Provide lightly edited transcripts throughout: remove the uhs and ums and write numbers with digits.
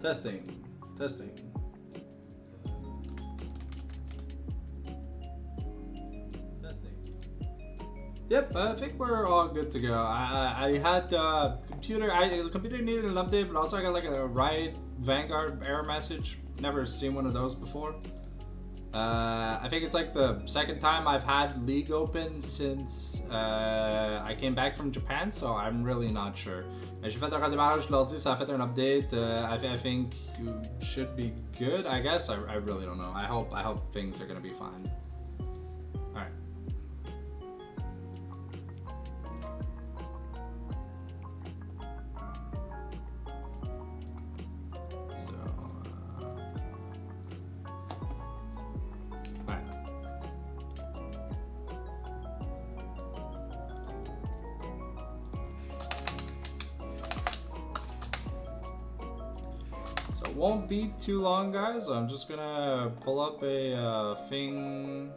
Testing. Testing. Testing. Yep, I think we're all good to go. I had the computer needed an update, but also I got like a Riot Vanguard error message. Never seen one of those before. I think it's like the second time I've had League open since I came back from Japan, so I'm really not sure. J'ai fait un redémarrage de l'ordi, ça a fait un update. I think you should be good, I guess. I really don't know. I hope things are gonna be fine. Alright. So, alright. So it won't be too long, guys. I'm just gonna pull up a thing.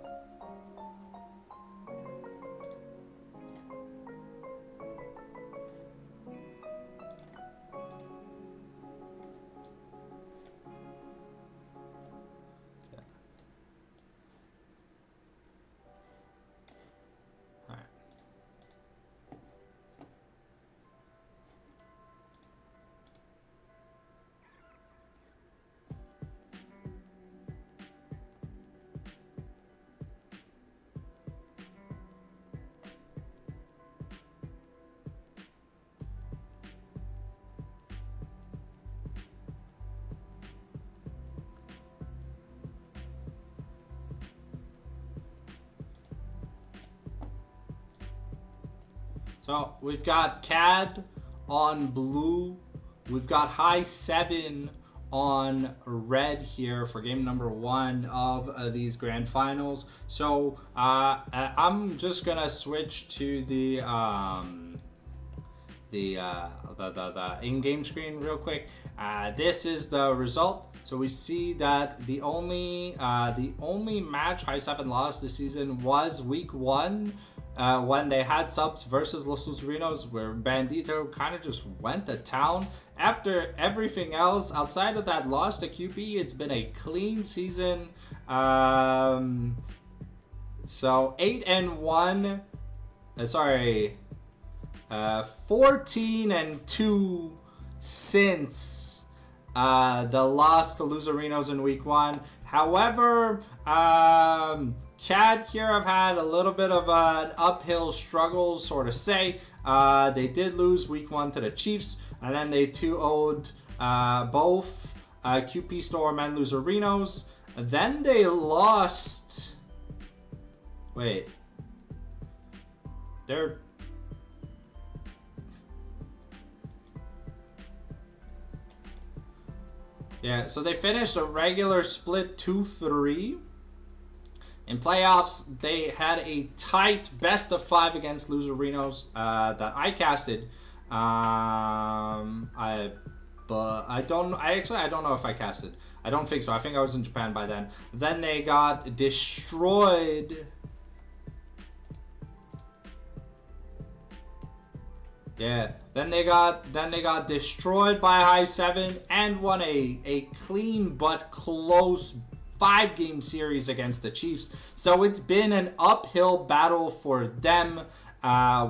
So we've got CAD on blue. We've got high 7 on red here for game number 1 of these grand finals. So I'm just gonna switch to the in-game screen real quick. This is the result. So we see that the only match high 7 lost this season was week 1. When they had subs versus Los Luzerinos, where Bandito kind of just went to town. After everything else, outside of that loss to QP, it's been a clean season. So 8-1, 14-2 since the loss to Luzerinos in week 1. However, CAD here have had a little bit of an uphill struggle, sort of say. They did lose week 1 to the Chiefs, and then they 2-0'd both QP Storm and Luzerinos. Then they lost. Wait. They're. Yeah, so they finished a regular split 2-3. In playoffs, they had a tight best of 5 against Luzerinos that I casted. I don't know if I casted. I don't think so. I think I was in Japan by then. Then they got destroyed. Yeah. Then they got destroyed by high 7 and won a clean but close 5-game series against the Chiefs. So it's been an uphill battle for them.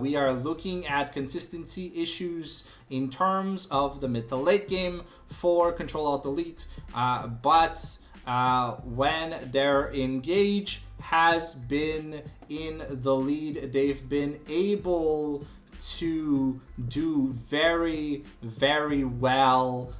We are looking at consistency issues in terms of the mid to late game for CtrlAltDelete. But when their engage has been in the lead, they've been able to do very, very well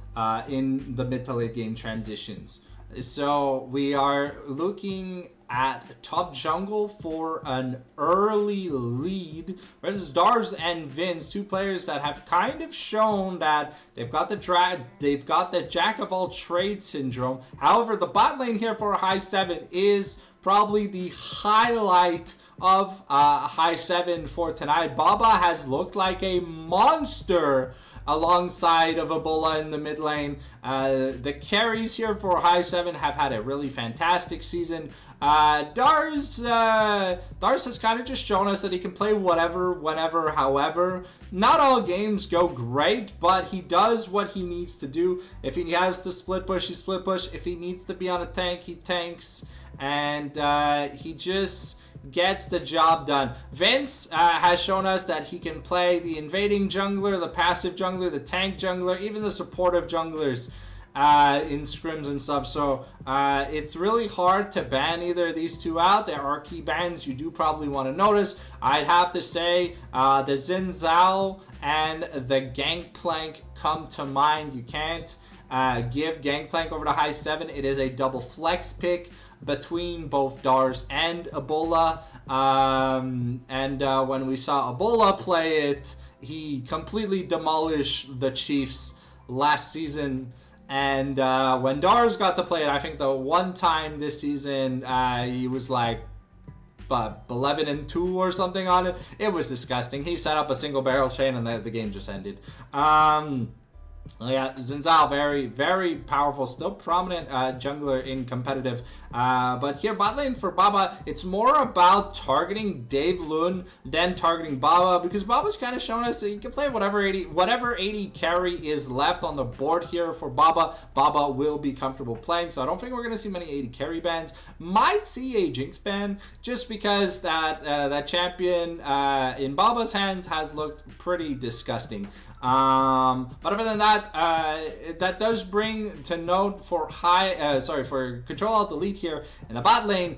in the mid to late game transitions. So we are looking at top jungle for an early lead versus Dars and Vince, 2 players that have kind of shown that they've got the jack of all trades syndrome. However, the bot lane here for high 7 is probably the highlight of high 7 for tonight. Baba has looked like a monster alongside of Ebola in the mid lane. The carries here for High 7 have had a really fantastic season. Dars has kind of just shown us that he can play whatever, whenever, however. Not all games go great, but he does what he needs to do. If he has to split push, he split push. If he needs to be on a tank, he tanks. And he just gets the job done. Vince has shown us that he can play the invading jungler, the passive jungler, the tank jungler, even the supportive junglers in scrims and stuff. So it's really hard to ban either of these two out. There are key bans you do probably want to notice. I'd have to say the Xin Zhao and the Gangplank come to mind. You can't give Gangplank over to High 7. It is a double flex pick between both Dars and Ebola. When we saw Ebola play it, he completely demolished the Chiefs last season. And when Dars got to play it, I think the one time this season, he was like 11-2 or something on it. It was disgusting. He set up a single barrel chain and the game just ended. Yeah, Xin Zhao, very, very powerful, still prominent jungler in competitive. But here, bot lane for Baba, it's more about targeting Dave Lun than targeting Baba, because Baba's kind of shown us that he can play whatever 80 carry is left on the board here for Baba. Baba will be comfortable playing, so I don't think we're going to see many 80 carry bans. Might see a Jinx ban, just because that champion in Baba's hands has looked pretty disgusting. But other than that, that does bring to note for for CtrlAltDelete here in the bot lane.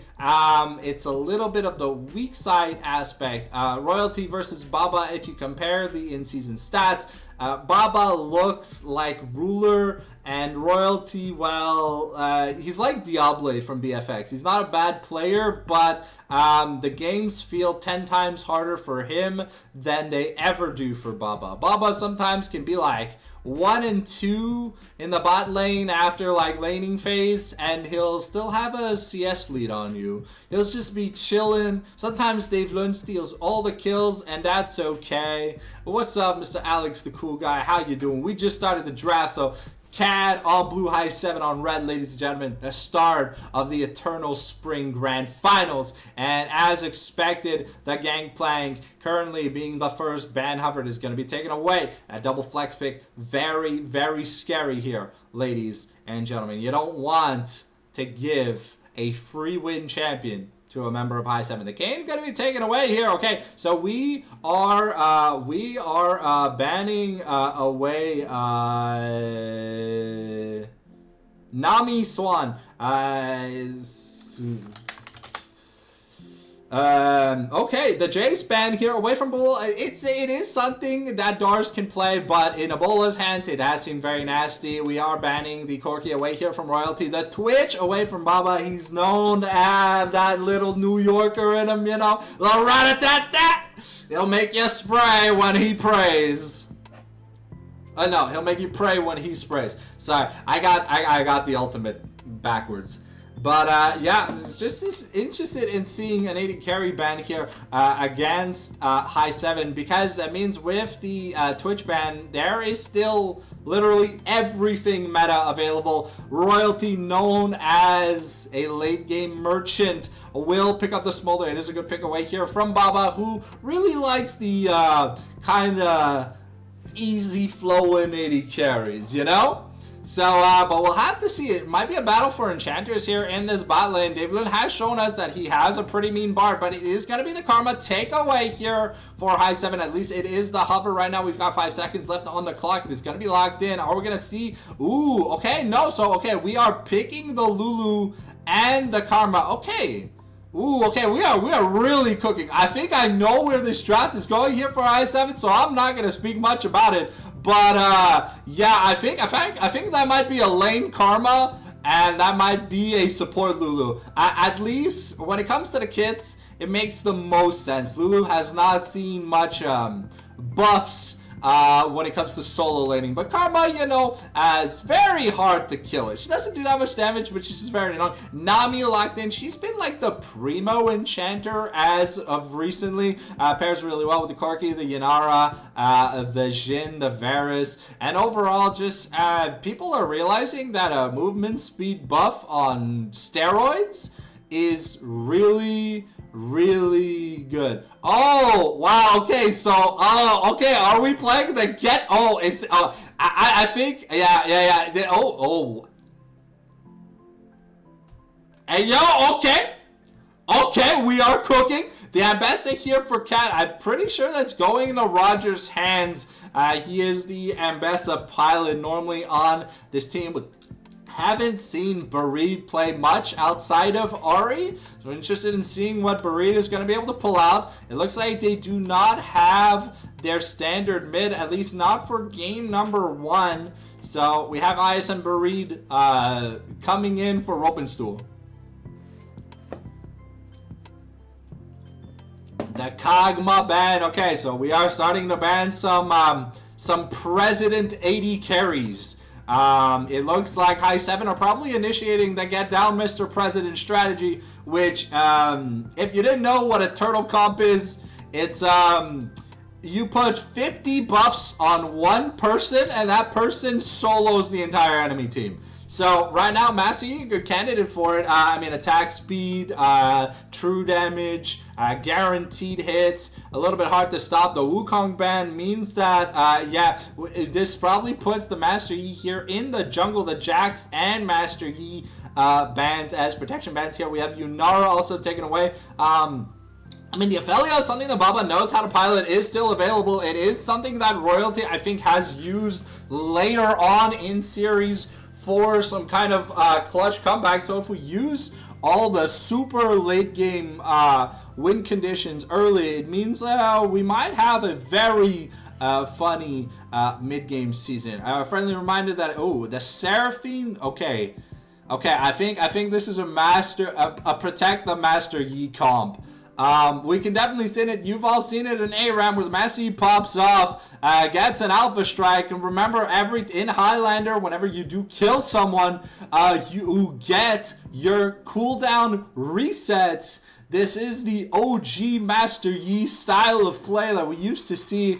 It's a little bit of the weak side aspect. Royalty versus Baba, if you compare the in-season stats, Baba looks like Ruler, and Royalty, well, he's like Diable from BFX. He's not a bad player, but the games feel 10 times harder for him than they ever do for Baba. Baba sometimes can be like 1-2 in the bot lane after like laning phase, and he'll still have a CS lead on you. He'll just be chilling. Sometimes Dave Lund steals all the kills, and that's okay. What's up, Mr. Alex, the cool guy? How you doing? We just started the draft, so CAD, all blue, High 7 on red, ladies and gentlemen. The start of the Eternal Spring Grand Finals. And as expected, the Gangplank, currently being the first ban hovered, is going to be taken away. A double flex pick. Very, very scary here, ladies and gentlemen. You don't want to give a free win champion to a member of High 7. The game's going to be taken away here. Okay, so we are banning away Nami Swan. Okay, the Jace ban here away from Bull. It is something that Dars can play, but in Ebola's hands, it has seemed very nasty. We are banning the Corki away here from Royalty. The Twitch away from Baba. He's known as that little New Yorker in him, you know. The rat-a-tat-tat. He'll make you spray when he prays. No, he'll make you pray when he sprays. Sorry, I got the ultimate backwards. But yeah, it's just interested in seeing an 80 carry ban here against High 7, because that means with the Twitch ban, there is still literally everything meta available. Royalty, known as a late game merchant, will pick up the smolder. It is a good pick away here from Baba, who really likes the kind of easy flowing 80 carries, you know? So, but we'll have to see. It might be a battle for enchanters here in this bot lane. Dave Lund has shown us that he has a pretty mean bard, but it is going to be the Karma takeaway here for High 7. At least it is the hover right now. We've got 5 seconds left on the clock. It is going to be locked in. Are we going to see? Ooh, okay, no. So, okay, we are picking the Lulu and the Karma. Okay. Ooh, okay, we are really cooking. I think I know where this draft is going here for High 7, so I'm not going to speak much about it. But yeah, I think that might be a lane Karma, and that might be a support Lulu. At least when it comes to the kits, it makes the most sense. Lulu has not seen much buffs when it comes to solo laning. But Karma, you know, it's very hard to kill it. She doesn't do that much damage, but she's just very annoying. Nami locked in. She's been like the primo enchanter as of recently. Pairs really well with the Corki, the Yanara, the Jhin, the Varus, and overall just people are realizing that a movement speed buff on steroids is really good. Oh wow, okay, so okay, are we playing the get? Oh, it's I think yeah. Hey yo, okay, we are cooking. The Ambassa here for Cat, I'm pretty sure that's going into Roger's hands. He is the Ambassa pilot normally on this team. But haven't seen Bareed play much outside of Ari. So interested in seeing what Bareed is going to be able to pull out. It looks like they do not have their standard mid, at least not for game number 1. So we have ISM Bareed coming in for Ropenstool. The Kagma ban. Okay, so we are starting to ban some President 80 carries. It looks like High 7 are probably initiating the Get Down Mr. President strategy, which, if you didn't know what a turtle comp is, it's, you put 50 buffs on one person, and that person solos the entire enemy team. So, right now, Master Yi, good candidate for it. I mean, attack speed, true damage, guaranteed hits, a little bit hard to stop. The Wukong ban means that, yeah, this probably puts the Master Yi here in the jungle. The Jax and Master Yi bans as protection bans here. We have Yunara also taken away. I mean, the Ophelia is something that Baba knows how to pilot, is still available. It is something that Royalty, I think, has used later on in series for some kind of clutch comeback. So if we use all the super late game win conditions early, it means we might have a very funny mid-game season. A friendly reminder that, oh, the Seraphine, okay, I think this is a protect the Master Yi comp. We can definitely see it. You've all seen it in ARAM where the Master Yi pops off, gets an Alpha Strike, and remember, in Highlander, whenever you do kill someone, you get your cooldown resets. This is the OG Master Yi style of play that we used to see.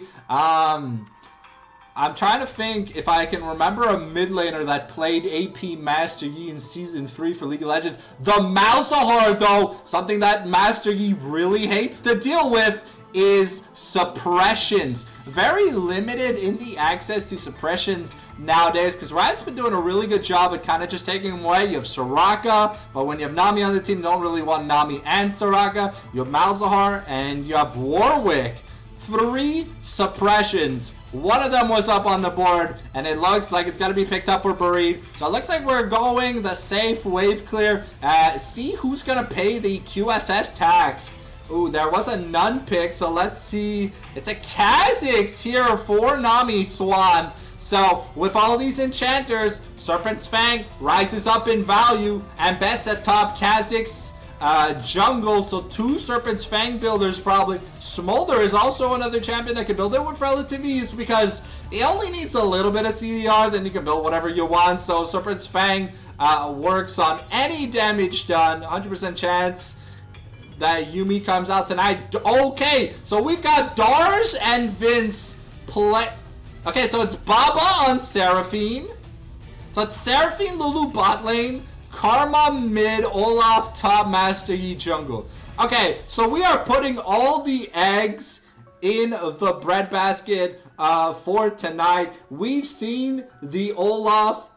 I'm trying to think if I can remember a mid laner that played AP Master Yi in Season 3 for League of Legends. The Malzahar, though, something that Master Yi really hates to deal with, is suppressions. Very limited in the access to suppressions nowadays, because Riot's been doing a really good job at kind of just taking them away. You have Soraka, but when you have Nami on the team, you don't really want Nami and Soraka. You have Malzahar, and you have Warwick. 3 suppressions. One of them was up on the board, and it looks like it's going to be picked up for Bareed. So it looks like we're going the safe wave clear. See who's going to pay the QSS tax. Ooh, there was a Nun pick, so let's see. It's a Kha'Zix here for Nami Swan. So, with all these enchanters, Serpent's Fang rises up in value, and best at top Kha'Zix jungle, so 2 Serpent's Fang builders probably. Smolder is also another champion that can build it with relative ease because he only needs a little bit of CDR, then you can build whatever you want. So Serpent's Fang works on any damage done, 100% chance that Yumi comes out tonight. Okay, so we've got Dars and Vince play. Okay, so it's Baba on Seraphine. So it's Seraphine, Lulu bot lane, Karma mid, Olaf top, Master Yi jungle. Okay, so we are putting all the eggs in the breadbasket for tonight. We've seen the Olaf,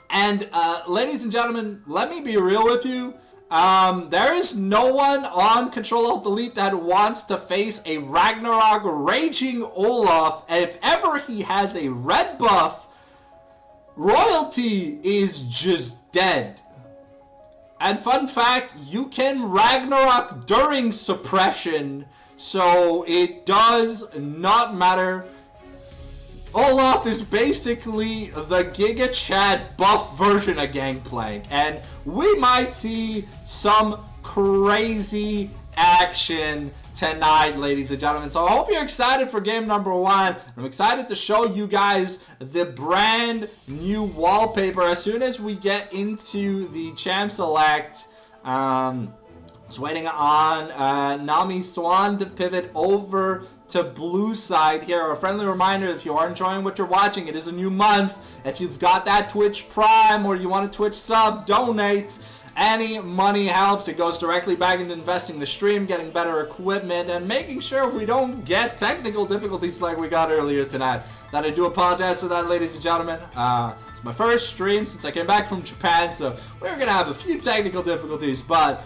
and ladies and gentlemen, let me be real with you. There is no one on CtrlAltDelete that wants to face a Ragnarok raging Olaf. If ever he has a red buff, Royalty is just dead. And fun fact, you can Ragnarok during suppression, so it does not matter. Olaf is basically the Giga Chad buff version of Gangplank, and we might see some crazy action tonight, ladies and gentlemen. So I hope you're excited for game number 1. I'm excited to show you guys the brand new wallpaper as soon as we get into the Champ Select. Just waiting on Nami Swan to pivot over to blue side here. A friendly reminder, if you are enjoying what you're watching, it is a new month. If you've got that Twitch Prime or you want a Twitch sub, donate. Any money helps. It goes directly back into investing the stream, getting better equipment, and making sure we don't get technical difficulties like we got earlier tonight. That I do apologize for that, ladies and gentlemen. It's my first stream since I came back from Japan, so we're going to have a few technical difficulties, but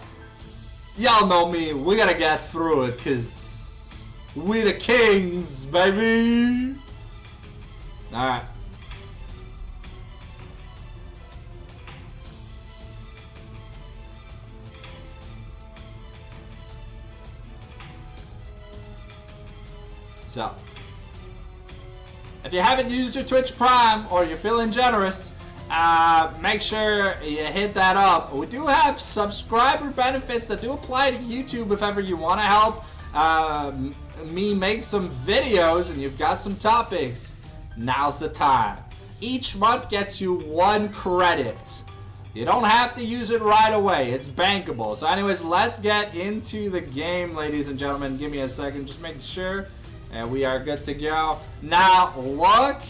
y'all know me. We got to get through it, because we the kings, baby. Alright. So, if you haven't used your Twitch Prime or you're feeling generous, make sure you hit that up. We do have subscriber benefits that do apply to YouTube if ever you want to help me make some videos and you've got some topics. Now's the time. Each month gets you 1 credit. You don't have to use it right away. It's bankable. So anyways, let's get into the game, ladies and gentlemen. Give me a second. Just making sure. And we are good to go. Now, look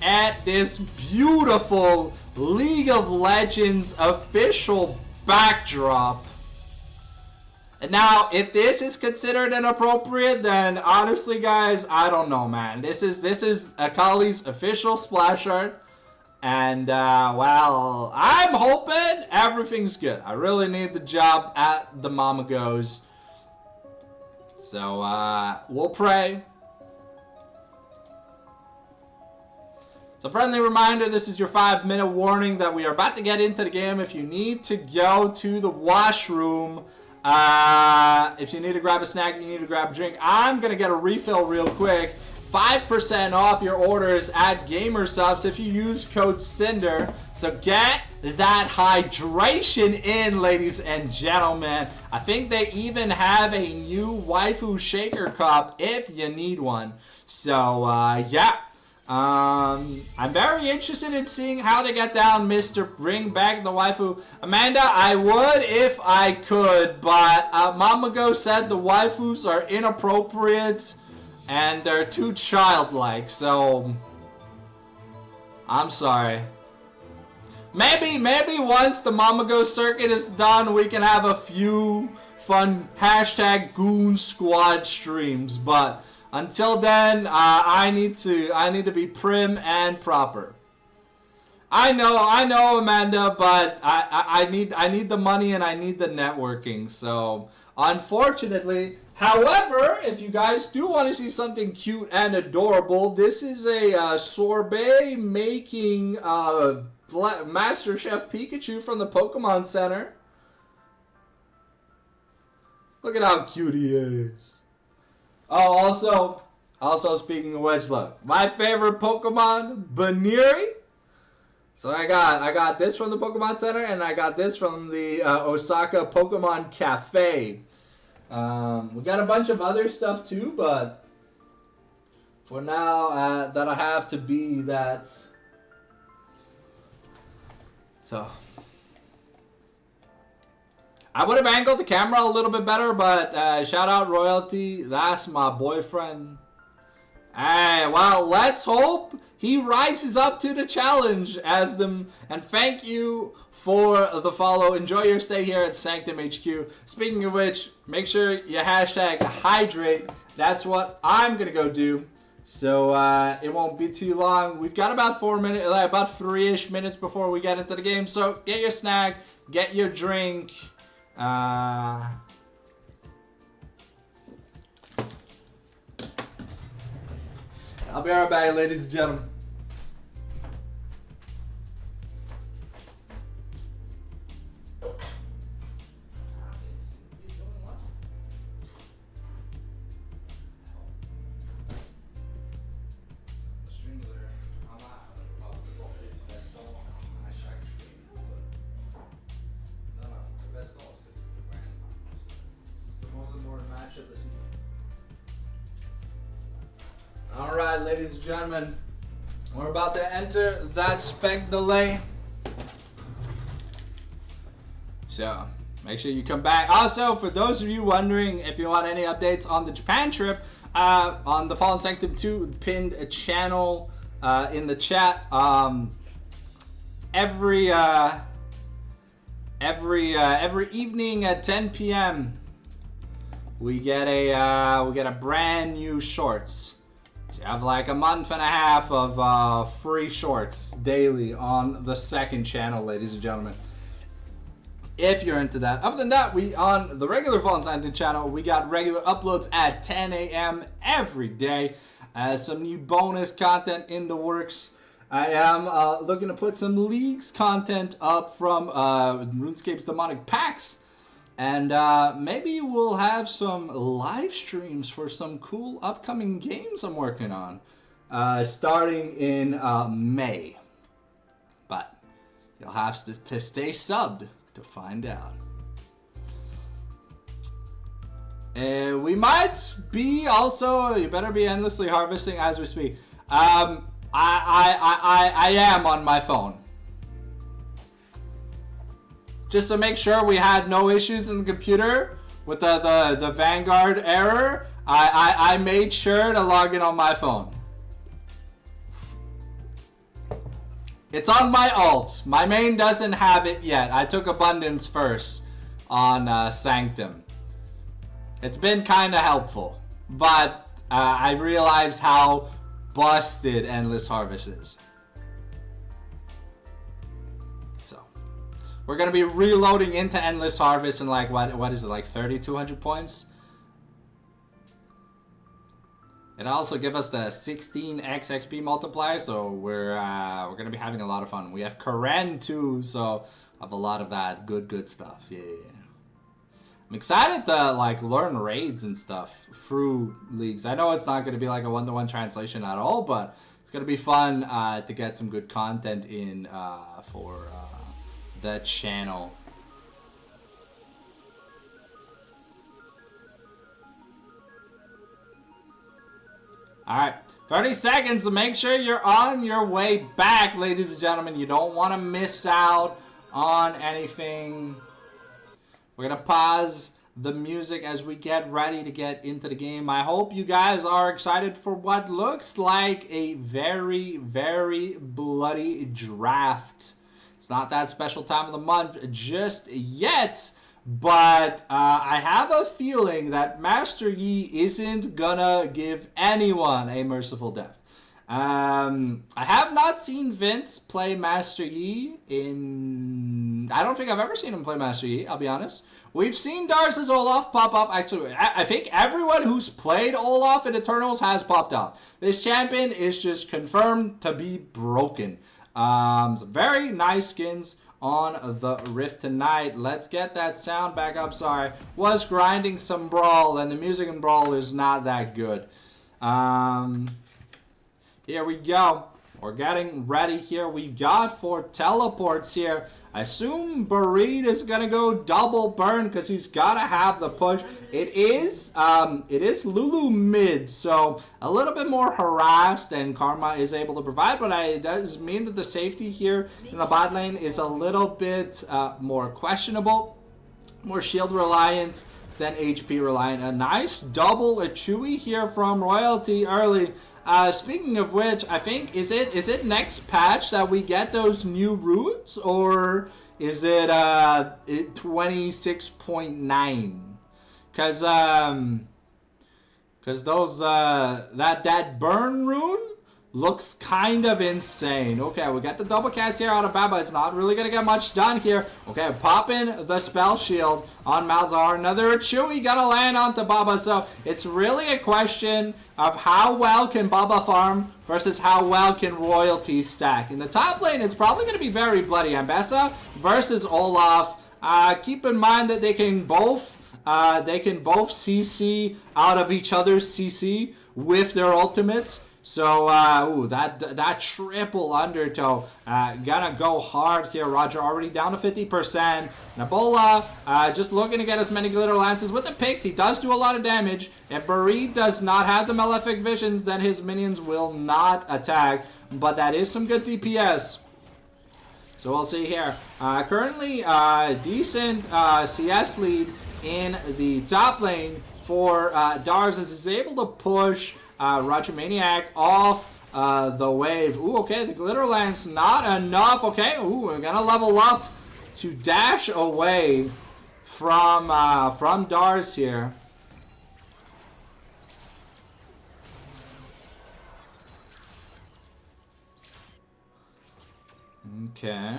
at this beautiful League of Legends official backdrop. And now, if this is considered inappropriate, then honestly, guys, I don't know, man. This is Akali's official splash art. And, well, I'm hoping everything's good. I really need the job at the Mama Goes. So, we'll pray. So, friendly reminder, this is your 5-minute warning that we are about to get into the game. If you need to go to the washroom, if you need to grab a snack, you need to grab a drink, I'm going to get a refill real quick. 5% off your orders at GamerSubs if you use code Cinder. So get that hydration in, ladies and gentlemen. I think they even have a new waifu shaker cup if you need one. So, yeah. I'm very interested in seeing how they get down Mr. Bring Back the Waifu. Amanda, I would if I could, but Mamago said the waifus are inappropriate and they're too childlike, so I'm sorry. Maybe once the Mamago circuit is done, we can have a few fun #Goon Squad streams, but until then, I need to be prim and proper. I know, Amanda, but I need the money and I need the networking. So, unfortunately, however, if you guys do want to see something cute and adorable, this is a sorbet making Master Chef Pikachu from the Pokemon Center. Look at how cute he is. Oh, also speaking of which, look, my favorite Pokemon, Baniri. So I got this from the Pokemon Center, and I got this from the Osaka Pokemon Cafe. We got a bunch of other stuff too, but for now, that'll have to be that. So I would have angled the camera a little bit better, but shout out Royalty. That's my boyfriend. Hey, well, let's hope he rises up to the challenge as them. And thank you for the follow. Enjoy your stay here at Sanctum HQ. Speaking of which, make sure you #hydrate. That's what I'm gonna go do. So it won't be too long. We've got about 4 minutes, about 3-ish minutes before we get into the game. So get your snack, get your drink. I'll be right back, ladies and gentlemen. Most important match of the season. Alright, ladies and gentlemen, we're about to enter that spec delay. So, make sure you come back. Also, for those of you wondering if you want any updates on the Japan trip, on the Fallen Sanctum 2 pinned channel in the chat, every evening at 10 p.m. we get a brand new shorts. So you have like a month and a half of free shorts daily on the second channel, ladies and gentlemen. If you're into that. Other than that, we on the regular Fallen Sanctum channel, we got regular uploads at 10 a.m. every day. Some new bonus content in the works. I am looking to put some Leagues content up from RuneScape's Demonic Packs. And maybe we'll have some live streams for some cool upcoming games I'm working on. Starting in May. But you'll have to stay subbed to find out. We might be also, you better be endlessly harvesting as we speak. I am on my phone. Just to make sure we had no issues in the computer with the Vanguard error, I made sure to log in on my phone. It's on my alt. My main doesn't have it yet. I took Abundance first on Sanctum. It's been kind of helpful, but I realized how busted Endless Harvest is. So, we're going to be reloading into Endless Harvest in like, what is it, like 3,200 points? It also gives us the 16x XP multiplier, so we're gonna be having a lot of fun. We have Karen too, so I have a lot of that good stuff. Yeah. I'm excited to like learn raids and stuff through Leagues. I know it's not gonna be like a one-to-one translation at all, but it's gonna be fun to get some good content in for the channel. Alright, 30 seconds to make sure you're on your way back, ladies and gentlemen. You don't want to miss out on anything. We're going to pause the music as we get ready to get into the game. I hope you guys are excited for what looks like a very, very bloody draft. It's not that special time of the month just yet. But I have a feeling that Master Yi isn't gonna give anyone a merciful death. I have not seen Vince play Master Yi in... I don't think I've ever seen him play Master Yi, I'll be honest. We've seen Darce's Olaf pop up. Actually, I think everyone who's played Olaf in Eternals has popped up. This champion is just confirmed to be broken. Some very nice skins on the Rift tonight. Let's get that sound back up. Sorry, was grinding some Brawl, and the music in Brawl is not that good. Here we go. We're getting ready here. We've got 4 teleports here. I assume Bareed is gonna go double burn because he's gotta have the push. It is Lulu mid, so a little bit more harassed than Karma is able to provide, but it does mean that the safety here in the bot lane is a little bit more questionable, more shield reliant than HP reliant. A nice double Chewy here from Royalty early. Speaking of which, I think, is it next patch that we get those new runes, or is it 26.9? Because those that burn rune looks kind of insane. Okay, we got the double cast here out of Baba. It's not really gonna get much done here. Okay, popping the spell shield on Malzahar. Another Chewy gonna land onto Baba. So it's really a question of how well can Baba farm versus how well can Royalty stack. In the top lane, it's probably gonna be very bloody. Ambessa versus Olaf. Keep in mind that they can both CC out of each other's CC with their ultimates. So, ooh, that triple undertow gonna go hard here. Roger already down to 50%. Nabola just looking to get as many glitter lances with the picks. He does do a lot of damage. If Barid does not have the malefic visions, then his minions will not attack. But that is some good DPS. So we'll see here. Currently, decent CS lead in the top lane for Dars as he's able to push Roger Maniac off the wave. Ooh, okay, the glitter lance not enough. Okay, ooh, we're gonna level up to dash away from Dars here. Okay.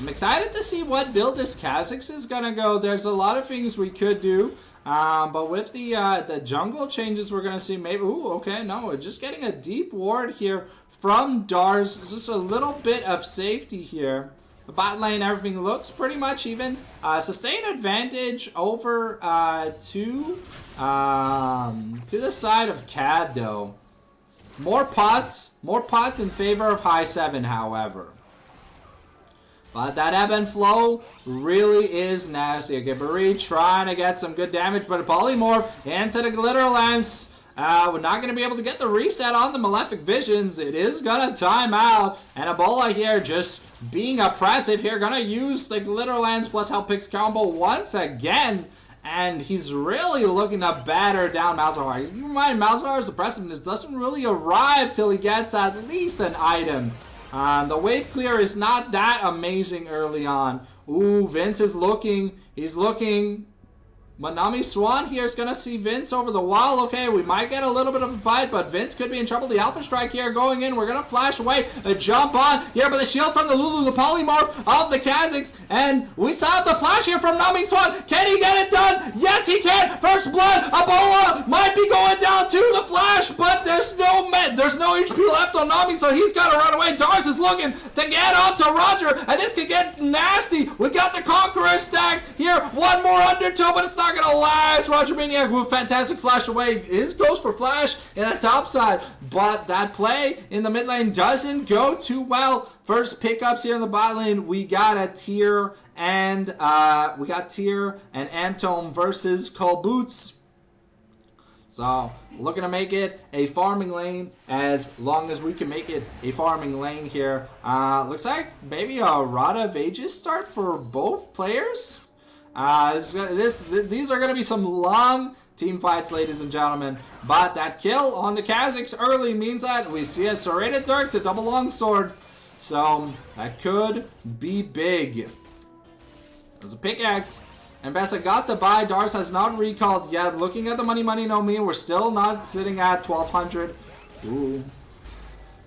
I'm excited to see what build this Kha'Zix is gonna go. There's a lot of things we could do. But with the jungle changes, we're going to see maybe... Ooh, okay, no, we're just getting a deep ward here from Dars. Just a little bit of safety here. The bot lane, everything looks pretty much even. Sustained advantage over to the side of Cad, though. More pots in favor of high 7, however. But that ebb and flow really is nasty. Okay, Barid trying to get some good damage, but a polymorph into the glitter lance. We're not going to be able to get the reset on the malefic visions. It is going to time out. And Ebola here just being oppressive here. Going to use the glitter lance plus help picks combo once again. And he's really looking to batter down Malzahar. You remind Malzahar's oppressiveness doesn't really arrive till he gets at least an item. The wave clear is not that amazing early on. Ooh, Vince is looking. He's looking. Manami Swan here is going to see Vince over the wall. Okay, we might get a little bit of a fight, but Vince could be in trouble. The Alpha Strike here going in. We're going to flash away. A jump on here, but the shield from the Lulu, the polymorph of the Kha'Zix. And we saw the flash here from Nami Swan. Can he get it done? Yes, he can. First blood. Ebola might be going down to the flash, but there's no HP left on Nami, so he's got to run away. Dars is looking to get onto Roger, and this could get nasty. We got the Conqueror stacked here. One more undertow, but it's not gonna last. Roger Maniac with fantastic flash away. His goes for flash in the top side, but that play in the mid lane doesn't go too well. First pickups here in the bot lane. We got a Tyr and Antome versus Colboots. So looking to make it a farming lane as long as we can make it a farming lane here. Looks like maybe a Rod of Ages start for both players. These are going to be some long team fights, ladies and gentlemen. But that kill on the Kha'Zix early means that we see a serrated dirk to double longsword. So that could be big. There's a pickaxe. And Bessa got the buy. Dars has not recalled yet. Looking at the money, no me. We're still not sitting at 1,200. Ooh.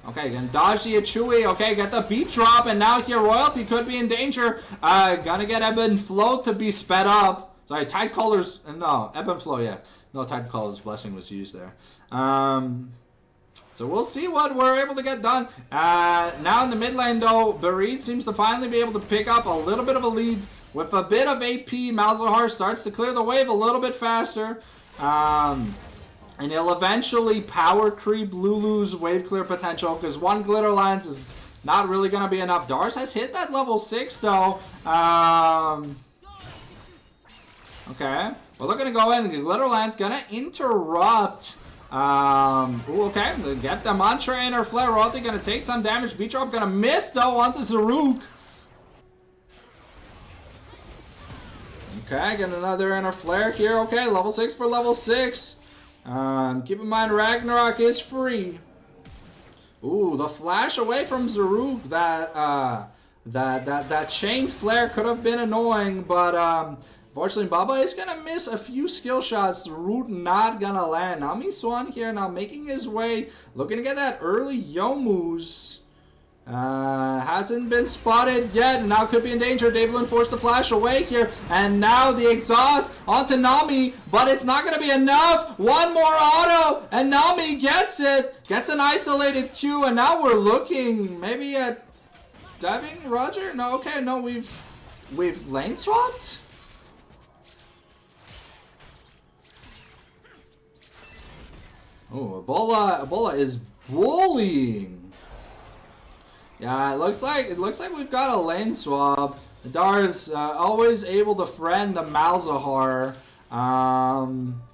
Okay, gonna dodge the Achui. Okay, get the beat drop, and now here Royalty could be in danger. Gonna get Ebb and Flow to be sped up. Sorry, Tide Caller's... No, Ebb and Flow, yeah. No, Tide Caller's Blessing was used there. So we'll see what we're able to get done. Now in the mid lane, though, Barid seems to finally be able to pick up a little bit of a lead. With a bit of AP, Malzahar starts to clear the wave a little bit faster. And he'll eventually power creep Lulu's wave clear potential because one glitter lance is not really going to be enough. Dars has hit that level 6 though. Okay. We're looking to go in. Glitter lance going to interrupt. Ooh, okay. Get the mantra in her flare. Royalty going to take some damage. Beat drop going to miss though onto Zaruk. Okay, get another inner flare here. Okay, level 6 for level 6. Keep in mind, Ragnarok is free. Ooh, the flash away from Zaruk. That chain flare could have been annoying, but unfortunately, Baba is gonna miss a few skill shots. Zaruk not gonna land. Nami Swan here now making his way, looking to get that early Yomu's. Hasn't been spotted yet, and now could be in danger. Davelin forced to flash away here, and now the exhaust onto Nami, but it's not going to be enough. One more auto, and Nami gets it, gets an isolated Q, and now we're looking maybe at diving Roger. No, okay, no, we've lane swapped. Oh, Ebola is bullying. Yeah, it looks like we've got a lane swap. Nadar's always able to friend the Malzahar.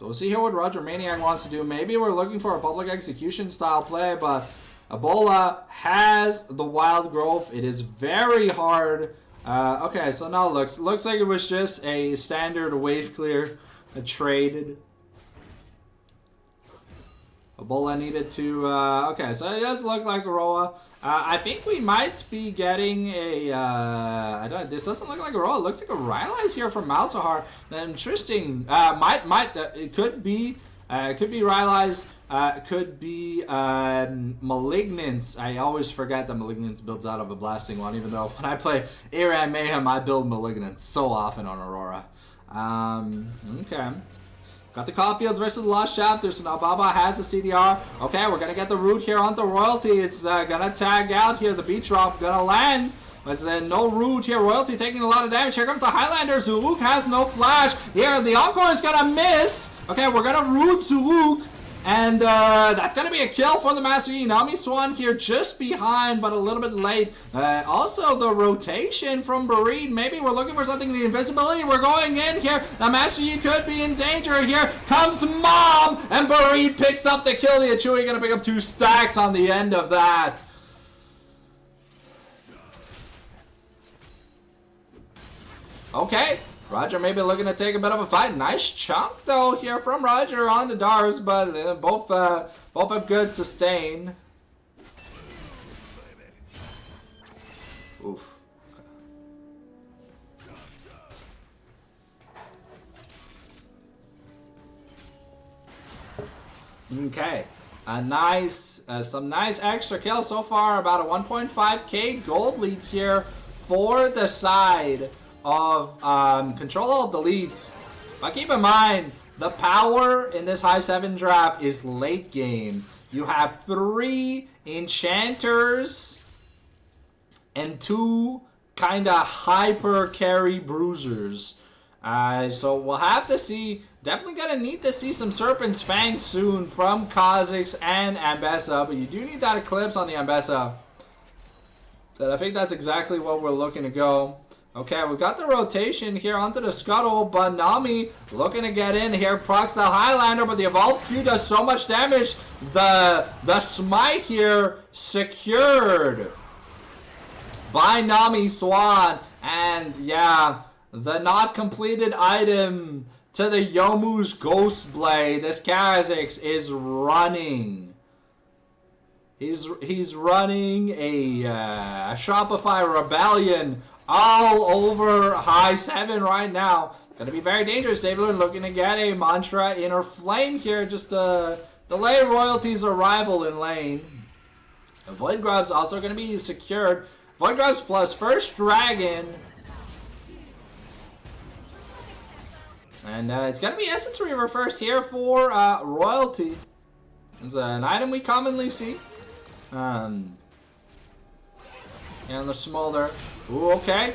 We'll see here what Roger Maniac wants to do. Maybe we're looking for a public execution style play, but Ebola has the Wild Growth. It is very hard. Okay, so now looks like it was just a standard wave clear traded. Ebola needed to, okay, so it does look like Aroa. I think we might be getting a, I don't know, this doesn't look like Aroa. It looks like a Rylai's here from Malzahar. Interesting. It could be Rylai's, could be, Malignance. I always forget that Malignance builds out of a Blasting one, even though when I play Aram Mayhem, I build Malignance so often on Aurora. Okay. Got the Caulfields versus the Lost Chapters, so now Baba has the CDR. Okay, we're gonna get the root here onto Royalty. It's gonna tag out here. The beat drop gonna land. But no root here. Royalty taking a lot of damage. Here comes the Highlanders. Zuluk has no flash. Here, the Encore is gonna miss. Okay, we're gonna root Zuluk. And that's going to be a kill for the Master Yi. Nami Swan here just behind, but a little bit late. Also, the rotation from Bareed. Maybe we're looking for something. The invisibility. We're going in here. The Master Yi could be in danger. Here comes Mom. And Bareed picks up the kill. The Achui going to pick up 2 stacks on the end of that. Okay. Roger maybe looking to take a bit of a fight. Nice chunk though here from Roger on the Dars, but both have good sustain. Oof. Okay. Some nice extra kills so far. About a 1.5k gold lead here for the side of CtrlAltDelete. But keep in mind, the power in this high 7 draft is late game. You have 3 enchanters and 2 kind of hyper carry bruisers. So we'll have to see. Definitely gonna need to see some Serpent's Fang soon from Kha'Zix and Ambessa, but you do need that Eclipse on the Ambessa. And I think that's exactly what we're looking to go. Okay, we've got the rotation here onto the Scuttle, but Nami looking to get in here, procs the Highlander, but the Evolved Q does so much damage. The Smite here secured by Nami Swan, and yeah, the not completed item to the Yomu's Ghost Blade. This Kha'Zix is running. He's running a Shopify Rebellion all over high 7 right now. Gonna be very dangerous. David looking to get a Mantra Inner Flame here just to delay Royalty's arrival in lane. Void Grub's also gonna be secured. Void Grub's plus first Dragon. And it's gonna be Essence Reaver first here for Royalty. It's an item we commonly see. And the Smolder. Ooh, okay.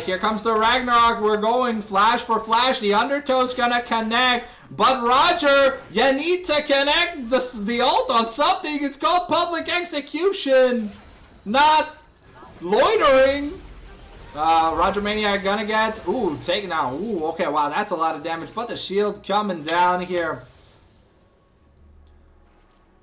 Here comes the Ragnarok. We're going flash for flash. The Undertow's gonna connect. But Roger, you need to connect the ult on something. It's called Public Execution. Not loitering. Roger Maniac gonna get... Ooh, taken out. Ooh, okay. Wow, that's a lot of damage. But the shield coming down here.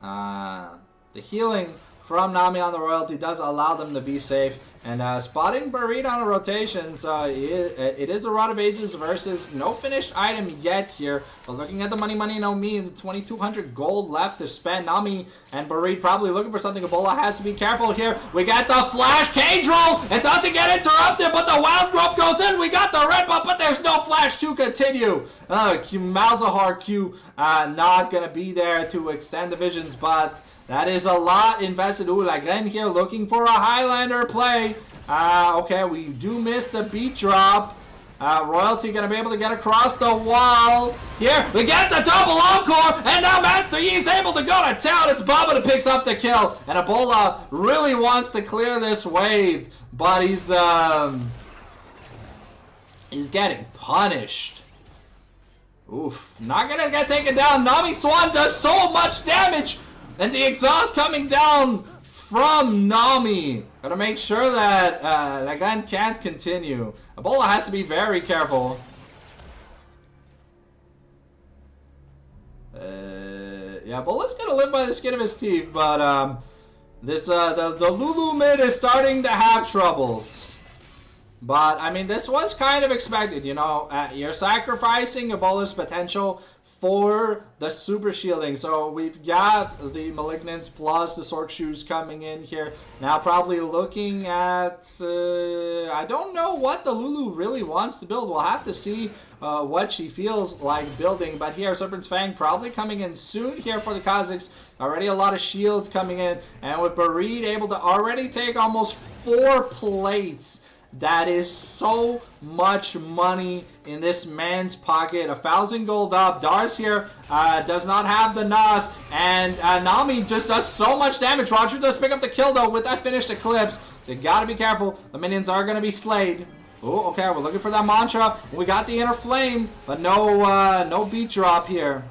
The healing from Nami on the Royalty does allow them to be safe. And spotting Bareed on a rotation, so it is a Rod of Ages versus no finished item yet here. But looking at the money, no memes, 2,200 gold left to spend. Nami and Bareed probably looking for something. Ebola has to be careful here. We got the flash K-Drill. It doesn't get interrupted, but the Wild Growth goes in. We got the red buff, but there's no flash to continue. Malzahar Q not going to be there to extend the visions, but... that is a lot invested. Ooh, Lagren here looking for a Highlander play. Okay, we do miss the beat drop. Royalty going to be able to get across the wall. Here, we get the double encore, and now Master Yi is able to go to town. It's Baba that picks up the kill, and Ebola really wants to clear this wave, but he's getting punished. Oof, not gonna get taken down. Nami Swan does so much damage! And the exhaust coming down from Nami. Gotta make sure that Lagan can't continue. Ebola has to be very careful. Yeah, Ebola's gonna live by the skin of his teeth, but the Lulu mid is starting to have troubles. But, I mean, this was kind of expected, you know. You're sacrificing Ebola's potential for the super shielding. So, we've got the Malignants plus the Sork Shoes coming in here. Now, probably looking at... I don't know what the Lulu really wants to build. We'll have to see what she feels like building. But here, Serpent's Fang probably coming in soon here for the Kazakhs. Already a lot of shields coming in. And with Bareed able to already take almost 4 plates... That is so much money in this man's pocket. 1,000 gold up. Dars here does not have the Nas. And Nami just does so much damage. Roger does pick up the kill, though, with that finished Eclipse. So you gotta be careful. The minions are gonna be slayed. Oh, okay. We're looking for that mantra. We got the Inner Flame, but no beat drop here.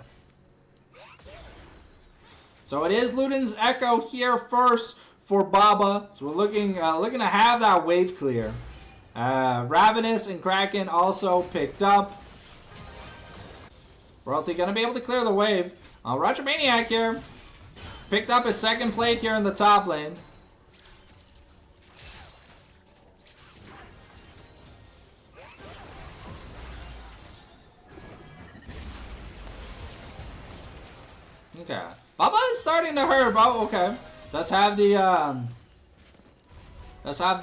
So it is Luden's Echo here first for Baba. So we're looking to have that wave clear. Ravenous and Kraken also picked up. Royalty gonna be able to clear the wave. Roger Maniac here picked up his second plate here in the top lane. Okay, Baba is starting to hurt. Oh, okay. Does have the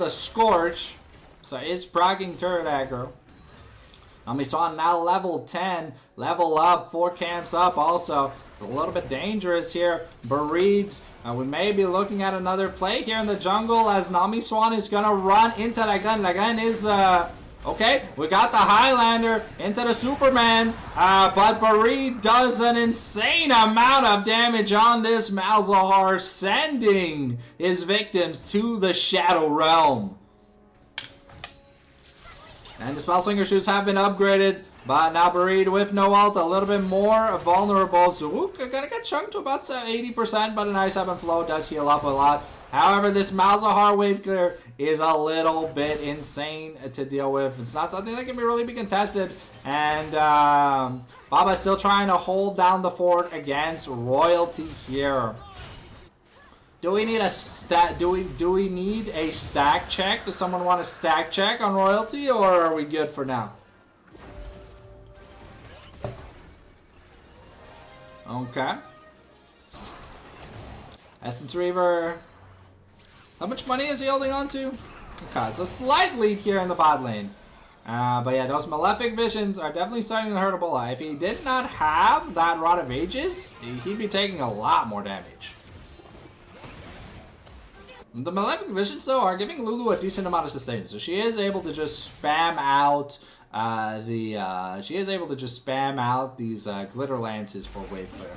Scorch. So is proccing turret aggro. We saw now level 10, level up, 4 camps up also. It's a little bit dangerous here. Bereaved. We may be looking at another play here in the jungle as Nami Swan is going to run into Lagan. Lagan is, okay, we got the Highlander into the Superman. But Bareed does an insane amount of damage on this Malzahar, sending his victims to the Shadow Realm. And the Spellslinger shoes have been upgraded, but now Bareed with no ult, a little bit more vulnerable. Zook gonna get chunked to about 80%, but a nice ebb and flow does heal up a lot. However, this Malzahar wave clear is a little bit insane to deal with. It's not something that can really be contested. And Baba's still trying to hold down the fort against Royalty here. Do we need a do we need a stack check? Does someone want a stack check on Royalty, or are we good for now? Okay. Essence Reaver. How much money is he holding on to? Okay, so slight lead here in the bot lane. But yeah, those Malefic Visions are definitely starting to hurt Ebola. If he did not have that Rod of Ages, he'd be taking a lot more damage. The Malefic Visions, though, are giving Lulu a decent amount of sustain, so she is able to just spam out these glitter lances for wave clear.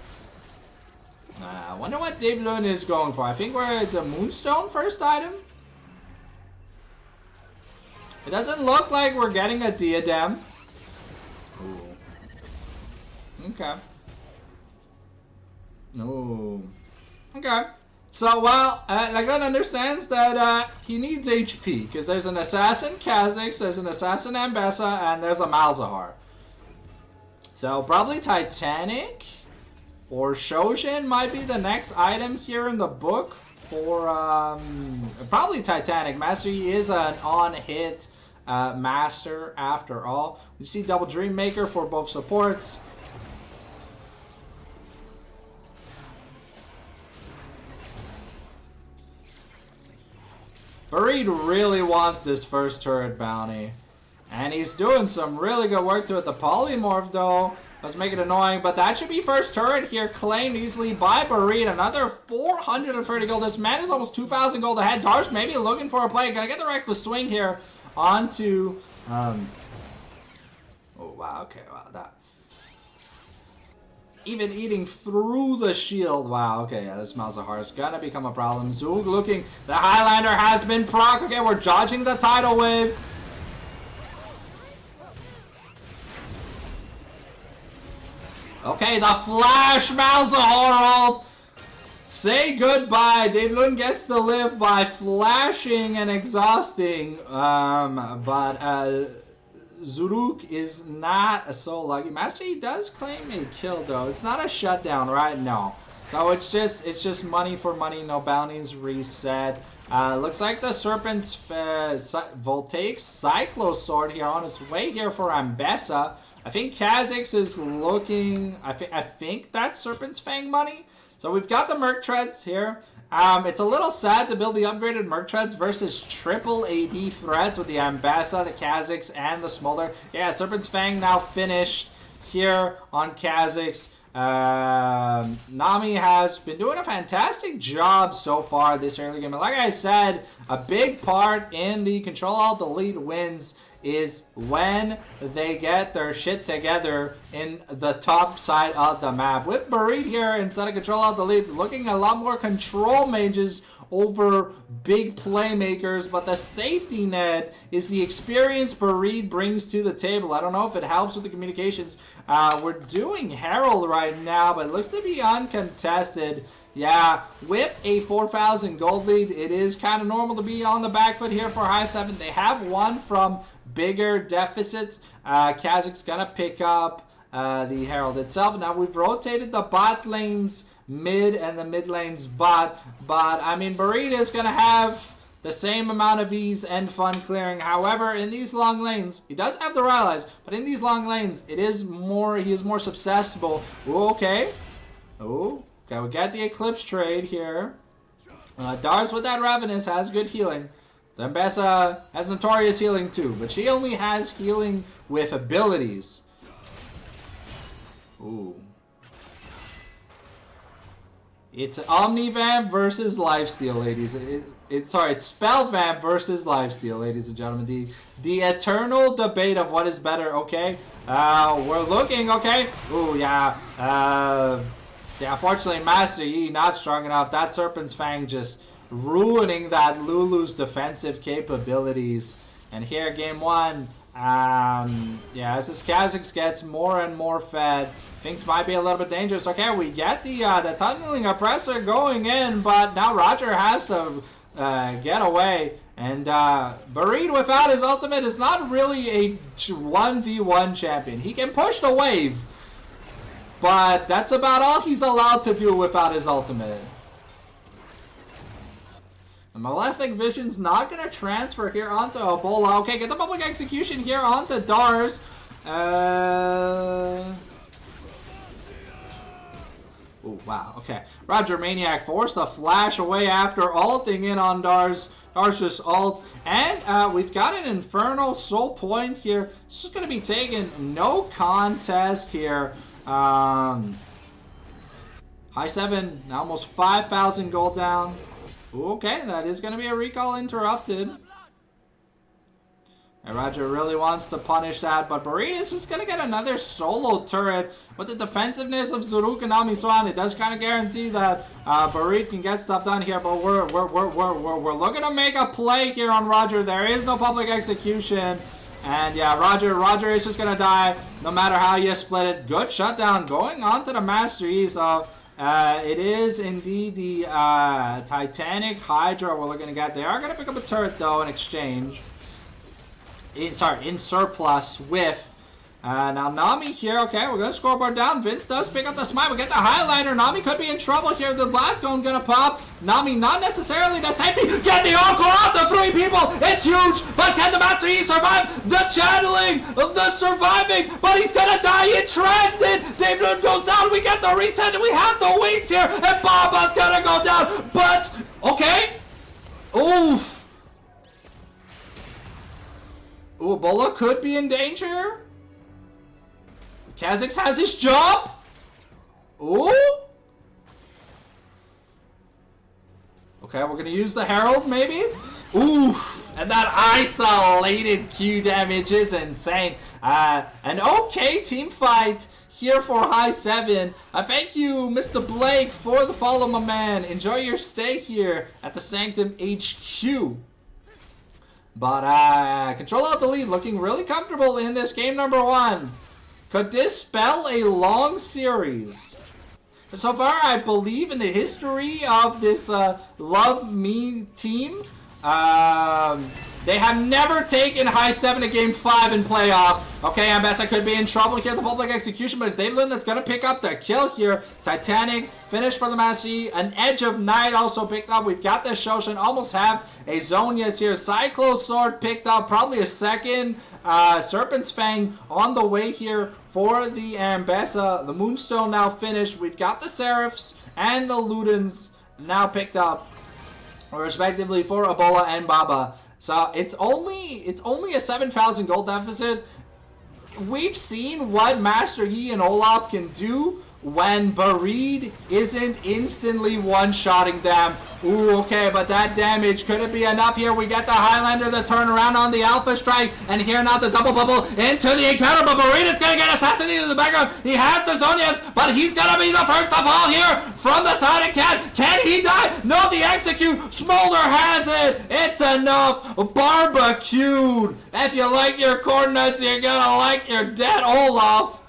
I wonder what Dave Lund is going for. I think it's a Moonstone first item. It doesn't look like we're getting a Diadem. Ooh. Okay. Ooh. Okay. So, well, Lagan understands that he needs HP, because there's an Assassin Kha'Zix, there's an Assassin Ambessa, and there's a Malzahar. So, probably Titanic or Shoshin might be the next item here in the book for, probably Titanic. Mastery is an on-hit master after all. We see Double Dream Maker for both supports. Bareed really wants this first turret bounty. And he's doing some really good work to it. The Polymorph, though, does make it annoying. But that should be first turret here, claimed easily by Bareed. Another 430 gold. This man is almost 2,000 gold ahead. Darsh maybe looking for a play. Gonna get the Reckless Swing here onto... Oh, wow. Okay, wow. That's... Even eating through the shield. Wow, okay, yeah, this Malzahar is gonna become a problem. Zug looking. The Highlander has been proc. Okay, we're dodging the tidal wave. Okay, the Flash Malzahor. Say goodbye. Dave Lund gets to live by flashing and exhausting. But Zuruk is not so lucky. Master Yi does claim a kill though. It's not a shutdown, right? No. So it's just money for money. No bounties reset. Looks like the Serpent's Voltaic Cyclo Sword here on its way here for Ambessa. I think Kha'Zix is looking. I think that's Serpent's Fang money. So we've got the Merc Treads here. It's a little sad to build the upgraded Merc Treads versus triple AD threats with the Ambessa, the Kha'Zix, and the Smolder. Yeah, Serpent's Fang now finished here on Kha'Zix. Nami has been doing a fantastic job so far this early game. And like I said, a big part in the CtrlAltDelete wins is when they get their shit together in the top side of the map. With Barit here, instead of CtrlAltDelete, looking a lot more control mages over big playmakers, but the safety net is the experience Barit brings to the table. I don't know if it helps with the communications. We're doing Herald right now, but it looks to be uncontested. Yeah, with a 4,000 gold lead, it is kind of normal to be on the back foot here for High 7. They have won from bigger deficits. Kha'Zix's gonna pick up the Herald itself. Now we've rotated the bot lanes mid and the mid lanes bot, but I mean Barit is gonna have the same amount of ease and fun clearing. However, in these long lanes, he does have the Rylai's, but in these long lanes, he is more susceptible. Ooh, okay. Ooh, okay, we got the Eclipse trade here. Dars with that Ravenous has good healing. Ambessa has notorious healing too, but she only has healing with abilities. Ooh. It's Omnivamp versus Lifesteal, ladies. It's Spell Vamp versus Lifesteal, ladies and gentlemen. The eternal debate of what is better, okay? We're looking, okay? Ooh, yeah. Yeah, unfortunately, Master Yi not strong enough. That Serpent's Fang just ruining that Lulu's defensive capabilities. And here, game one. Yeah, as this Kha'Zix gets more and more fed, things might be a little bit dangerous. Okay, we get the Tunneling Oppressor going in, but now Roger has to get away. And Barit without his ultimate is not really a 1v1 champion. He can push the wave, but that's about all he's allowed to do without his ultimate. The Malefic Vision's not going to transfer here onto Ebola. Okay, get the public execution here onto Dars. Oh, wow. Okay. Roger Maniac forced a flash away after ulting in on Dars. Dars just ults. And we've got an Infernal Soul Point here. This is going to be taken. No contest here. High 7, almost 5,000 gold down. Okay, that is going to be a recall interrupted. And Roger really wants to punish that, but Barit is just going to get another solo turret. With the defensiveness of Zuruk and Nami Swan, it does kind of guarantee that Barit can get stuff done here, but we're looking to make a play here on Roger. There is no public execution. And yeah, Roger is just going to die no matter how you split it. Good shutdown going on to the Master Yi, so... it is indeed the Titanic Hydra we're looking to get. They are going to pick up a turret, though, in exchange. In surplus with... now, Nami here. Okay, we're going to scoreboard down. Vince does pick up the smite. We get the highliner. Nami could be in trouble here. The blast cone going to pop. Nami, not necessarily the safety. Get the Uncle out, the 3 people. It's huge. But can the Master Yi survive? The channeling. The surviving. But he's going to die in transit. Dave Lund goes down. We get the reset. We have the wings here. And Baba's going to go down. But, okay. Oof. Ooh, Ebola could be in danger. Kha'Zix has his job. Ooh. Okay, we're going to use the Herald, maybe. Oof. And that isolated Q damage is insane. An okay team fight here for High 7. Thank you, Mr. Blake, for the follow, my man. Enjoy your stay here at the Sanctum HQ. But CtrlAltDelete looking really comfortable in this game number 1. Could this spell a long series? So far, I believe in the history of this Love Me team, they have never taken high 7 to game 5 in playoffs. Okay, Ambessa could be in trouble here. The public execution, but it's Davidlin that's going to pick up the kill here. Titanic finish for the Master Yi. An Edge of Night also picked up. We've got the Shoshin. Almost have a Zonia's here. Cyclo Sword picked up. Probably a second. Serpent's Fang on the way here for the Ambessa. The Moonstone now finished. We've got the Seraphs and the Ludens now picked up, respectively, for Ebola and Baba. So it's only a 7,000 gold deficit. We've seen what Master Yi and Olaf can do when Buried isn't instantly one-shotting them. Ooh, okay, but that damage, could it be enough here? We get the Highlander, the turnaround on the Alpha Strike, and here now the double bubble into the encounter, but Buried is going to get assassinated in the background. He has the Zonias, but he's going to be the first of all here from the side of Cat. Can he die? No, the execute. Smolder has it. It's enough. Barbecued. If you like your corn nuts, you're going to like your dead Olaf.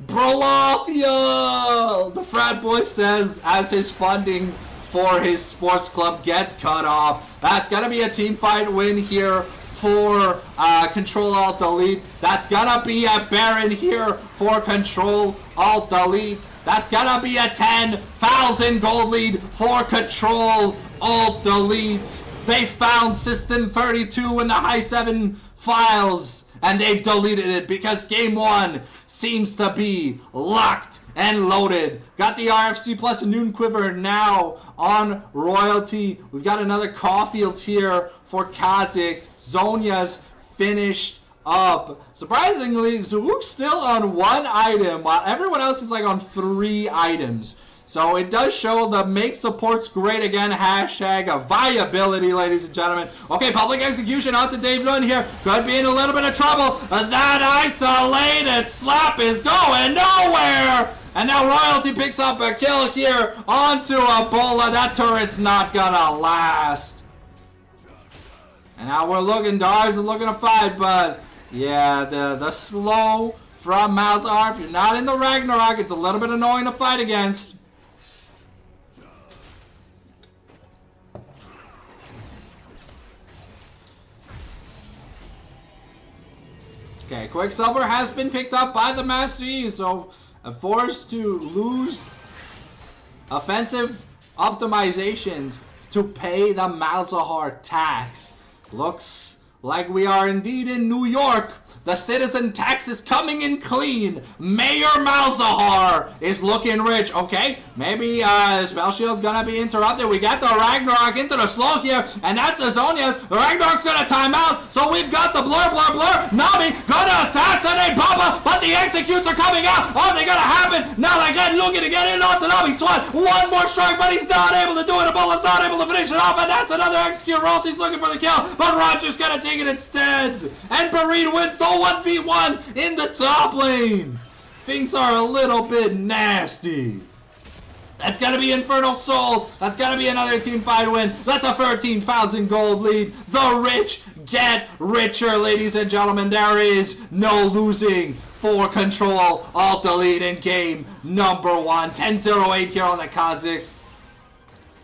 Brolofia! The frat boy says as his funding for his sports club gets cut off. That's gonna be a team fight win here for CtrlAltDelete. That's gonna be a Baron here for CtrlAltDelete. That's gonna be a 10,000 gold lead for CtrlAltDelete. They found System 32 in the high 7 files, and they've deleted it because game 1 seems to be locked and loaded. Got the RFC plus a Noon Quiver now on Royalty. We've got another Caulfields here for Kazakhs. Zonia's finished up. Surprisingly, Zook's still on 1 item while everyone else is like on 3 items. So it does show the make supports great again hashtag of viability, ladies and gentlemen. Okay, public execution onto Dave Lund here. Could be in a little bit of trouble. That isolated slap is going nowhere. And now Royalty picks up a kill here onto Ebola. That turret's not gonna last. And now we're looking, Dars is looking to fight, but yeah, the slow from Malzahar. If you're not in the Ragnarok, it's a little bit annoying to fight against. Okay, Quicksilver has been picked up by the Master Yi, so forced to lose offensive optimizations to pay the Malzahar tax. Looks like we are indeed in New York. The citizen tax is coming in clean. Mayor Malzahar is looking rich. Okay, maybe Spell Shield gonna be interrupted. We got the Ragnarok into the slow here, and that's the Zonias. The Ragnarok's gonna time out, so we've got the blur. Nami gonna assassinate Baba, but the executes are coming out. Oh, they gonna happen. Now again, looking to get in onto Nami. Swan, 1 more strike, but he's not able to do it. Ebola's not able to finish it off, and that's another execute. Royalty's looking for the kill, but Roger's gonna take it instead. And Bareed wins the 1v1 in the top lane. Things are a little bit nasty. That's gonna be Infernal Soul. That's gonna be another team fight win. That's a 13,000 gold lead. The rich get richer, ladies and gentlemen. There is no losing for CtrlAltDelete in game number 1. 10-0-8 here on the Kazakhs.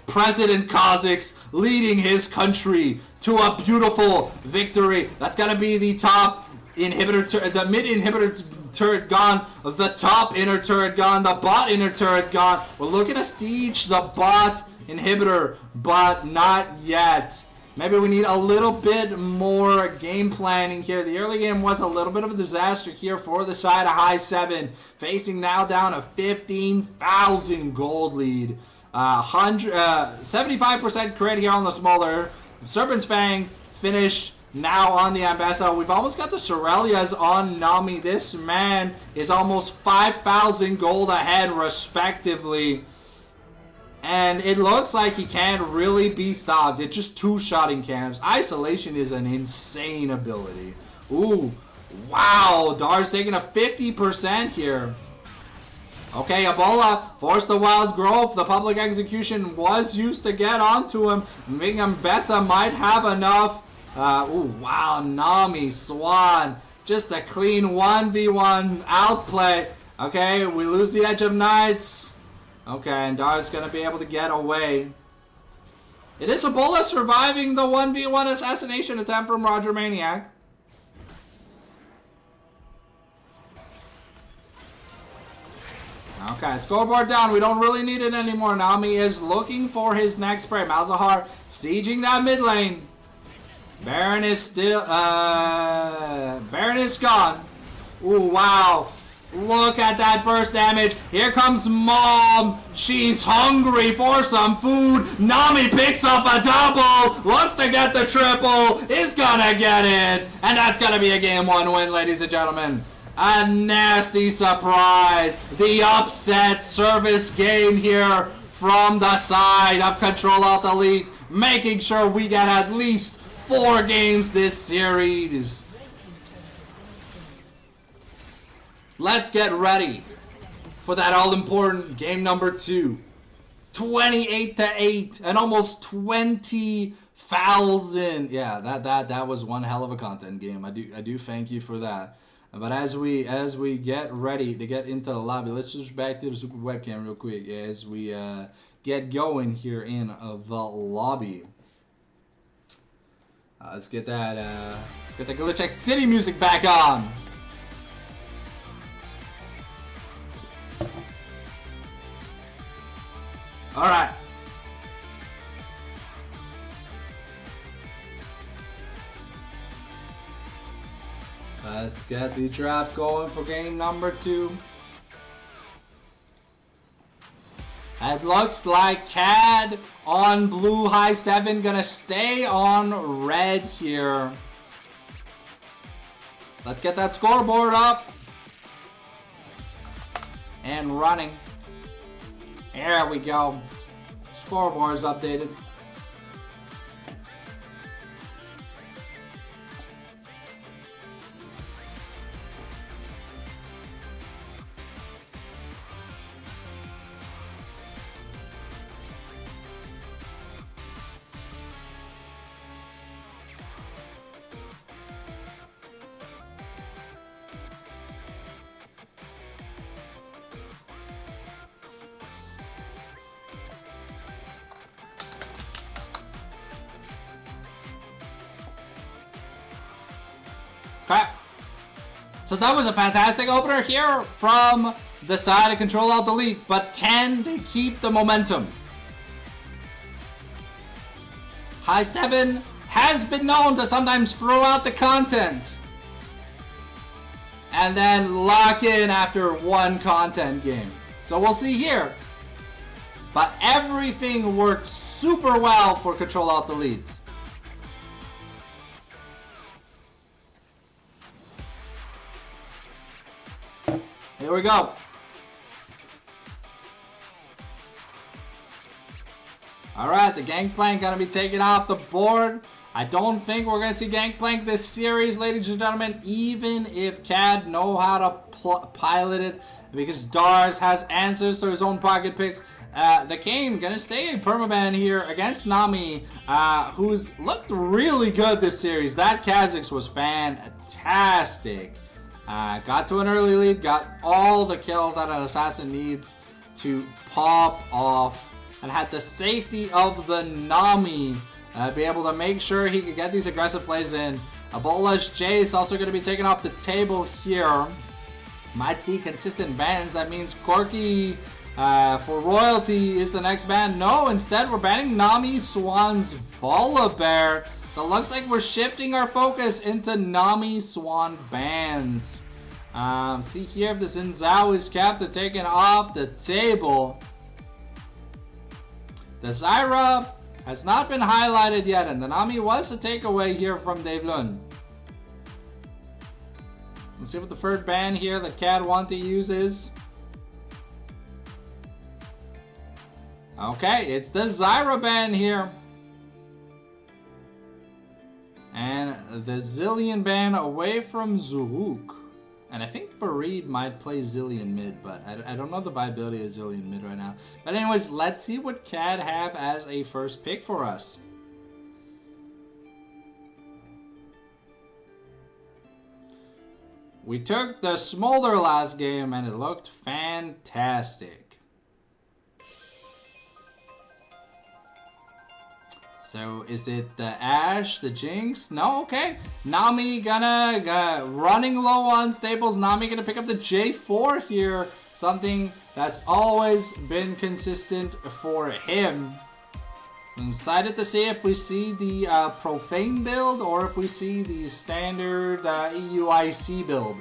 President Kazakhs leading his country to a beautiful victory. That's gonna be the top inhibitor, the mid inhibitor turret gone, the top inner turret gone, the bot inner turret gone. We're looking to siege the bot inhibitor, but not yet. Maybe we need a little bit more game planning here. The early game was a little bit of a disaster here for the side of high 7, facing now down a 15,000 gold lead. 75% crit here on the smaller. Serpent's Fang finished now on the Ambessa. We've almost got the Sorelias on Nami. This man is almost 5,000 gold ahead respectively. And it looks like he can't really be stopped. It's just 2-shotting cams. Isolation is an insane ability. Ooh, wow. Dar's taking a 50% here. Okay, Ebola forced the Wild Growth. The public execution was used to get onto him. Ambessa might have enough. Ooh, wow, Nami, Swan Just a clean 1v1 outplay. Okay, we lose the Edge of Knights. Okay, and Dar's gonna be able to get away. It is Ebola surviving the 1v1 assassination attempt from Roger Maniac. Okay, scoreboard down. We don't really need it anymore. Nami is looking for his next spray. Malzahar sieging that mid lane. Baron is still, Baron is gone. Ooh, wow. Look at that burst damage. Here comes Mom. She's hungry for some food. Nami picks up a double. Looks to get the triple. Is gonna get it. And that's gonna be a game 1 win, ladies and gentlemen. A nasty surprise. The upset service game here from the side of CtrlAltDelete, making sure we get at least 4 games this series. Let's get ready for that all-important game number 2. 28-8 and almost 20,000. Yeah, that was one hell of a content game. I do thank you for that. But as we get ready to get into the lobby, let's switch back to the super webcam real quick as we get going here in the lobby. Let's get that Glitch City music back on. All right. Let's get the draft going for game number 2. It looks like CAD on blue high 7 gonna stay on red here. Let's get that scoreboard up and running. There we go. Scoreboard is updated. Okay. So that was a fantastic opener here from the side of CtrlAltDelete, but can they keep the momentum? High 7 has been known to sometimes throw out the content and then lock in after one content game. So we'll see here. But everything worked super well for CtrlAltDelete. Here we go. Alright, the Gangplank gonna be taken off the board. I don't think we're gonna see Gangplank this series, ladies and gentlemen, even if CAD know how to pilot it, because Dars has answers to his own pocket picks. The Kane gonna stay a permaban here against Nami, who's looked really good this series. That Kha'Zix was fantastic. Got to an early lead, got all the kills that an assassin needs to pop off, and had the safety of the Nami be able to make sure he could get these aggressive plays in. Ebola's Jace also going to be taken off the table here. Might see consistent bans. That means Corki for Royalty is the next ban. No, instead we're banning Nami, Swan's Volibear. So it looks like we're shifting our focus into Nami Swan bans. See here if the Xin Zhao is kept or taken off the table. The Zyra has not been highlighted yet, and the Nami was a takeaway here from Dave Lund. Let's see what the third ban here that CAD want to use is. Okay, it's the Zyra ban here. And the Zillion ban away from Zuruk. And I think Bareed might play Zillion mid, but I don't know the viability of Zillion mid right now. But anyways, let's see what CAD have as a first pick for us. We took the Smolder last game and it looked fantastic. So is it the Ashe, the Jinx? No, okay. Nami gonna running low on staples. Nami gonna pick up the J4 here. Something that's always been consistent for him. I'm excited to see if we see the Profane build or if we see the standard EUIC build.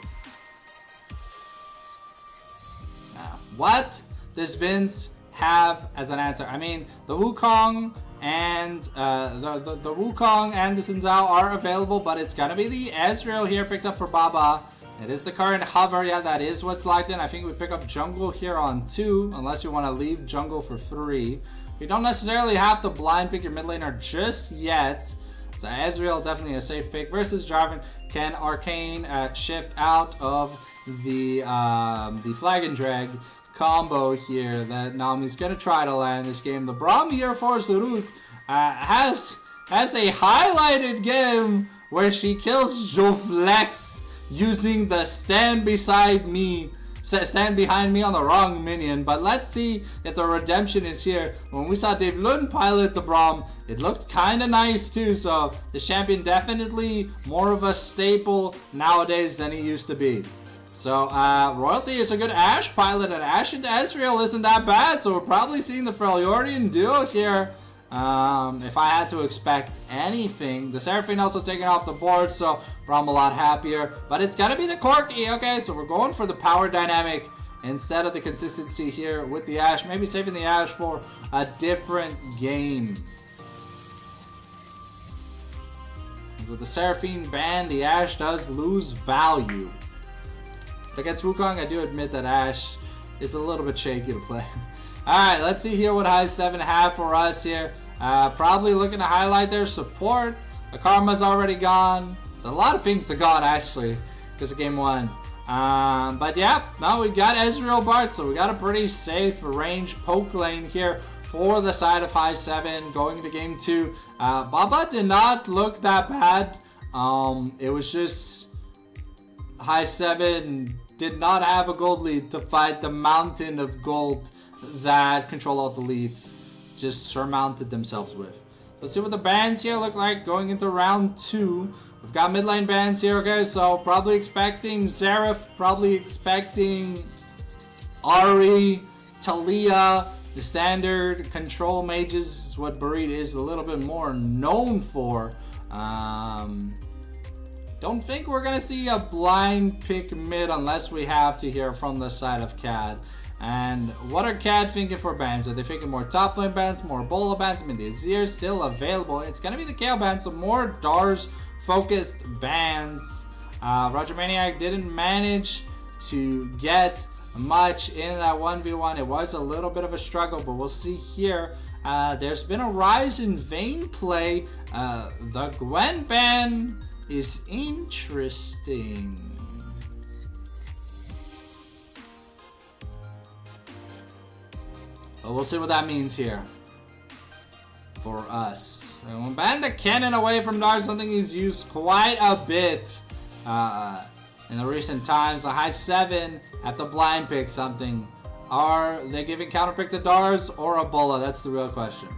Now, what does Vince have as an answer? I mean, the Wukong and the Wukong and the Xin Zhao are available, but it's gonna be the Ezreal here picked up for Baba. It is the current hover. Yeah, that is what's locked in. I think we pick up jungle here on 2, unless you want to leave jungle for 3. You don't necessarily have to blind pick your mid laner just yet. So Ezreal definitely a safe pick versus Jarvan. Can Arcane shift out of the Flag and Drag combo here that Nami's gonna try to land this game. The Braum here for Zurut has a highlighted game where she kills Joflex using the stand behind me on the wrong minion. But let's see if the redemption is here. When we saw Dave Lund pilot the Braum, it looked kind of nice too. So the champion definitely more of a staple nowadays than he used to be. So Royalty is a good Ashe pilot, and Ashe into Ezreal isn't that bad. So we're probably seeing the Freljordian duo here. If I had to expect anything, the Seraphine also taken off the board, so I'm a lot happier. But it's gonna be the Corki, okay? So we're going for the power dynamic instead of the consistency here with the Ashe. Maybe saving the Ashe for a different game. With the Seraphine ban, the Ashe does lose value. But against Wukong, I do admit that Ashe is a little bit shaky to play. Alright, let's see here what High 7 have for us here. Probably looking to highlight their support. The Karma's already gone. There's a lot of things are gone actually because of game 1. But yeah, now we got Ezreal Bart, so we got a pretty safe range poke lane here for the side of High 7 going into game 2. Baba did not look that bad. It was just High 7 did not have a gold lead to fight the mountain of gold that CtrlAltDelete just surmounted themselves with. Let's see what the bans here look like going into round 2. We've got mid lane bans here, okay, so probably expecting Xerath, probably expecting Ahri, Talia. The standard control mages is what Buried is a little bit more known for. Don't think we're gonna see a blind pick mid unless we have to hear from the side of CAD. And what are CAD thinking for bans? Are they thinking more top lane bans, more Ebola bans? I mean, the Azir is still available. It's gonna be the KO bans, so more Dars focused bans. Roger Maniac didn't manage to get much in that 1v1. It was a little bit of a struggle, but we'll see here. There's been a rise in Vayne play. The Gwen ban is interesting. But we'll see what that means here for us. And we'll ban the cannon away from Dars, something he's used quite a bit in the recent times. The High 7 have to blind pick something. Are they giving counter pick to Dars or Ebola? That's the real question.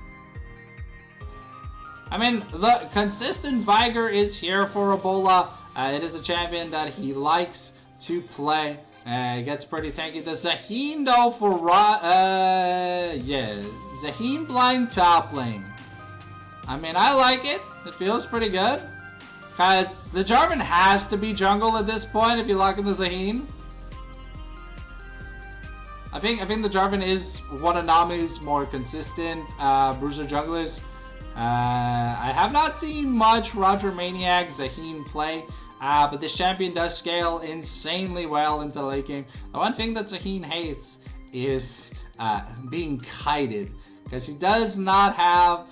I mean, the consistent Viger is here for Ebola. It is a champion that he likes to play. It gets pretty tanky. The Zaheen though for Zaheen blind top lane. I mean, I like it. It feels pretty good. Cause the Jarvan has to be jungle at this point if you lock in the Zaheen. I think the Jarvan is one of Nami's more consistent bruiser junglers. I have not seen much Roger Maniac Zaheen play, but this champion does scale insanely well into the late game. The one thing that Zaheen hates is being kited, because he does not have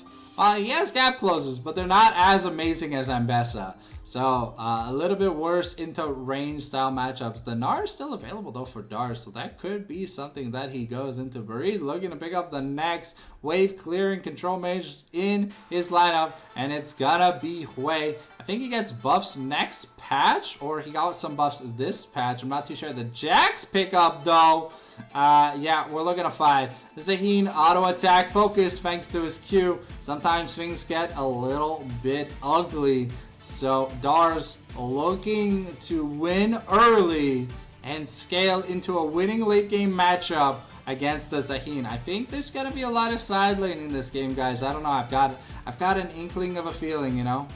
He has gap closers, but they're not as amazing as Ambessa. So, a little bit worse into range style matchups. The Gnar is still available though for Dars, so that could be something that he goes into. But he's looking to pick up the next wave clearing control mage in his lineup, and it's gonna be Hui. I think he gets buffs next patch, or he got some buffs this patch. I'm not too sure. The Jax pickup though. Yeah, we're looking to 5. Zaheen auto attack focus thanks to his Q. Sometimes things get a little bit ugly. So Dars looking to win early and scale into a winning late game matchup against the Zaheen. I think there's gonna be a lot of side laning in this game, guys. I don't know. I've got an inkling of a feeling, you know.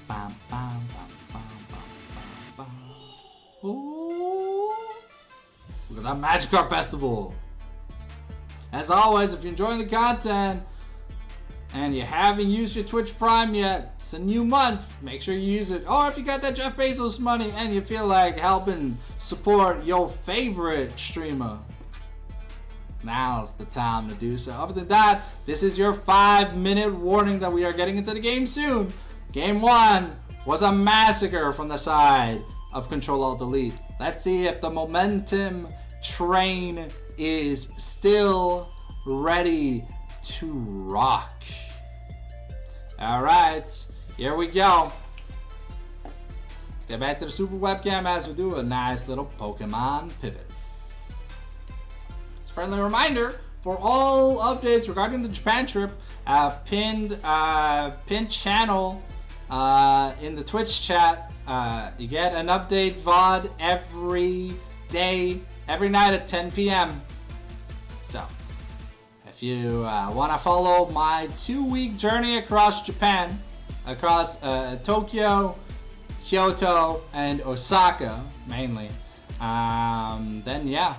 Bam, bam, bam, bam, bam, bam, bam. Ooh. Look at that Magikarp Festival. As always, if you're enjoying the content and you haven't used your Twitch Prime yet, it's a new month. Make sure you use it. Or if you got that Jeff Bezos money and you feel like helping support your favorite streamer, now's the time to do so. Other than that, this is your 5-minute warning that we are getting into the game soon. Game 1 was a massacre from the side of CtrlAltDelete. Let's see if the momentum train is still ready to rock. Alright, here we go. Get back to the super webcam as we do a nice little Pokemon pivot. It's a friendly reminder for all updates regarding the Japan trip, pinned channel in the Twitch chat. You get an update VOD every day, every night at 10 p.m. So, if you want to follow my 2-week journey across Japan, across Tokyo, Kyoto, and Osaka mainly, then yeah,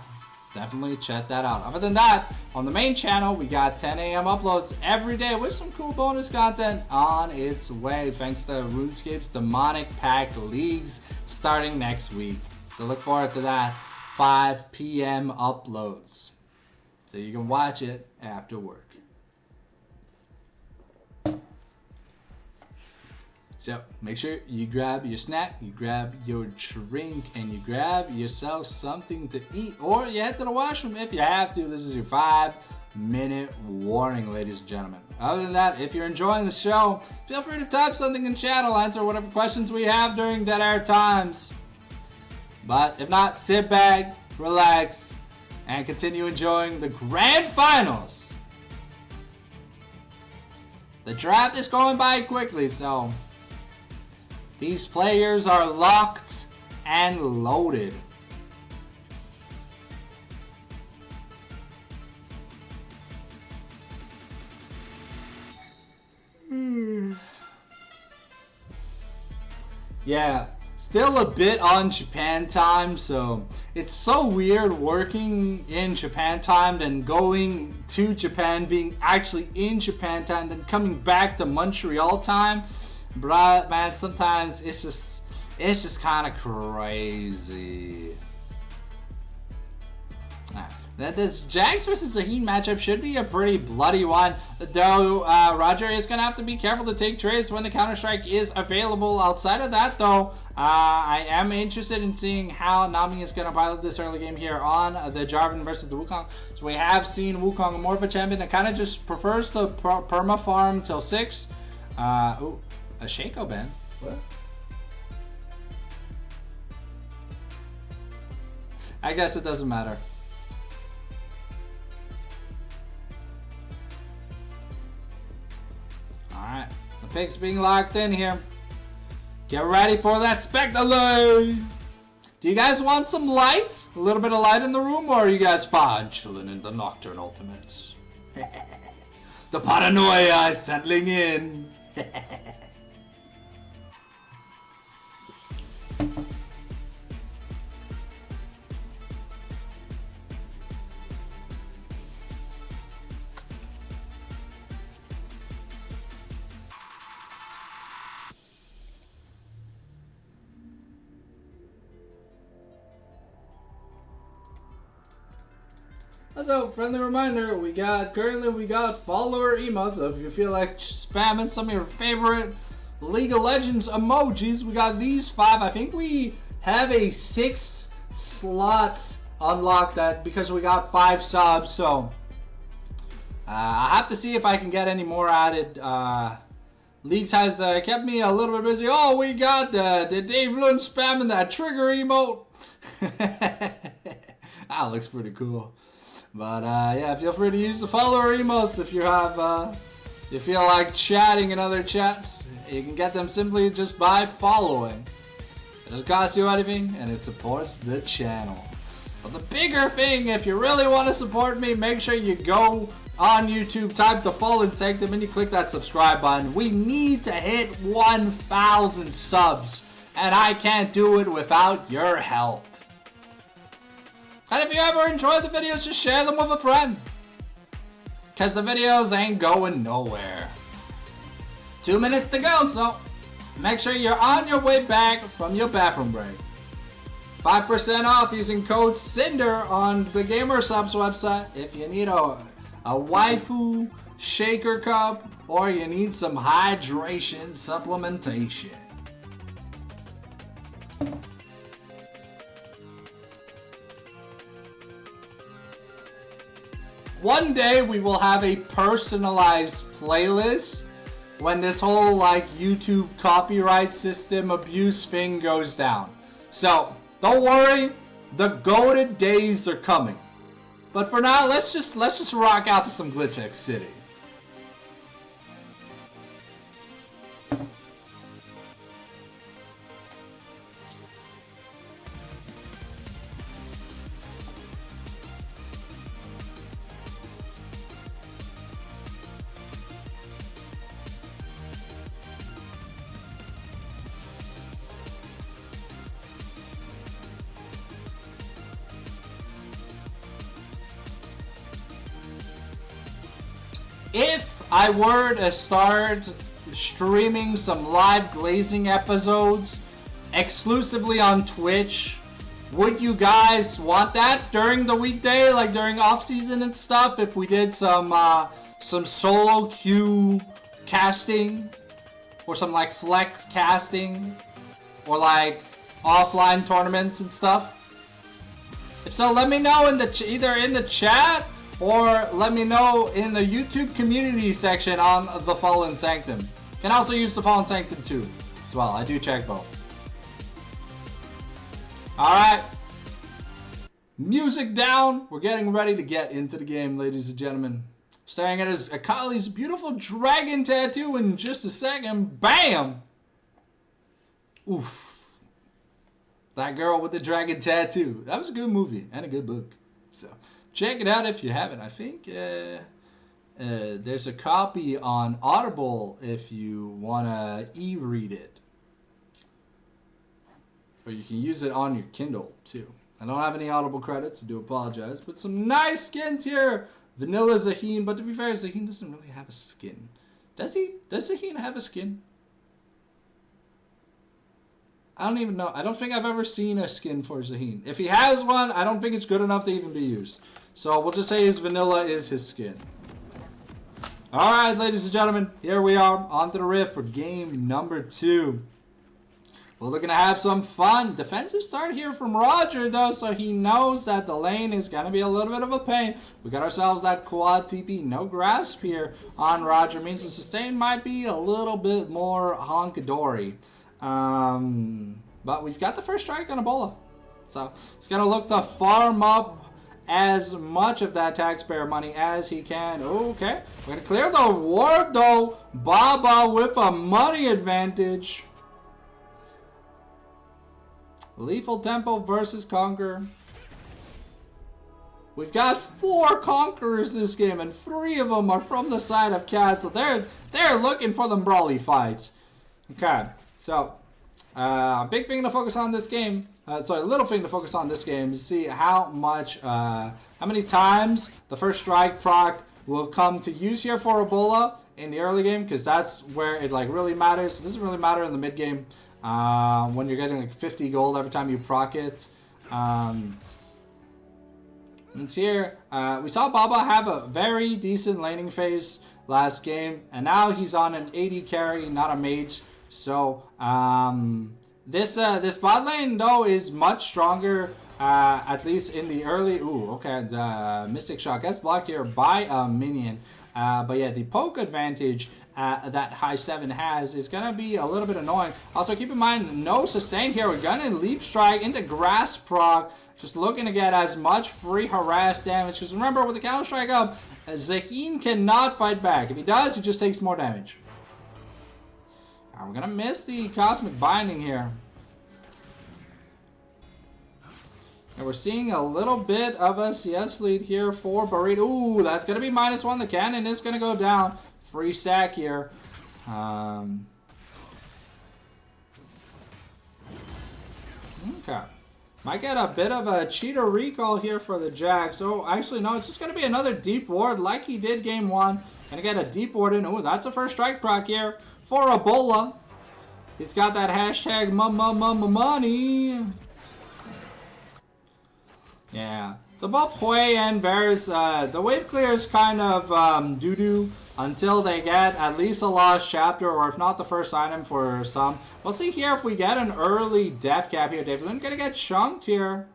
definitely check that out. Other than that, on the main channel, we got 10 a.m. uploads every day with some cool bonus content on its way, thanks to RuneScape's Demonic Pack Leagues starting next week. So look forward to that. 5 p.m. uploads. So you can watch it after work. So make sure you grab your snack, you grab your drink, and you grab yourself something to eat. Or you head to the washroom if you have to. This is your 5-minute warning, ladies and gentlemen. Other than that, if you're enjoying the show, feel free to type something in chat. I'll answer whatever questions we have during dead air times. But if not, sit back, relax, and continue enjoying the grand finals. The draft is going by quickly, so these players are locked and loaded. Yeah, still a bit on Japan time, so it's so weird working in Japan time, then going to Japan, being actually in Japan time, then coming back to Montreal time. But man, sometimes it's just kind of crazy. This Jax versus Zaheen matchup should be a pretty bloody one, though Roger is going to have to be careful to take trades when the Counter-Strike is available. Outside of that, though, I am interested in seeing how Nami is going to pilot this early game here on the Jarvan versus the Wukong. So we have seen Wukong more of a champion that kind of just prefers the perma farm till 6. Ooh, a Shaco ban. What? I guess it doesn't matter. Alright, the pick's being locked in here. Get ready for that spectacle! Do you guys want some light? A little bit of light in the room, or are you guys fine chilling in the Nocturne Ultimate? The paranoia is settling in. Also, friendly reminder, currently we got follower emotes. So if you feel like spamming some of your favorite League of Legends emojis, we got these 5. I think we have a 6 slots unlocked that because we got 5 subs. So I have to see if I can get any more added. Leagues has kept me a little bit busy. Oh, we got the Dave Lund spamming that trigger emote. That looks pretty cool. But yeah, feel free to use the follower emotes if you have you feel like chatting in other chats. You can get them simply just by following. It doesn't cost you anything, and it supports the channel. But the bigger thing, if you really want to support me, make sure you go on YouTube, type The Fallen Sanctum, and you click that subscribe button. We need to hit 1,000 subs, and I can't do it without your help. And if you ever enjoyed the videos, just share them with a friend. Because the videos ain't going nowhere. 2 minutes to go, so make sure you're on your way back from your bathroom break. 5% off using code CINDER on the GamerSubs website if you need a waifu shaker cup or you need some hydration supplementation. One day we will have a personalized playlist when this whole like YouTube copyright system abuse thing goes down. So don't worry, the golden days are coming. But for now, let's just rock out to some Glitch X City. If I were to start streaming some live glazing episodes exclusively on Twitch, would you guys want that during the weekday, like during off season and stuff? If we did some solo queue casting, or some like flex casting, or like offline tournaments and stuff? If so, let me know in the either in the chat or let me know in the YouTube community section on The Fallen Sanctum. You can also use The Fallen Sanctum too, as well. I do check both. Alright. Music down. We're getting ready to get into the game, ladies and gentlemen. Staring at Akali's beautiful dragon tattoo in just a second. Bam! Oof. That girl with the dragon tattoo. That was a good movie and a good book. So check it out if you haven't. I think there's a copy on Audible if you want to e-read it. Or you can use it on your Kindle too. I don't have any Audible credits, I do apologize. But some nice skins here. Vanilla Zaheen, but to be fair, Zaheen doesn't really have a skin. Does he? Does Zaheen have a skin? I don't even know. I don't think I've ever seen a skin for Zaheen. If he has one, I don't think it's good enough to even be used. So we'll just say his vanilla is his skin. Alright, ladies and gentlemen, here we are on to the rift for game number 2. We're looking to have some fun. Defensive start here from Roger, though, so he knows that the lane is going to be a little bit of a pain. We got ourselves that quad TP. No grasp here on Roger. Means the sustain might be a little bit more honkadory. But we've got the first strike on Ebola. So it's going to look to farm up as much of that taxpayer money as he can. Okay. We're going to clear the ward, though. Baba with a money advantage. Lethal Tempo versus Conqueror. We've got 4 Conquerors this game, and 3 of them are from the side of Cat, so they're looking for them brawly fights. Okay, so big thing to focus on this game. Little thing to focus on this game is see how many times the first strike proc will come to use here for Ebola in the early game, because that's where it like really matters. It doesn't really matter in the mid game. When you're getting like 50 gold every time you proc it. And here, we saw Baba have a very decent laning phase last game, and now he's on an 80 carry, not a mage. So this bot lane though is much stronger, at least in the early. Ooh, okay, the Mystic Shot gets blocked here by a minion. But yeah, the poke advantage that High 7 has is going to be a little bit annoying. Also, keep in mind, no sustain here. We're going to Leap Strike into Grass proc. Just looking to get as much free harass damage. Because remember, with the Counter Strike up, Zaheen cannot fight back. If he does, he just takes more damage. Right, we're going to miss the Cosmic Binding here. And we're seeing a little bit of a CS lead here for Burrito. Ooh, that's going to be -1. The cannon is going to go down. Free stack here. Okay. Might get a bit of a cheater recall here for the Jack. So, actually, no, it's just going to be another deep ward like he did game 1. Gonna get a deep ward in. Ooh, that's a first strike proc here for Ebola. He's got that hashtag money. Yeah. So both Hui and Varus, the wave clear is kind of doo-doo until they get at least a lost chapter, or if not the first item for some. We'll see here if we get an early death cap here. David Lynn gonna get chunked here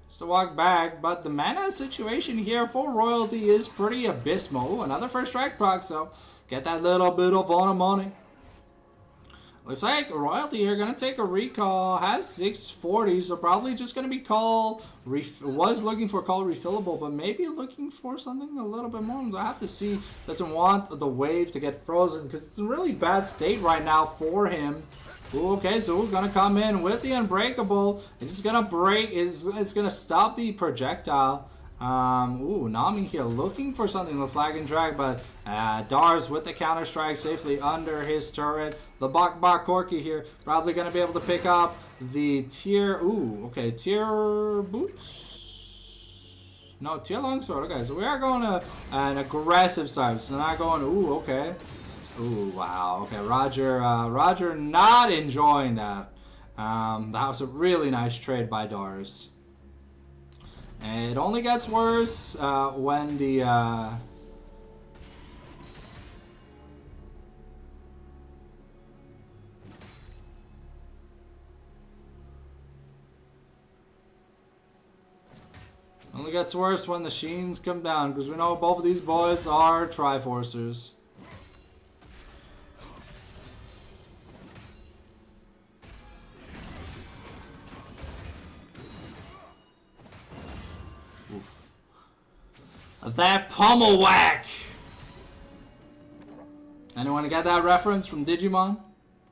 just to walk back, but the mana situation here for Royalty is pretty abysmal. Ooh, another first strike proc, so get that little bit of money. Looks like Royalty here gonna take a recall, has 640, so probably just gonna be was looking for call refillable, but maybe looking for something a little bit more. So I have to see. Doesn't want the wave to get frozen because it's in really bad state right now for him. Ooh, okay, so we're gonna come in with the Unbreakable. It's gonna break. It's gonna stop the projectile. Ooh, Nami here looking for something with Flag and Drag, but Dars with the Counter Strike safely under his turret. The Bak Corki here probably going to be able to pick up the tier. Ooh, okay, tier boots. No, tier longsword. Okay, so we are going to an aggressive side. So not going. Ooh, okay. Ooh, wow. Okay, Roger not enjoying that. That was a really nice trade by Dars. And it only gets worse when the Sheens come down, because we know both of these boys are Triforcers. That pummel whack! Anyone get that reference from Digimon?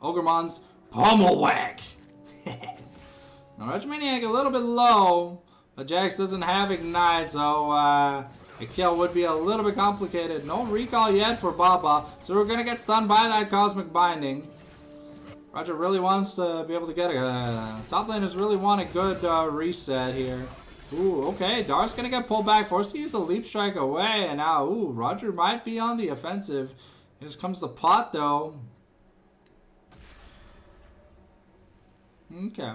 Ogremon's pummel whack! Now, Regimaniac a little bit low, but Jax doesn't have Ignite, so a kill would be a little bit complicated. No recall yet for Baba, so we're gonna get stunned by that Cosmic Binding. Roger really wants to be able to get a... top laners really want a good reset here. Ooh, okay, Dar's gonna get pulled back, forced to use the Leap Strike away, and now, ooh, Roger might be on the offensive. Here comes the pot, though. Okay.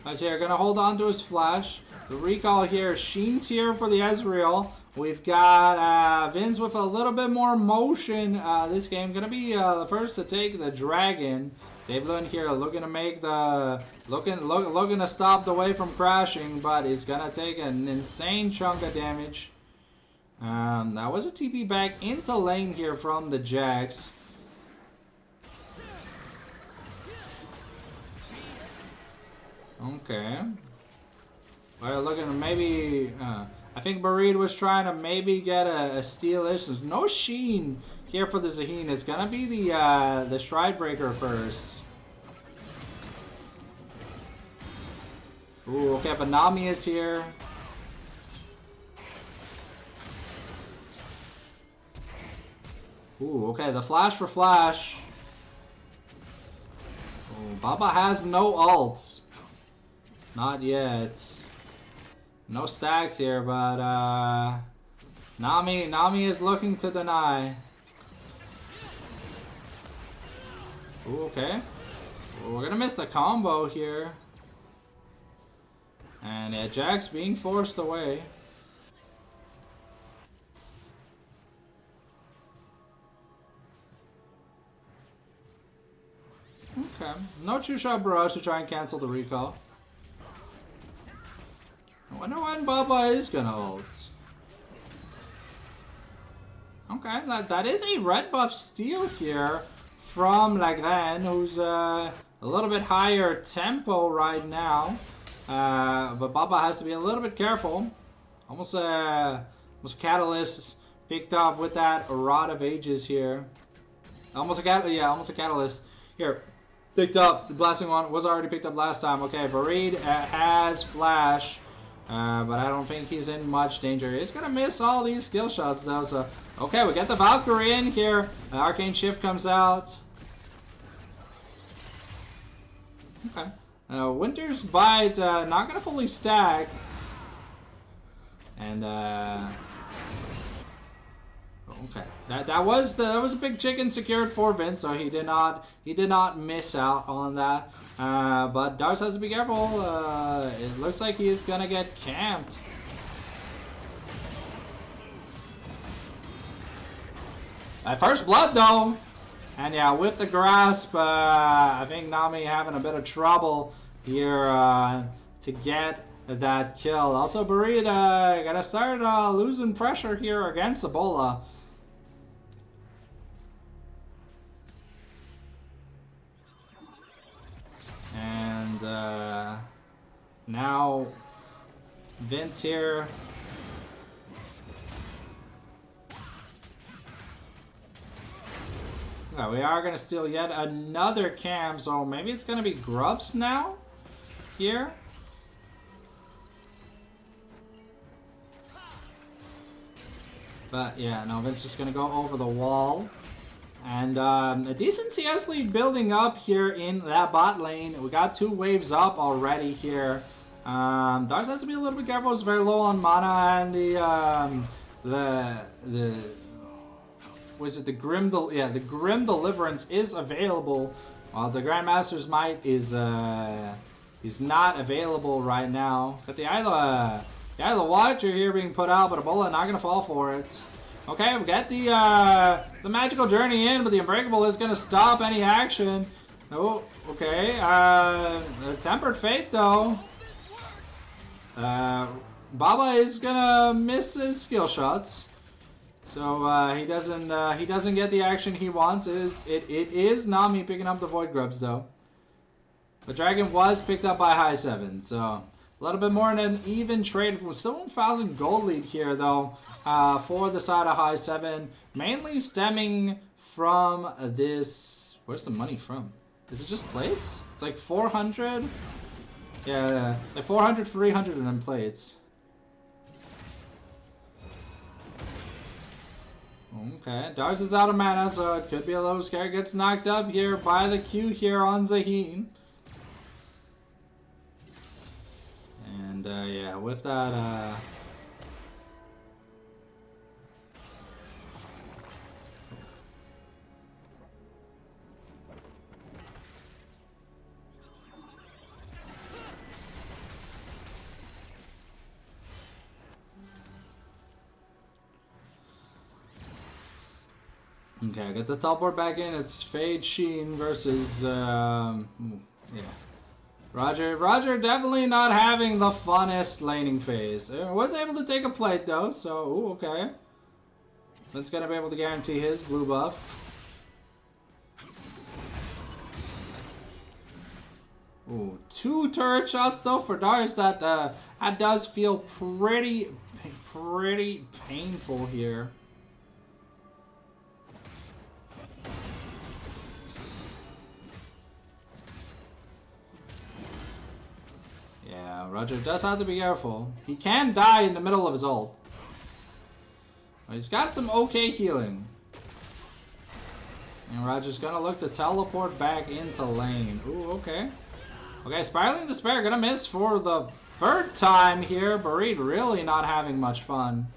Right here, gonna hold on to his flash. The recall here, Sheen tier for the Ezreal. We've got Vince with a little bit more motion this game. Gonna be the first to take the dragon. Dave Lynn here looking to make the looking to stop the wave from crashing, but he's gonna take an insane chunk of damage. That was a TP back into lane here from the Jax. Okay. Well, looking to maybe. I think Barid was trying to maybe get a steal-ish. There's no Sheen here for the Zaheen. It's gonna be the Stride Breaker first. Ooh, okay, but Nami is here. Ooh, okay, the flash for flash. Oh, Baba has no ults. Not yet. No stacks here, but Nami is looking to deny. Ooh, okay. Ooh, we're gonna miss the combo here. And yeah, Jack's being forced away. Okay. No two-shot barrage to try and cancel the recall. I wonder when Baba is gonna ult. Okay, that is a red buff steal here from Lagren, who's a little bit higher tempo right now. But Baba has to be a little bit careful. Almost Catalyst picked up with that Rod of Ages here. Almost a Catalyst. Here, picked up. The Blasting one was already picked up last time. Okay, Barid has Flash. But I don't think he's in much danger. He's gonna miss all these skill shots though, so... Okay, we get the Valkyrie in here. Arcane Shift comes out. Okay. Winter's Bite, not gonna fully stack. And, okay. That was a big chicken secured for Vince, so he did not miss out on that. But Dars has to be careful. It looks like he's gonna get camped. First blood though, and yeah, with the grasp, I think Nami having a bit of trouble here to get that kill. Also, Burrito gonna start losing pressure here against Ebola. And now Vince here. Yeah, we are going to steal yet another cam, so maybe it's going to be Grubs now here. But yeah, no, Vince just going to go over the wall. And a decent CS lead building up here in that bot lane. We got 2 waves up already here. Dars has to be a little bit careful. He's very low on mana, and the Grim Deliverance is available, while the Grandmaster's Might is not available right now. Got the Isla Watcher here being put out, but Ebola not gonna fall for it. Okay, we got the Magical Journey in, but the Unbreakable is gonna stop any action. Oh, okay. Tempered Fate though. Baba is gonna miss his skill shots. So he doesn't get the action he wants. It is Nami picking up the Void Grubs though. The Dragon was picked up by High 7, so a little bit more than an even trade. We're still 1,000 gold lead here though for the side of High 7, mainly stemming from this. Where's the money from? Is it just plates? It's like 400. Yeah, it's like 400, 300 and then plates. Okay, Dars is out of mana, so it could be a little scary. Gets knocked up here by the Q here on Zaheen. And yeah, with that, okay, get the teleport back in. It's Fade Sheen versus, yeah. Roger definitely not having the funnest laning phase. Was able to take a plate though, so, ooh, okay. Vince's gonna be able to guarantee his blue buff. Ooh, 2 turret shots though for Dars. That does feel pretty painful here. Roger does have to be careful. He can die in the middle of his ult. He's got some okay healing. And Roger's gonna look to teleport back into lane. Ooh, okay. Okay, Spiraling Despair gonna miss for the 3rd time here. Barid really not having much fun.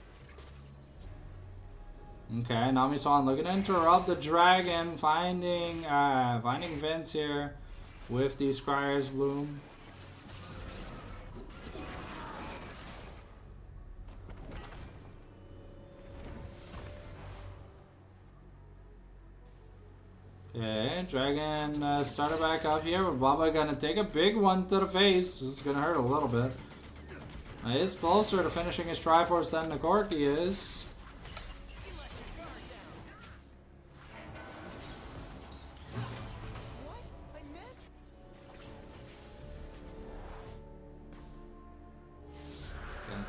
Okay, Nami-san looking to interrupt the dragon. Finding Vince here with the Scryer's Bloom. Okay, Dragon started back up here, but Baba gonna take a big one to the face. This is gonna hurt a little bit. He is closer to finishing his Triforce than Nagorki is.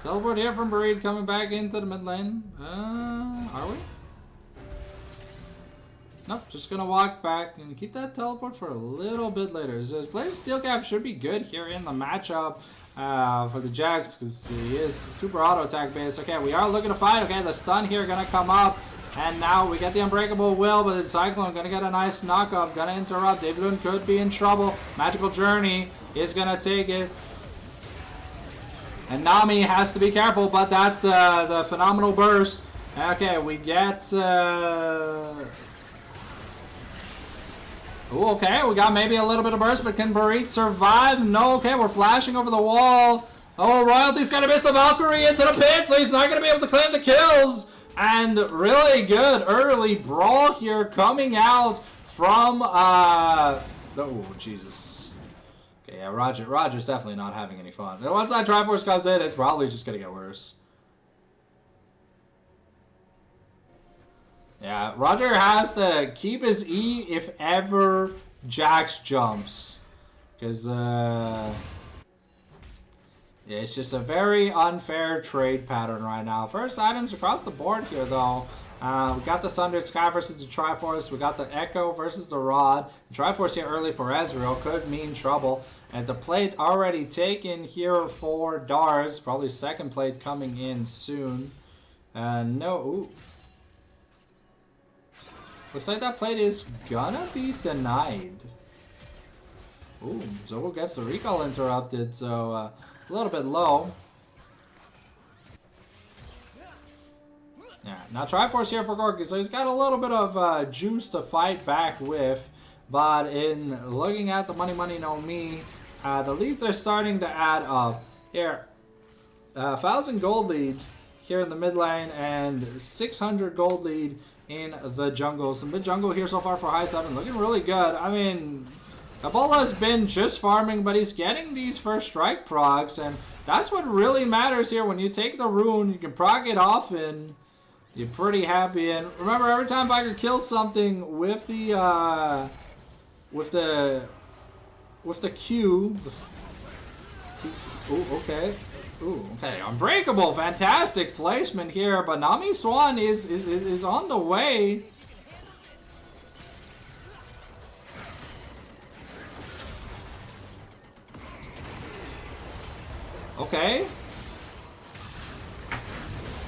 Teleport here from Buried coming back into the mid lane. Are we? Nope, just gonna walk back and keep that teleport for a little bit later. His play of Steel Cap should be good here in the matchup for the Jax because he is super auto attack based. Okay, we are looking to fight. Okay, the stun here gonna come up. And now we get the Unbreakable Will, but the Cyclone gonna get a nice knock-up. Gonna interrupt. Dave Loon could be in trouble. Magical Journey is gonna take it. And Nami has to be careful, but that's the phenomenal burst. Okay, we get... Ooh, okay, we got maybe a little bit of burst, but can Barit survive? No, okay, we're flashing over the wall. Oh, Royalty's gonna miss the Valkyrie into the pit, so he's not gonna be able to claim the kills. And really good early brawl here coming out from... Oh, Jesus. Yeah, Roger's definitely not having any fun. Once that Triforce comes in, it's probably just gonna get worse. Yeah, Roger has to keep his E if ever Jax jumps. Because, yeah, it's just a very unfair trade pattern right now. First items across the board here, though. We got the Sundered Sky versus the Triforce. We got the Echo versus the Rod. The Triforce here early for Ezreal could mean trouble. And the plate already taken here for Dars. Probably second plate coming in soon. No. Ooh. Looks like that plate is gonna be denied. Ooh, Zobo gets the recall interrupted, so a little bit low. Yeah, now Triforce here for Gorky, so he's got a little bit of juice to fight back with. But in looking at the Money No Me, the leads are starting to add up. Here, 1,000 gold lead here in the mid lane and 600 gold lead in the jungle. Some mid jungle here so far for High 7, looking really good. I mean, Ebola's been just farming, but he's getting these first strike procs, and that's what really matters here. When you take the rune, you can proc it off and you're pretty happy. And remember, every time Viker kills something with the Q. Ooh, okay. Ooh, okay. Unbreakable, fantastic placement here. But Nami Swan is on the way. Okay.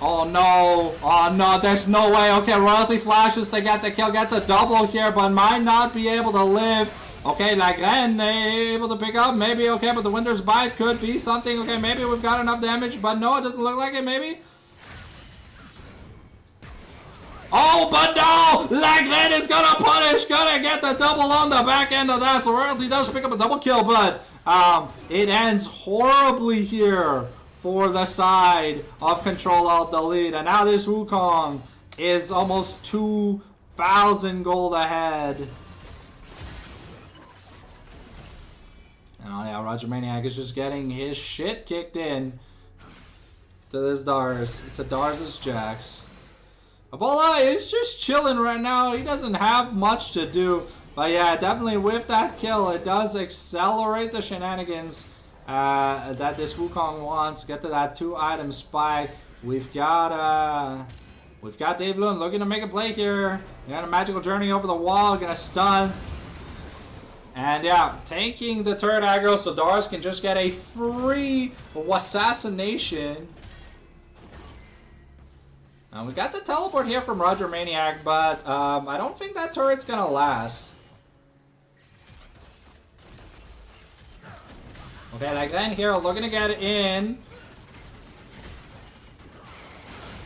Oh no, oh no, there's no way. Okay, Royalty flashes to get the kill, gets a double here, but might not be able to live. Okay, Lagren able to pick up, maybe, okay, but the Winter's Bite could be something. Okay, maybe we've got enough damage, but no, it doesn't look like it, maybe. Oh, but no! Lagren is gonna punish, gonna get the double on the back end of that, so Royalty does pick up a double kill, but it ends horribly here for the side of CtrlAltDelete, and now this Wukong is almost 2,000 gold ahead. And oh yeah, Roger Maniac is just getting his shit kicked in to this Dars's Jax. Ebola is just chilling right now. He doesn't have much to do, but yeah, definitely with that kill, it does accelerate the shenanigans that this Wukong wants. Get to that 2-item spike. We've got Dave Loon looking to make a play here. We got a magical journey over the wall, gonna stun. And yeah, taking the turret aggro so Dars can just get a free assassination. Now we got the teleport here from Roger Maniac, but I don't think that turret's gonna last. Okay, like then here, looking to get in.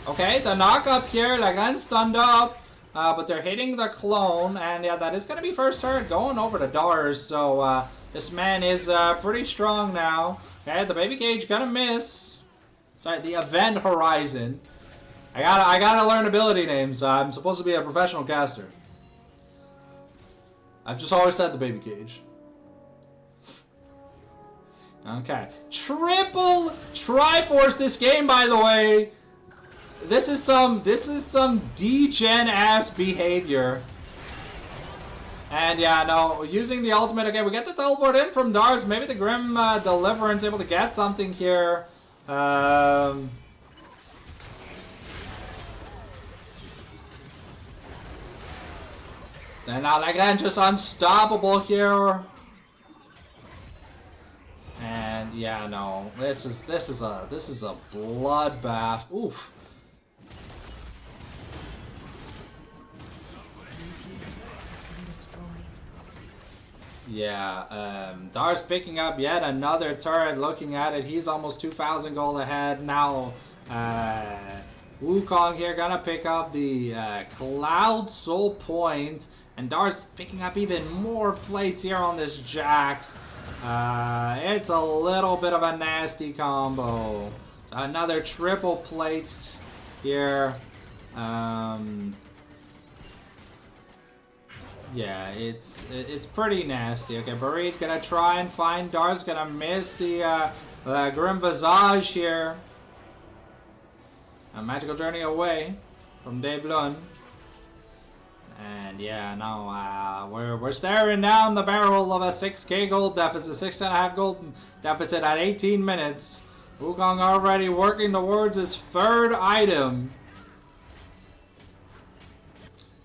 Okay, the knock up here, Lagan stunned up, but they're hitting the clone, and yeah, that is going to be first turret going over to Dars, so this man is pretty strong now. Okay, the baby cage gonna miss. Sorry, the event horizon. I gotta learn ability names. I'm supposed to be a professional caster. I've just always said the baby cage. Okay. Triple Triforce this game, by the way. This is some degen ass behavior. And yeah, no, using the ultimate. Okay, we get the teleport in from Dars. Maybe the Grim Deliverance able to get something here. Then now Lagrange just unstoppable here. And yeah, no, this is a bloodbath. Oof. Yeah, Dar's picking up yet another turret. Looking at it, he's almost 2,000 gold ahead now. Wukong here gonna pick up the Cloud Soul Point, and Dar's picking up even more plates here on this Jax. It's a little bit of a nasty combo. Another triple plates here. Yeah, it's pretty nasty. Okay, Barid gonna try and find Dar's gonna miss the Grim Visage here. A magical journey away from Dave Lund. And yeah, no, we're staring down the barrel of a 6k gold deficit, 6.5 gold deficit at 18 minutes. Wukong already working towards his third item.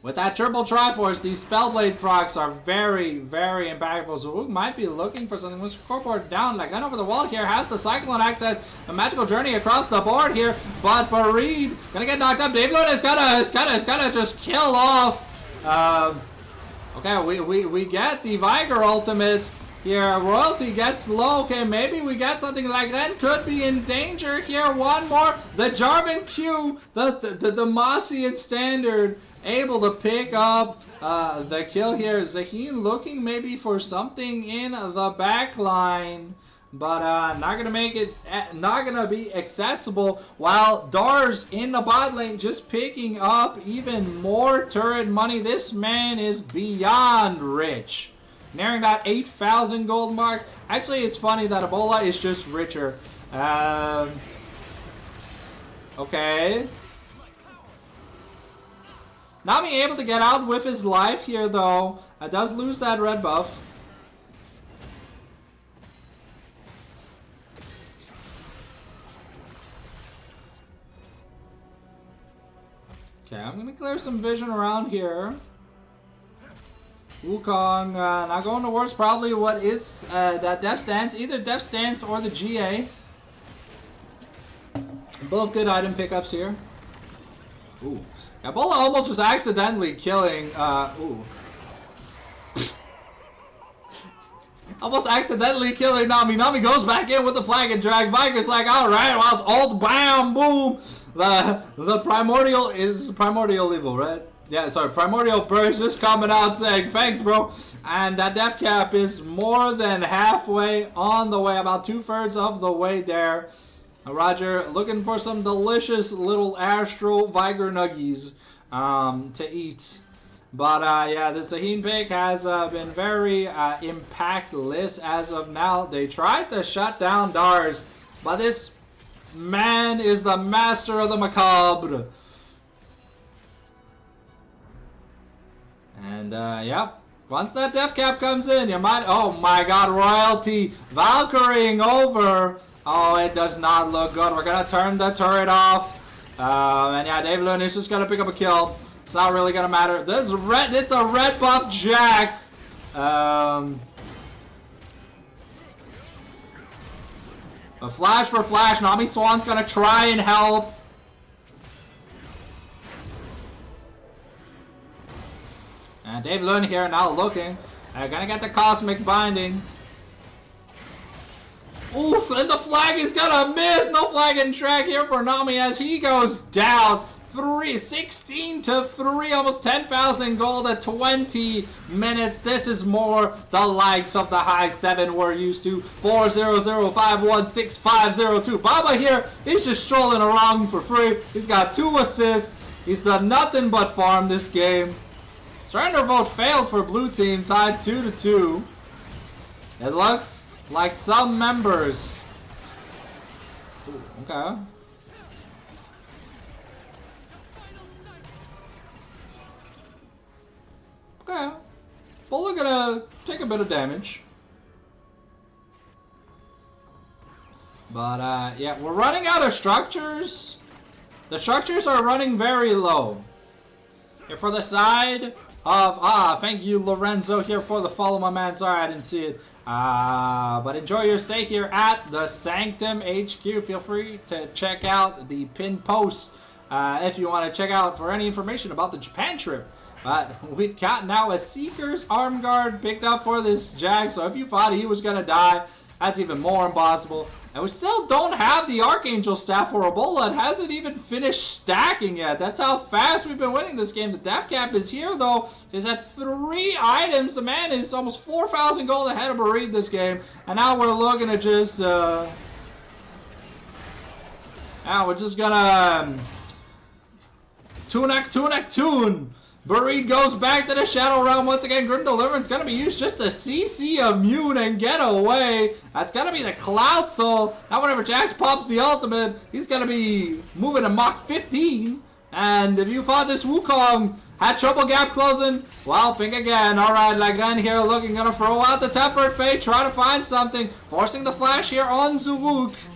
With that triple Triforce, these Spellblade procs are very, very impactful. So Wukong might be looking for something. Let's incorporate down. Like gun over the wall here. Has the Cyclone access. A magical journey across the board here. But Barid gonna get knocked up. Dave Lund is gonna just kill off. Okay, we get the Viger ultimate here. Royalty gets low. Okay, maybe we get something like that. Could be in danger here. One more. The Jarvan Q, the Demacian standard, able to pick up the kill here. Zaheen looking maybe for something in the back line, but not gonna make it, not gonna be accessible, while Dar's in the bot lane just picking up even more turret money. This man is beyond rich, nearing that 8,000 gold mark. Actually, it's funny that Ebola is just richer. Okay, Nami able to get out with his life here, though. Does lose that red buff. Okay, I'm gonna clear some vision around here. Wukong not going towards probably what is that Death Stance, either Death Stance or the GA. Both good item pickups here. Ooh. Ebola almost was accidentally killing, almost accidentally killing Nami. Nami goes back in with the flag and drag. Viker's like, alright, well, it's all bam, boom. The primordial is primordial evil, right? Yeah, sorry, primordial burst just coming out saying, thanks, bro. And that death cap is more than halfway on the way, about 2/3 of the way there. Roger looking for some delicious little Astro Viger nuggies to eat. But yeah, the Zaheen pick has been very impactless as of now. They tried to shut down Dars, but this man is the master of the macabre. And yep, once that death cap comes in, you might, oh my god, Royalty Valkyrieing over. Oh, it does not look good. We're gonna turn the turret off. And yeah, Dave Lund is just gonna pick up a kill. It's not really gonna matter. There's red, it's a red buff Jax. A flash for flash. Nami Swan's gonna try and help. And Dave Lund here now looking. Gonna get the Cosmic Binding. Oof, and the flag is gonna miss. No flag in track here for Nami as he goes down. 16 to 3, almost 10,000 gold at 20 minutes. This is more the likes of the high 7 we're used to. 400516502. Baba here is just strolling around for free. He's got 2 assists. He's done nothing but farm this game. Surrender vote failed for blue team, tied 2-2. It looks like some members. Ooh, okay. Okay. Well, we're gonna take a bit of damage. But, yeah, we're running out of structures. The structures are running very low. Here for the side of, thank you, Lorenzo, here for the follow, my man. Sorry, I didn't see it. But enjoy your stay here at the Sanctum HQ. Feel free to check out the pinned post if you want to check out for any information about the Japan trip. But we've got now a Seeker's Arm Guard picked up for this Jag, so if you thought he was going to die, that's even more impossible. And we still don't have the Archangel staff for Ebola. It hasn't even finished stacking yet. That's how fast we've been winning this game. The death cap is here, though. Is at 3 items. The man is almost 4,000 gold ahead of Barid this game. And now we're looking to just... now we're just gonna... Tune. Barid goes back to the Shadow Realm once again. Grim Deliverance gonna be used just to CC immune and get away. That's gonna be the Cloud Soul. Now whenever Jax pops the ultimate, he's gonna be moving to Mach 15. And if you thought this Wukong had trouble gap closing, well, think again. Alright, Lagan here looking, gonna throw out the Tempered Fate, try to find something. Forcing the flash here on Zuluk.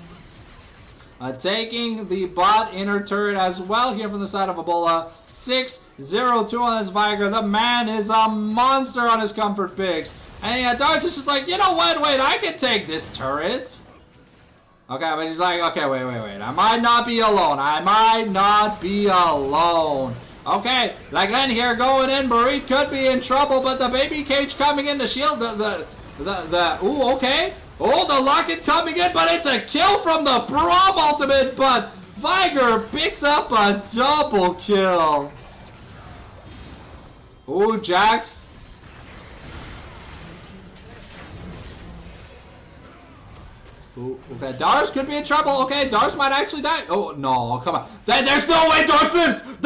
Taking the bot inner turret as well here from the side of Ebola. 6-0-2 on this Viger. The man is a monster on his comfort picks. And yeah, Darcy's just like, you know what? Wait, I can take this turret. Okay, but he's like, okay, wait. I might not be alone. Okay, Lagan here going in. Barid could be in trouble, but the baby cage coming in to shield ooh, okay. Oh, the locket coming in, but it's a kill from the Braum ultimate, but Viger picks up a double kill. Ooh, Jax. Ooh, okay, Dars could be in trouble. Okay, Dars might actually die. Oh, no, come on. There's no way Dars lives.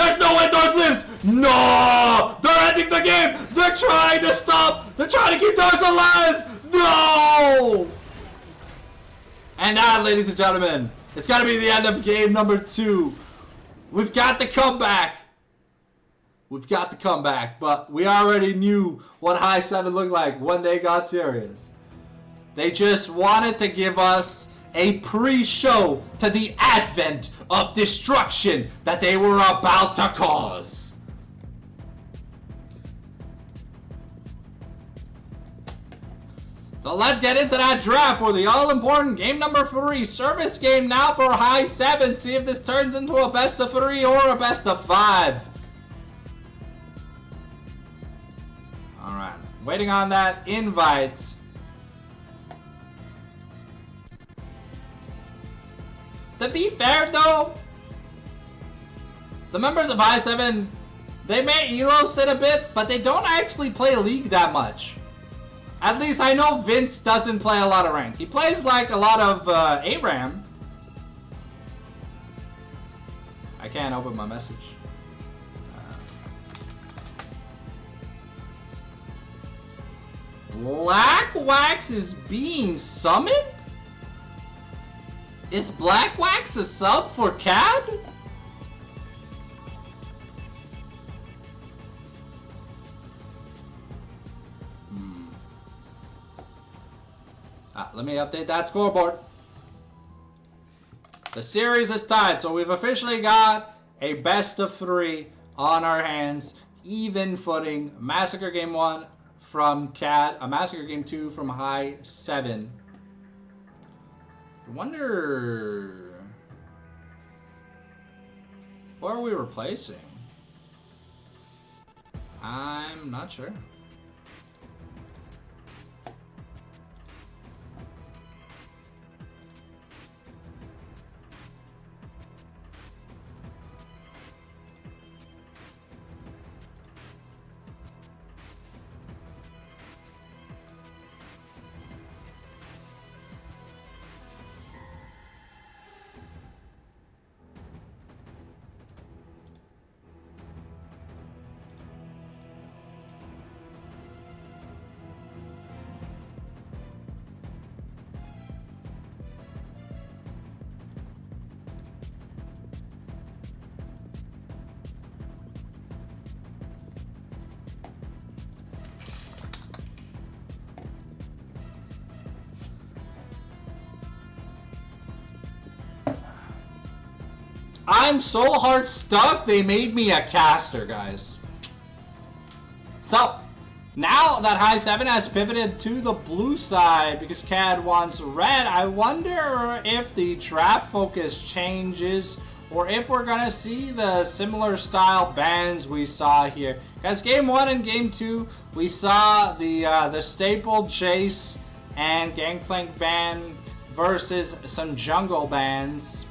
No, they're ending the game. They're trying to stop. They're trying to keep Dars alive. No. And that, ladies and gentlemen, it's got to be the end of game number 2. We've got the comeback. But we already knew what High 7 looked like when they got serious. They just wanted to give us a pre-show to the advent of destruction that they were about to cause. So let's get into that draft for the all-important game number 3. Service game now for High 7. See if this turns into a best of 3 or a best of 5. Alright, waiting on that invite. To be fair though, the members of High 7, they may elo sit a bit, but they don't actually play League that much. At least I know Vince doesn't play a lot of rank. He plays like a lot of ARAM. I can't open my message. Black Wax is being summoned? Is Black Wax a sub for CAD? Let me update that scoreboard. The series is tied, so we've officially got a best of 3 on our hands. Even footing. Massacre Game 1 from CAD. A Massacre Game 2 from High 7. I wonder... what are we replacing? I'm not sure. I'm so hard stuck, they made me a caster, guys. So, now that high 7 has pivoted to the blue side because CAD wants red, I wonder if the draft focus changes or if we're going to see the similar style bans we saw here. Guys, game 1 and game 2, we saw the staple chase and gangplank ban versus some jungle bans.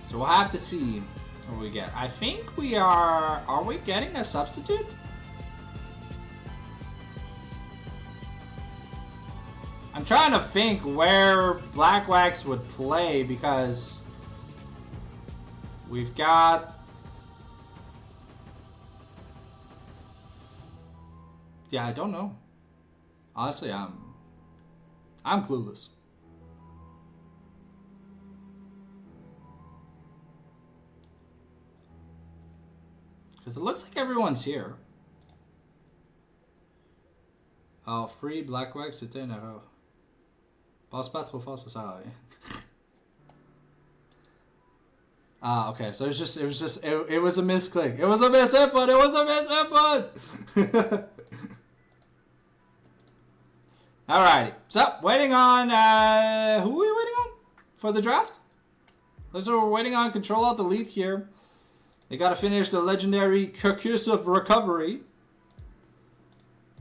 So we'll have to see what we get. I think we are we getting a substitute? I'm trying to think where Black Wax would play because we've got... Yeah, I don't know. Honestly, I'm clueless. Because it looks like everyone's here. Oh, free Black Wax, c'était une erreur. Passe pas trop fort, ça sert à rien. Ah, okay, so it was a misclick. It was a misinput, it was a misinput! Alrighty, so waiting on, who are we waiting on for the draft? So we're waiting on CtrlAltDelete here. They gotta finish the legendary Concussive Recovery.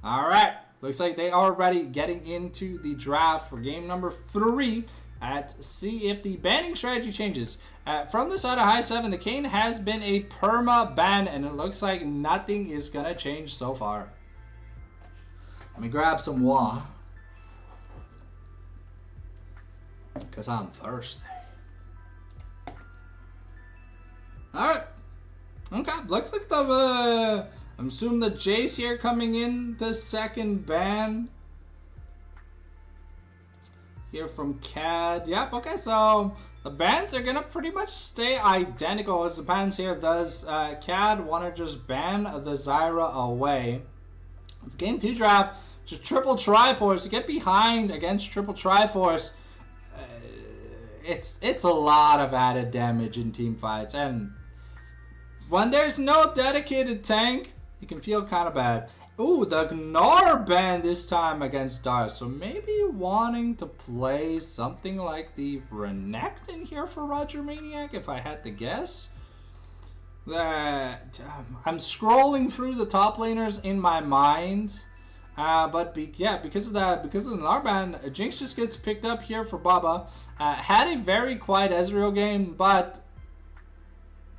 Alright, looks like they are already getting into the draft for game number 3. Let's see if the banning strategy changes. From the side of high 7, the Kane has been a perma ban, and it looks like nothing is gonna change so far. Let me grab some water, because I'm thirsty. Alright. Okay, looks like the, I'm assuming the Jace here coming in the second ban. Here from CAD. Yep, okay, so the bans are gonna pretty much stay identical as the bans here. Does CAD want to just ban the Zyra away? With game 2 draft, just triple Triforce. To get behind against triple Triforce, it's a lot of added damage in team fights, and when there's no dedicated tank, it can feel kind of bad. Ooh, the Gnar ban this time against Dar. So maybe wanting to play something like the Renekton here for Roger Maniac, if I had to guess. That I'm scrolling through the top laners in my mind. Because of the Gnar ban, Jinx just gets picked up here for Baba. Had a very quiet Ezreal game, but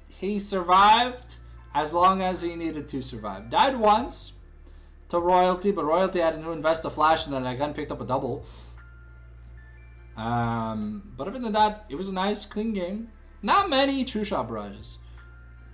he survived as long as he needed to survive. Died once to Royalty, but Royalty had to invest a flash and then again picked up a double. But other than that, it was a nice, clean game. Not many true shot barrages.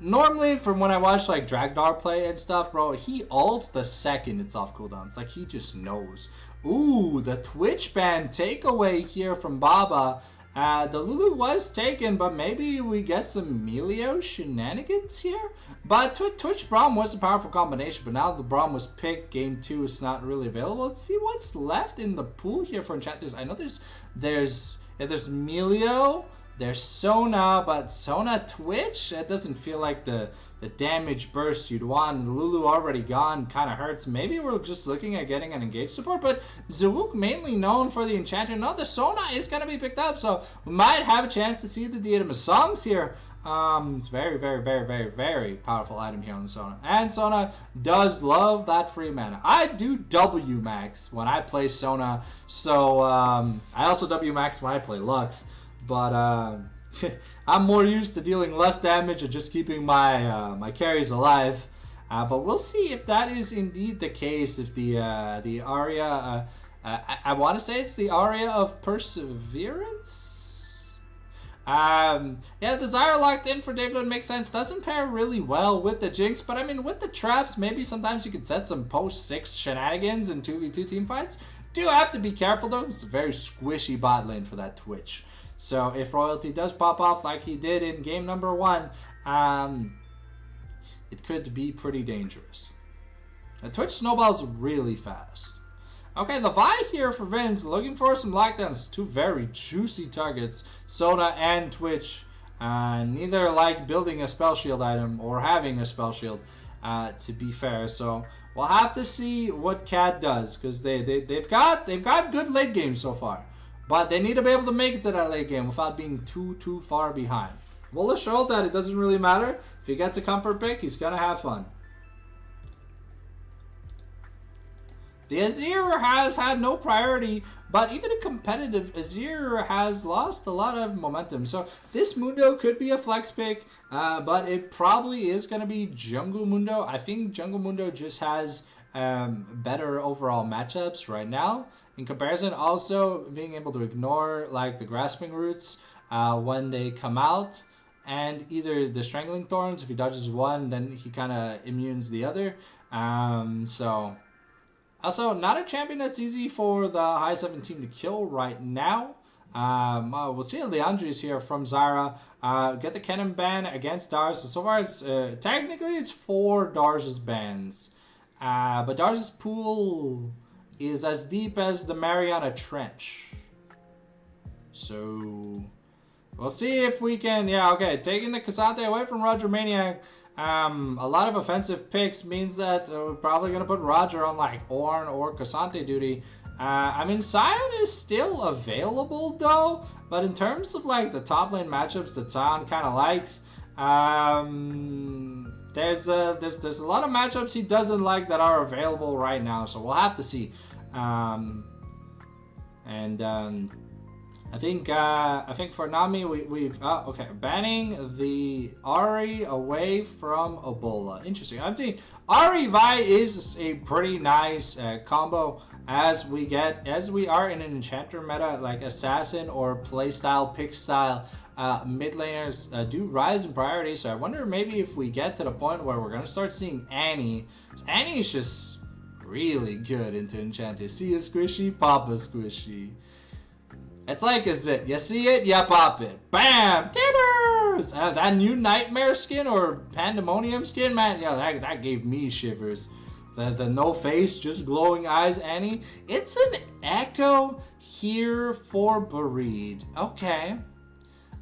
Normally, from when I watch like Dragdar play and stuff, bro, he ults the second it's off cooldown. It's like he just knows. Ooh, the Twitch ban takeaway here from Baba. The Lulu was taken, but maybe we get some Melio shenanigans here. But Twitch Braum was a powerful combination, but now the Braum was picked. Game 2 is not really available. Let's see what's left in the pool here for enchanters. I know there's Melio, there's Sona, but Sona Twitch, that doesn't feel like the damage burst you'd want. The Lulu already gone, kind of hurts. Maybe we're just looking at getting an engaged support, but Zawuk mainly known for the enchanter. No, the Sona is going to be picked up, so we might have a chance to see the Diadem of Songs here. It's very, very, very, very, very powerful item here on the Sona. And Sona does love that free mana. I do W max when I play Sona, so I also W max when I play Lux. But I'm more used to dealing less damage and just keeping my carries alive. But we'll see if that is indeed the case. If the aria, I want to say it's the aria of perseverance. Yeah, the Zyra locked in for David would make sense. Doesn't pair really well with the Jinx, but I mean with the traps, maybe sometimes you could set some post 6 shenanigans in 2v2 team fights. Do have to be careful though. It's a very squishy bot lane for that Twitch. So if Royalty does pop off like he did in game number 1, it could be pretty dangerous. The Twitch snowballs really fast. Okay, the Vi here for Vince, looking for some lockdowns. Two very juicy targets, Sona and Twitch. Neither like building a spell shield item or having a spell shield, to be fair. So we'll have to see what Cat does, because they've got good late games so far, but they need to be able to make it to that late game without being too far behind. We'll show that it doesn't really matter. If he gets a comfort pick, he's gonna have fun. The Azir has had no priority, but even a competitive Azir has lost a lot of momentum. So this Mundo could be a flex pick, but it probably is going to be Jungle Mundo. I think Jungle Mundo just has better overall matchups right now. In comparison, also being able to ignore like the Grasping Roots when they come out. And either the Strangling Thorns, if he dodges one, then he kind of immunes the other. Also, not a champion that's easy for the high 17 to kill right now. We'll see Leandri's here from Zyra. Get the Cannon ban against Dars. So far, it's technically it's 4 Dars' bans. But Dars' pool is as deep as the Mariana Trench. So we'll see if we can... Yeah, okay. Taking the Cassante away from Roger Maniac. A lot of offensive picks means that we're probably going to put Roger on like Ornn or Cassante duty. I mean, Sion is still available though, but in terms of like the top lane matchups that Sion kind of likes, there's a lot of matchups he doesn't like that are available right now, so we'll have to see. I think for Nami we've okay, banning the Ahri away from Ebola. Interesting. I'm thinking Ahri Vi is a pretty nice combo as we are in an enchanter meta, like assassin or playstyle pick style. Mid laners do rise in priority, so I wonder maybe if we get to the point where we're gonna start seeing Annie. Annie is just really good into enchanter. See a squishy, pop a squishy. It's like, is it, you see it, you pop it. Bam! Timbers! That new Nightmare skin or Pandemonium skin, man, yeah, that gave me shivers. The no face, just glowing eyes Annie. It's an Echo here for Bereed. Okay.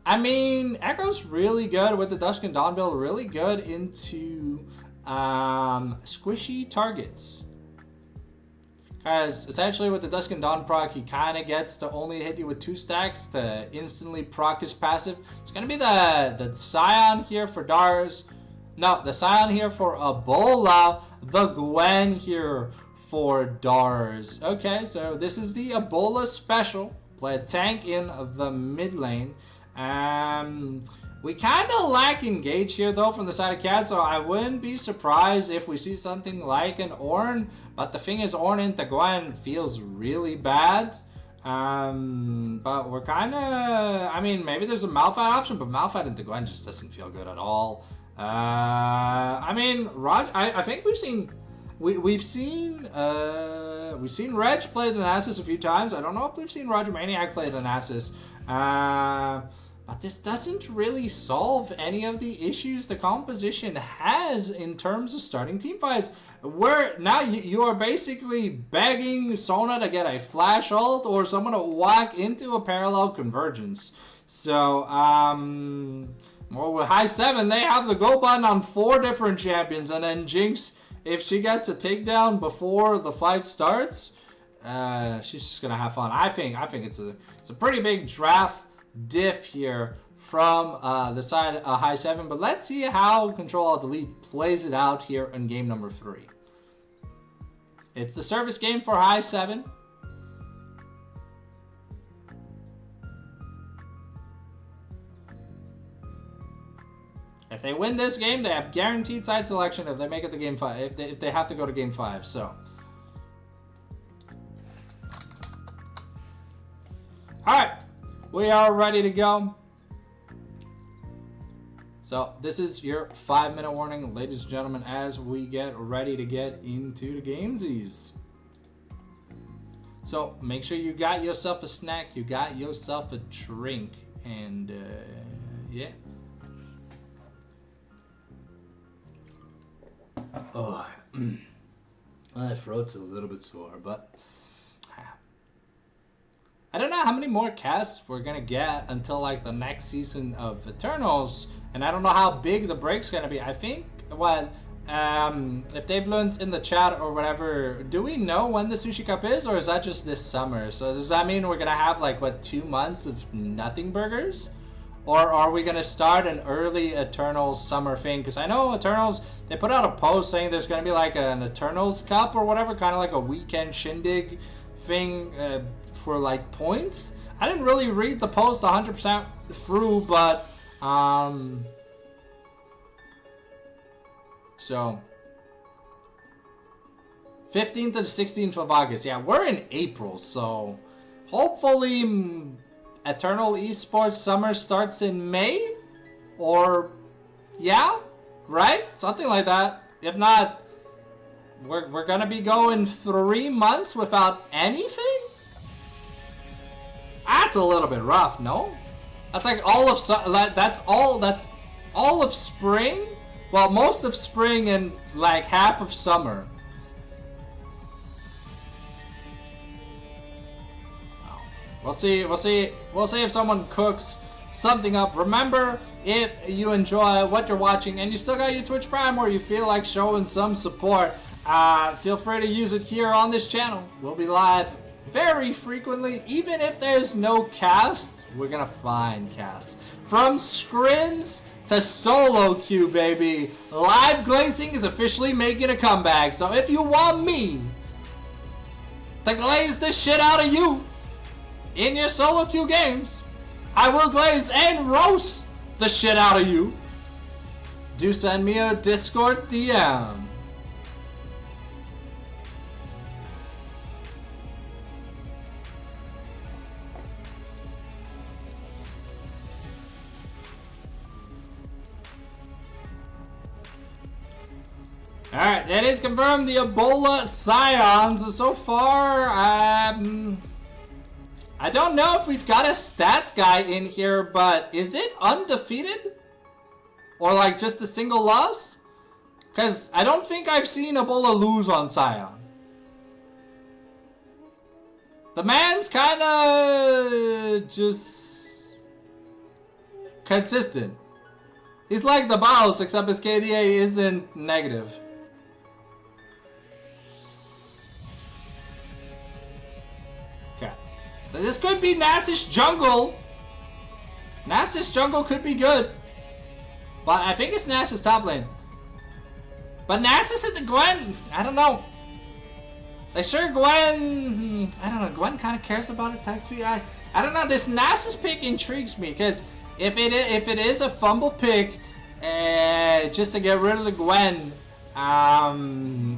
I mean, Echo's really good with the Dusk and Dawn build, really good into squishy targets. Because essentially with the Dusk and Dawn proc, he kind of gets to only hit you with 2 stacks to instantly proc his passive. It's going to be the Scion here for Dars. No, the Scion here for Ebola. The Gwen here for Dars. Okay, so this is the Ebola special. Play a tank in the mid lane. We kind of lack engage here though from the side of Cat, so I wouldn't be surprised if we see something like an Ornn. But the thing is, Ornn into Gwen feels really bad. But we're kind of... I mean, maybe there's a Malphite option, but Malphite into Gwen just doesn't feel good at all. I mean, I think we've seen Reg play Thanasis a few times. I don't know if we've seen Roger Maniac play Thanasis. But this doesn't really solve any of the issues the composition has in terms of starting team fights. Where now you are basically begging Sona to get a flash ult or someone to walk into a parallel convergence. So, well, with high 7, they have the go button on 4 different champions, and then Jinx, if she gets a takedown before the fight starts, she's just gonna have fun. I think it's a pretty big draft diff here from the side high 7, but let's see how CtrlAltDelete plays it out here in game number 3. It's the service game for high 7. If they win this game, they have guaranteed side selection if they make it to game 5, if they have to go to game 5. So alright, we are ready to go. So this is your 5-minute warning, ladies and gentlemen, as we get ready to get into the gamesies. So make sure you got yourself a snack, you got yourself a drink, and yeah. Oh, my throat's a little bit sore, but I don't know how many more casts we're gonna get until like the next season of Eternals, and I don't know how big the break's gonna be. I think what if Dave Lund's in the chat or whatever, do we know when the Sushi Cup is, or is that just this summer? So does that mean we're gonna have like what 2 months of nothing burgers? Or are we gonna start an early Eternals summer thing? Because I know Eternals, they put out a post saying there's gonna be like an Eternals Cup or whatever, kind of like a weekend shindig thing for like points. I didn't really read the post 100% through, but so 15th to the 16th of August. Yeah, we're in April, so hopefully Eternal Esports Summer starts in May, or yeah, right? Something like that. If not, we're gonna be going 3 months without anything? That's a little bit rough, no? That's like all of that's all of spring? Well, most of spring and like half of summer. We'll see if someone cooks something up. Remember, if you enjoy what you're watching and you still got your Twitch Prime or you feel like showing some support, feel free to use it here on this channel. We'll be live very frequently. Even if there's no casts, we're gonna find casts. From scrims to solo queue, baby. Live glazing is officially making a comeback. So if you want me to glaze the shit out of you in your solo queue games, I will glaze and roast the shit out of you. Do send me a Discord DM. Alright, that is confirmed. The Ebola Scions. So far, I don't know if we've got a stats guy in here, but is it undefeated? Or like just a single loss? Because I don't think I've seen Ebola lose on Scion. The man's kind of just consistent. He's like the Baus, except his KDA isn't negative. This could be Nasus jungle. Nasus jungle could be good. But I think it's Nasus top lane. But Nasus at the Gwen, I don't know. Like sure Gwen, I don't know, Gwen kind of cares about attack speed. I don't know, this Nasus pick intrigues me because if it is a fumble pick just to get rid of the Gwen,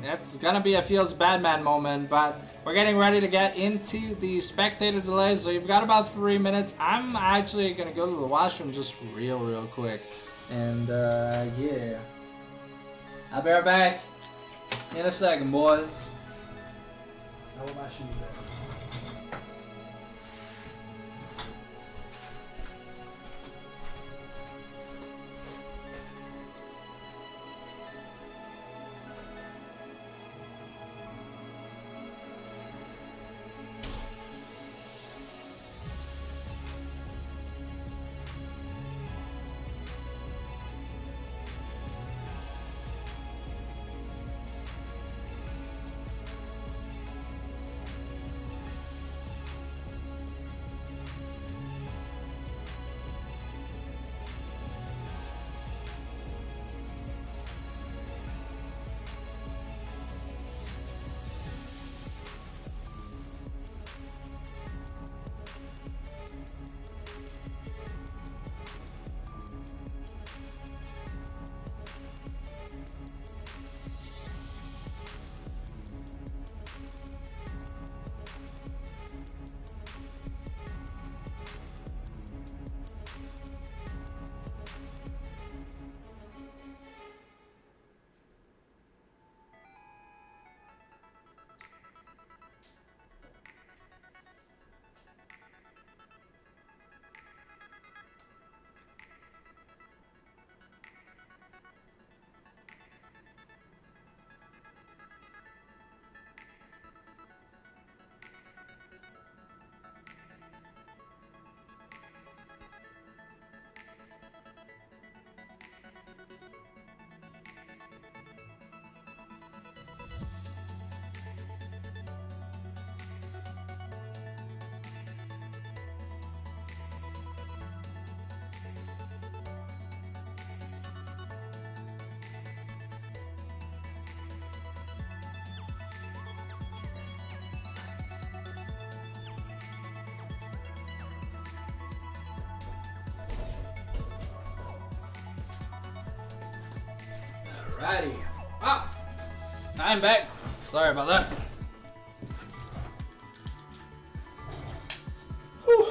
that's gonna be a feels bad man moment. But we're getting ready to get into the spectator delay, so you've got about 3 minutes. I'm actually gonna go to the washroom just real quick, and yeah, I'll be right back in a second, boys. I want my shoes back. Alrighty. Ah, I'm back. Sorry about that. Whew.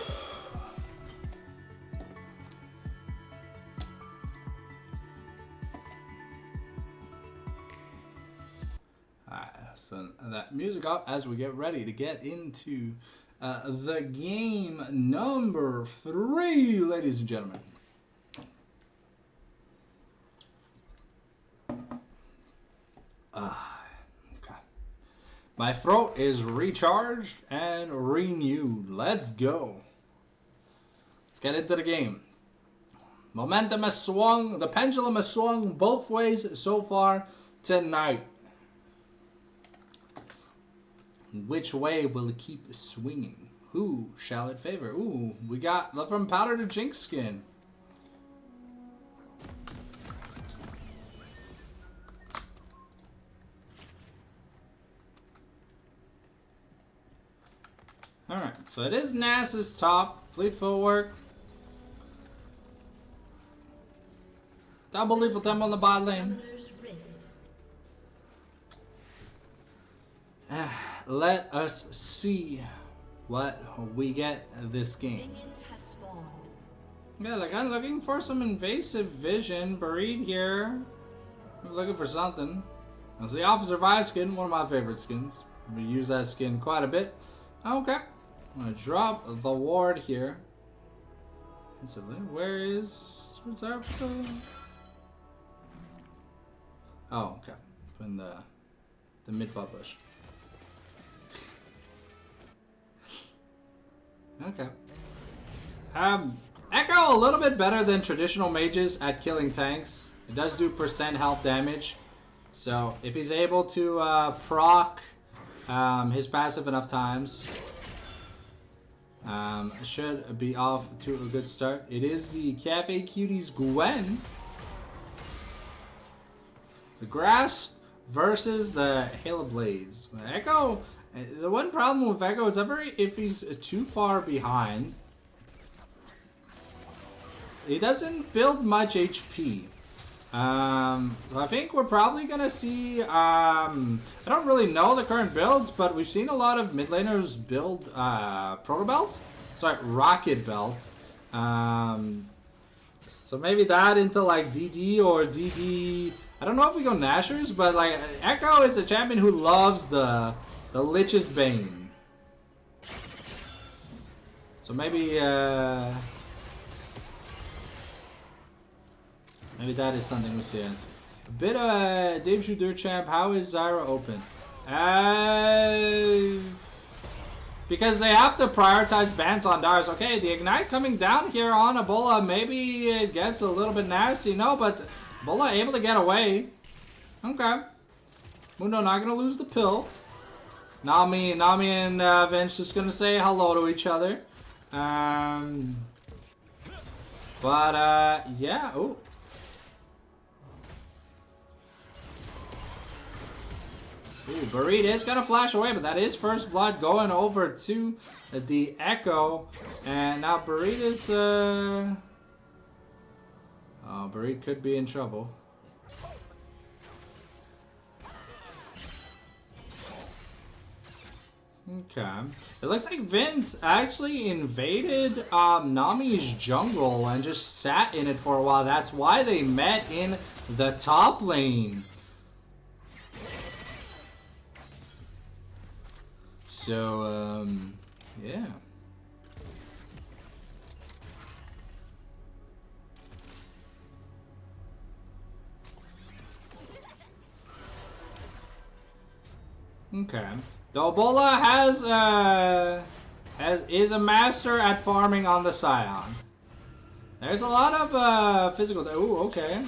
Alright, so that music up as we get ready to get into the game number 3, ladies and gentlemen. Okay. My throat is recharged and renewed. Let's go. Let's get into the game. Momentum has swung. The pendulum has swung both ways so far tonight. Which way will it keep swinging? Who shall it favor? Ooh, we got from Powder to Jinx skin. Alright, so it is Nass's top. Fleet footwork. Double lethal tempo on the bot lane. Let us see what we get this game. Yeah, like I'm looking for some invasive vision. Buried here. I'm looking for something. That's the Officer Vi skin, one of my favorite skins. We use that skin quite a bit. Okay. I'm gonna drop the ward here. Instantly. Where's our oh, okay. In the mid butt bush. Okay. Echo a little bit better than traditional mages at killing tanks. It does do % health damage. So if he's able to proc his passive enough times, should be off to a good start. It is the Cafe Cuties Gwen. The Grasp versus the Hail of Blades. Echo, the one problem with Echo is if he's too far behind, he doesn't build much HP. I think we're probably gonna see, I don't really know the current builds, but we've seen a lot of mid laners build Proto Belt, sorry, Rocket Belt. So maybe that into like DD or DD. I don't know if we go Nashers, but like Echo is a champion who loves the Lich's Bane. So maybe maybe that is something we see. As a bit of Dave Judur champ. How is Zyra open? Because they have to prioritize bans on Dars. Okay, the Ignite coming down here on Ebola. Maybe it gets a little bit nasty. No, but Ebola able to get away. Okay. Mundo not going to lose the pill. Nami and Vince just going to say hello to each other. Yeah. Oh. Ooh, Burrito is going to flash away, but that is first blood going over to the Echo. And now Burrito's... Oh, Burrito could be in trouble. Okay. It looks like Vince actually invaded Nami's jungle and just sat in it for a while. That's why they met in the top lane. So, yeah. Okay. The Ebola is a master at farming on the Scion. There's a lot of physical. Ooh, okay.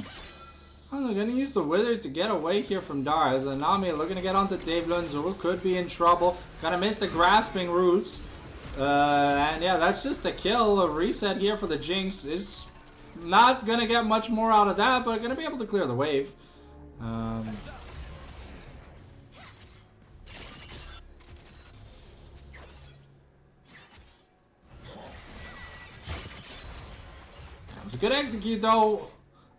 I'm gonna use the Wither to get away here from Dars. Nami looking to get onto Dave Lunzul. Could be in trouble. Gonna miss the grasping roots. And yeah, that's just a kill. A reset here for the Jinx. Is not gonna get much more out of that, but gonna be able to clear the wave. It was a good execute though.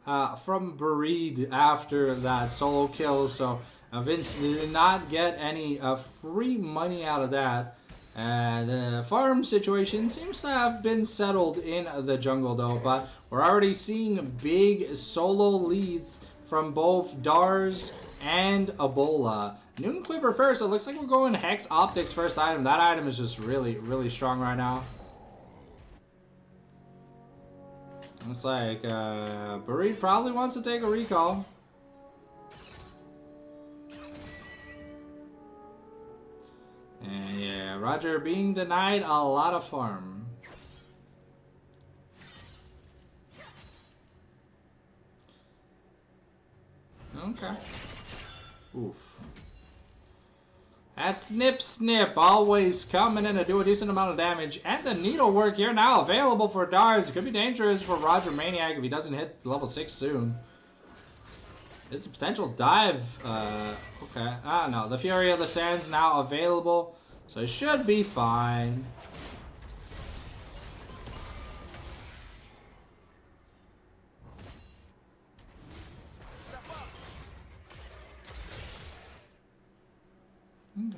from Buried after that solo kill, so Vince did not get any free money out of that. The farm situation seems to have been settled in the jungle though, but we're already seeing big solo leads from both Dars and Ebola. Noon Quiver first. It looks like we're going Hex Optics first item. That item is just really, really strong right now. Looks like Buried probably wants to take a recall. And yeah, Roger being denied a lot of farm. Okay. Oof. That snip always coming in to do a decent amount of damage. And the needlework here now available for Dars. It could be dangerous for Roger Maniac if he doesn't hit level 6 soon. This is a potential dive. Okay. Ah, no. The Fury of the Sands now available. So it should be fine. Okay.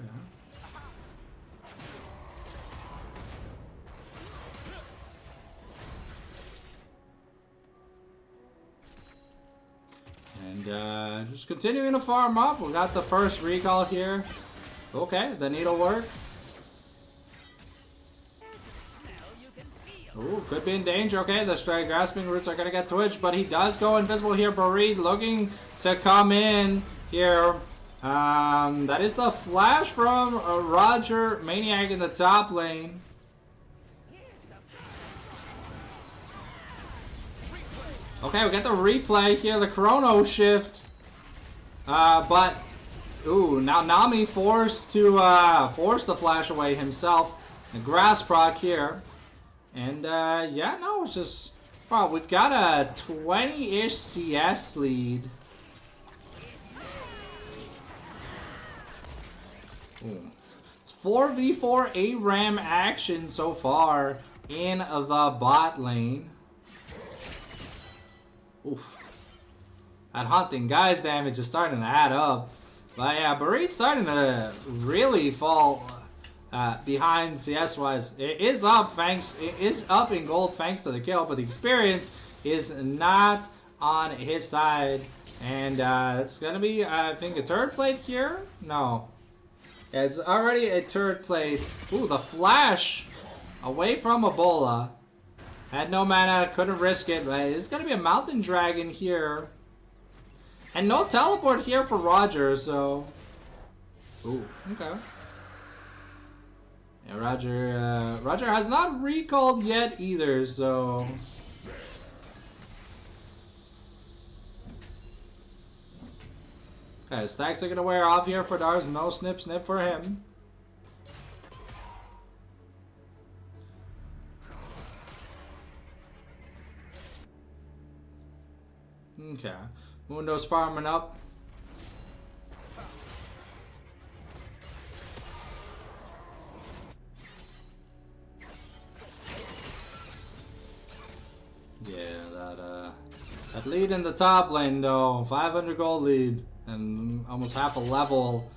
And just continuing to farm up. We got the first recall here. Okay, the needlework. Ooh, could be in danger. Okay, the grasping roots are gonna get twitched, but he does go invisible here. Buried looking to come in here. That is the flash from Roger Maniac in the top lane. Okay, we get the replay here, the chrono shift. But ooh, now Nami forced to force the flash away himself. The grass proc here. And yeah, no, it's just wow, we've got a 20-ish CS lead. Ooh. It's 4v4 ARAM action so far in the bot lane. Oof. That hunting guy's damage is starting to add up. But yeah, Buried's starting to really fall behind CS-wise. It is up in gold thanks to the kill, but the experience is not on his side. And it's gonna be, I think, a third plate here? No. Yeah, it's already a third plate. Ooh, the flash away from Ebola. Had no mana, couldn't risk it. Right? It's gonna be a mountain dragon here. And no teleport here for Roger, so. Ooh, okay. Yeah, Roger has not recalled yet either, so. Okay, stacks are gonna wear off here for Dars. No snip for him. Okay, Mundo's farming up. Yeah, that lead in the top lane though, 500 gold lead and almost half a level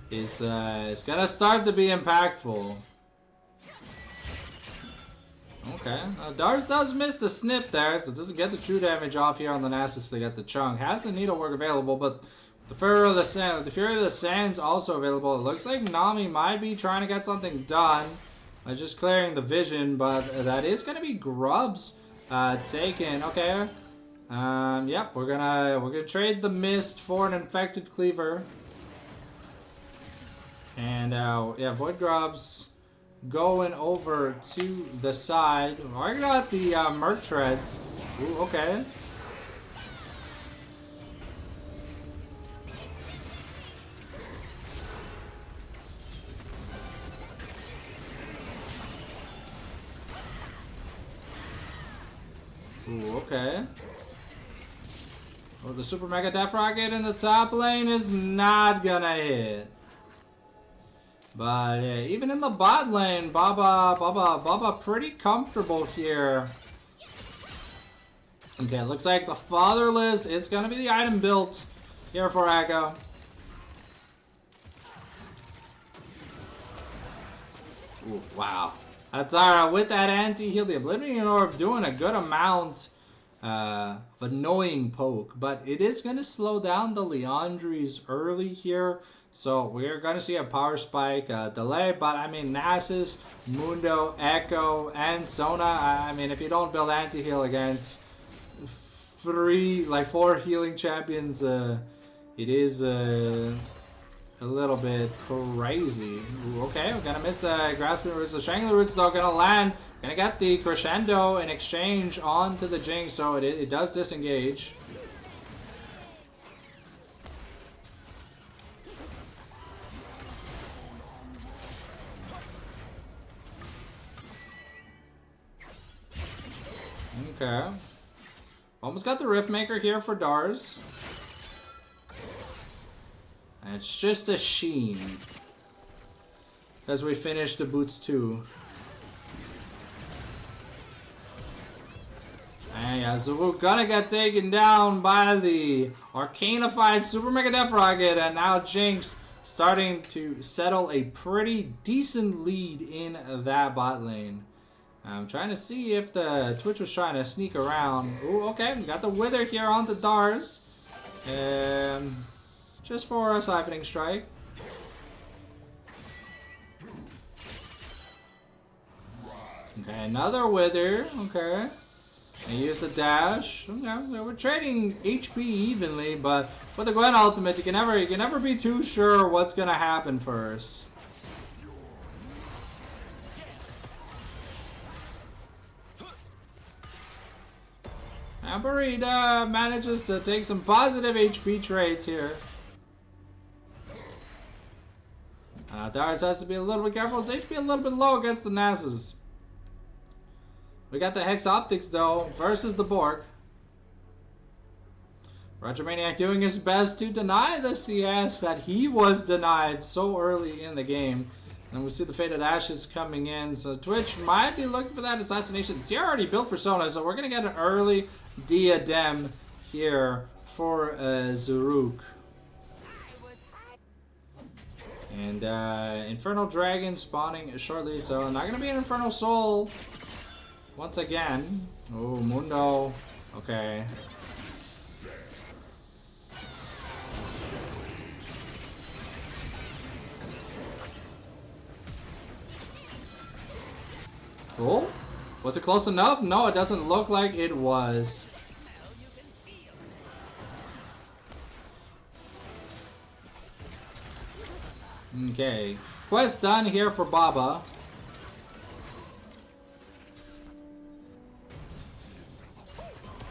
is gonna start to be impactful. Okay, Dars does miss the snip there, so doesn't get the true damage off here on the Nasus to get the chunk. Has the needlework available, but the Fury of the Sands also available. It looks like Nami might be trying to get something done by just clearing the vision, but that is gonna be Grubs taken. Okay, yep, we're gonna trade the mist for an infected cleaver, and yeah, Void Grubs going over to the side. I got the Merc Treads. Ooh, okay. Ooh, okay. Oh, the Super Mega Death Rocket in the top lane is not gonna hit. But yeah, even in the bot lane, Baba pretty comfortable here. Okay, it looks like the Fatherless is going to be the item built here for Echo. Ooh, wow. That's alright. With that anti-heal, the Oblivion Orb doing a good amount of annoying poke. But it is going to slow down the Leandries early here. So we're going to see a power spike delay. But I mean, Nasus, Mundo, Echo, and Sona. I mean, if you don't build anti-heal against 4 healing champions, it is a little bit crazy. Ooh, okay, we're gonna miss the Grasping Roots. The Strangler Roots though gonna land. Gonna get the Crescendo in exchange onto the Jinx, so it does disengage. Okay. Almost got the Riftmaker here for Dars. And it's just a sheen. As we finish the Boots 2. And yeah, so we're gonna get taken down by the Arcanified Super Mega Death Rocket. And now Jinx starting to settle a pretty decent lead in that bot lane. I'm trying to see if the Twitch was trying to sneak around. Ooh, okay, we got the Wither here on the Dars. Just for a Siphoning Strike. Okay, another Wither. Okay. And use the dash. Okay, we're trading HP evenly, but with the Gwen ultimate, you can never be too sure what's gonna happen first. Amberita manages to take some positive HP trades here. Darius has to be a little bit careful. His HP a little bit low against the Nasus. We got the Hex Optics though versus the Bork. Retromaniac doing his best to deny the CS that he was denied so early in the game. And we see the Faded Ashes coming in. So Twitch might be looking for that assassination. It's already built for Sona, so we're going to get an early diadem here for Zaruk. And Infernal Dragon spawning shortly, so not going to be an Infernal Soul once again. Oh, Mundo. Okay. Oh, was it close enough? No, it doesn't look like it was. Okay, quest done here for Baba.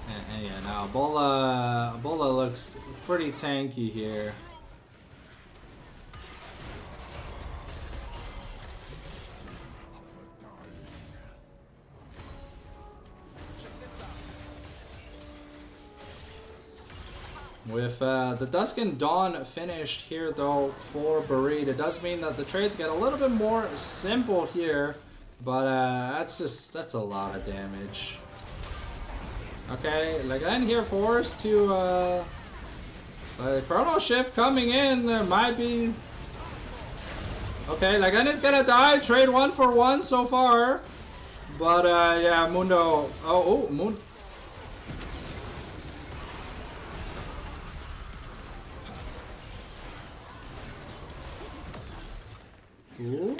And yeah, now Bola looks pretty tanky here. With the Dusk and Dawn finished here though for Bareed, it does mean that the trades get a little bit more simple here, but that's a lot of damage. Okay, Lagan here forced to Chrono Shift coming in. There might be. Okay, Lagan is gonna die. Trade 1 for 1 so far, but yeah, Mundo. Oh, Mundo. Ooh.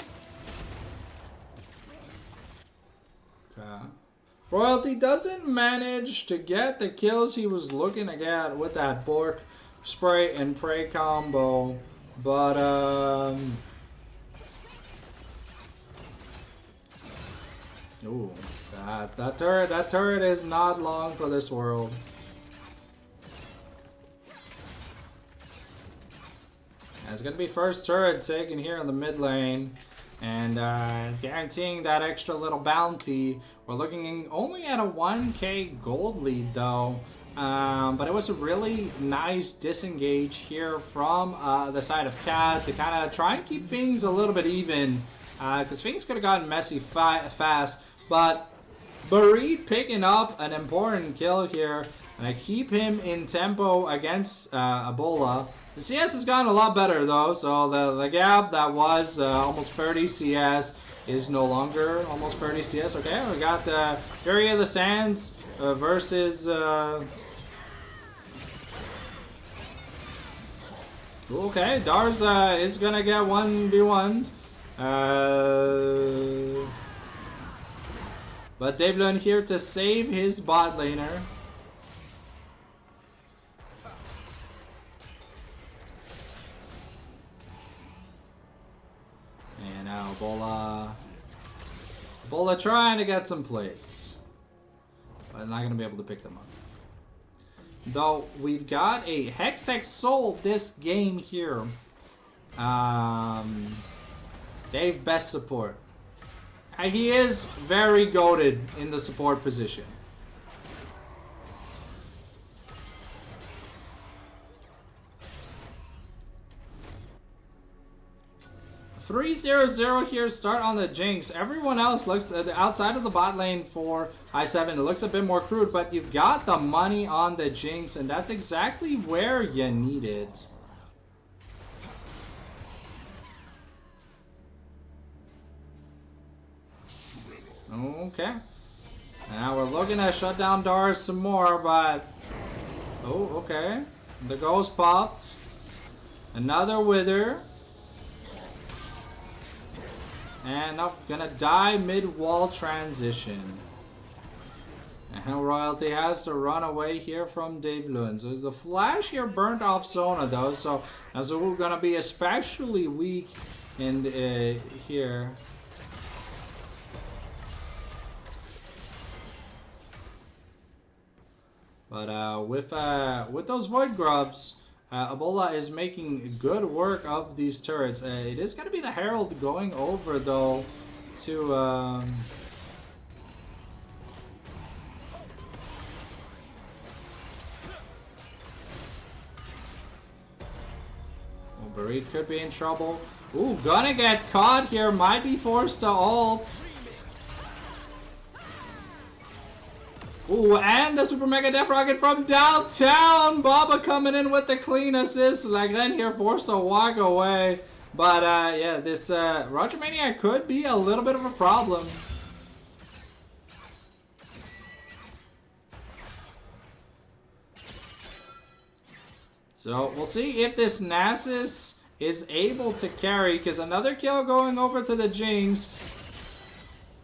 Okay. Royalty doesn't manage to get the kills he was looking to get with that Bork spray and pray combo, but ooh, that turret is not long for this world. It's going to be first turret taken here in the mid lane, and guaranteeing that extra little bounty. We're looking only at a 1k gold lead though, but it was a really nice disengage here from the side of Cat to kind of try and keep things a little bit even, because things could have gotten messy fast, but Bareed picking up an important kill here. And I keep him in tempo against Ebola. The CS has gotten a lot better though, so the gap that was almost 30 CS is no longer almost 30 CS. Okay, we got the Fury of the Sands versus... okay, Dars is gonna get 1v1'd. But Devlin here to save his bot laner. And now Ebola trying to get some plates. But not gonna be able to pick them up. Though we've got a Hextech Soul this game here. Dave best support. He is very goated in the support position. $3-0-0 here, start on the Jinx. Everyone else looks outside of the bot lane for i7. It looks a bit more crude, but you've got the money on the Jinx, and that's exactly where you need it. Okay. Now we're looking to shut down Dars some more, but... oh, okay. The ghost popped. Another Wither. And I'm gonna die mid-wall transition. And Royalty has to run away here from Dave Lund. So the flash here burnt off Sona though, so we're gonna be especially weak in here. But with those Void Grubs, Ebola is making good work of these turrets. It is going to be the Herald going over though to Bareed could be in trouble. Ooh, gonna get caught here. Might be forced to ult. Ooh, and the Super Mega Death Rocket from downtown! Baba coming in with the clean assist. Lagren here forced to walk away. But, yeah, this Roger Maniac could be a little bit of a problem. So, we'll see if this Nasus is able to carry, because another kill going over to the Jinx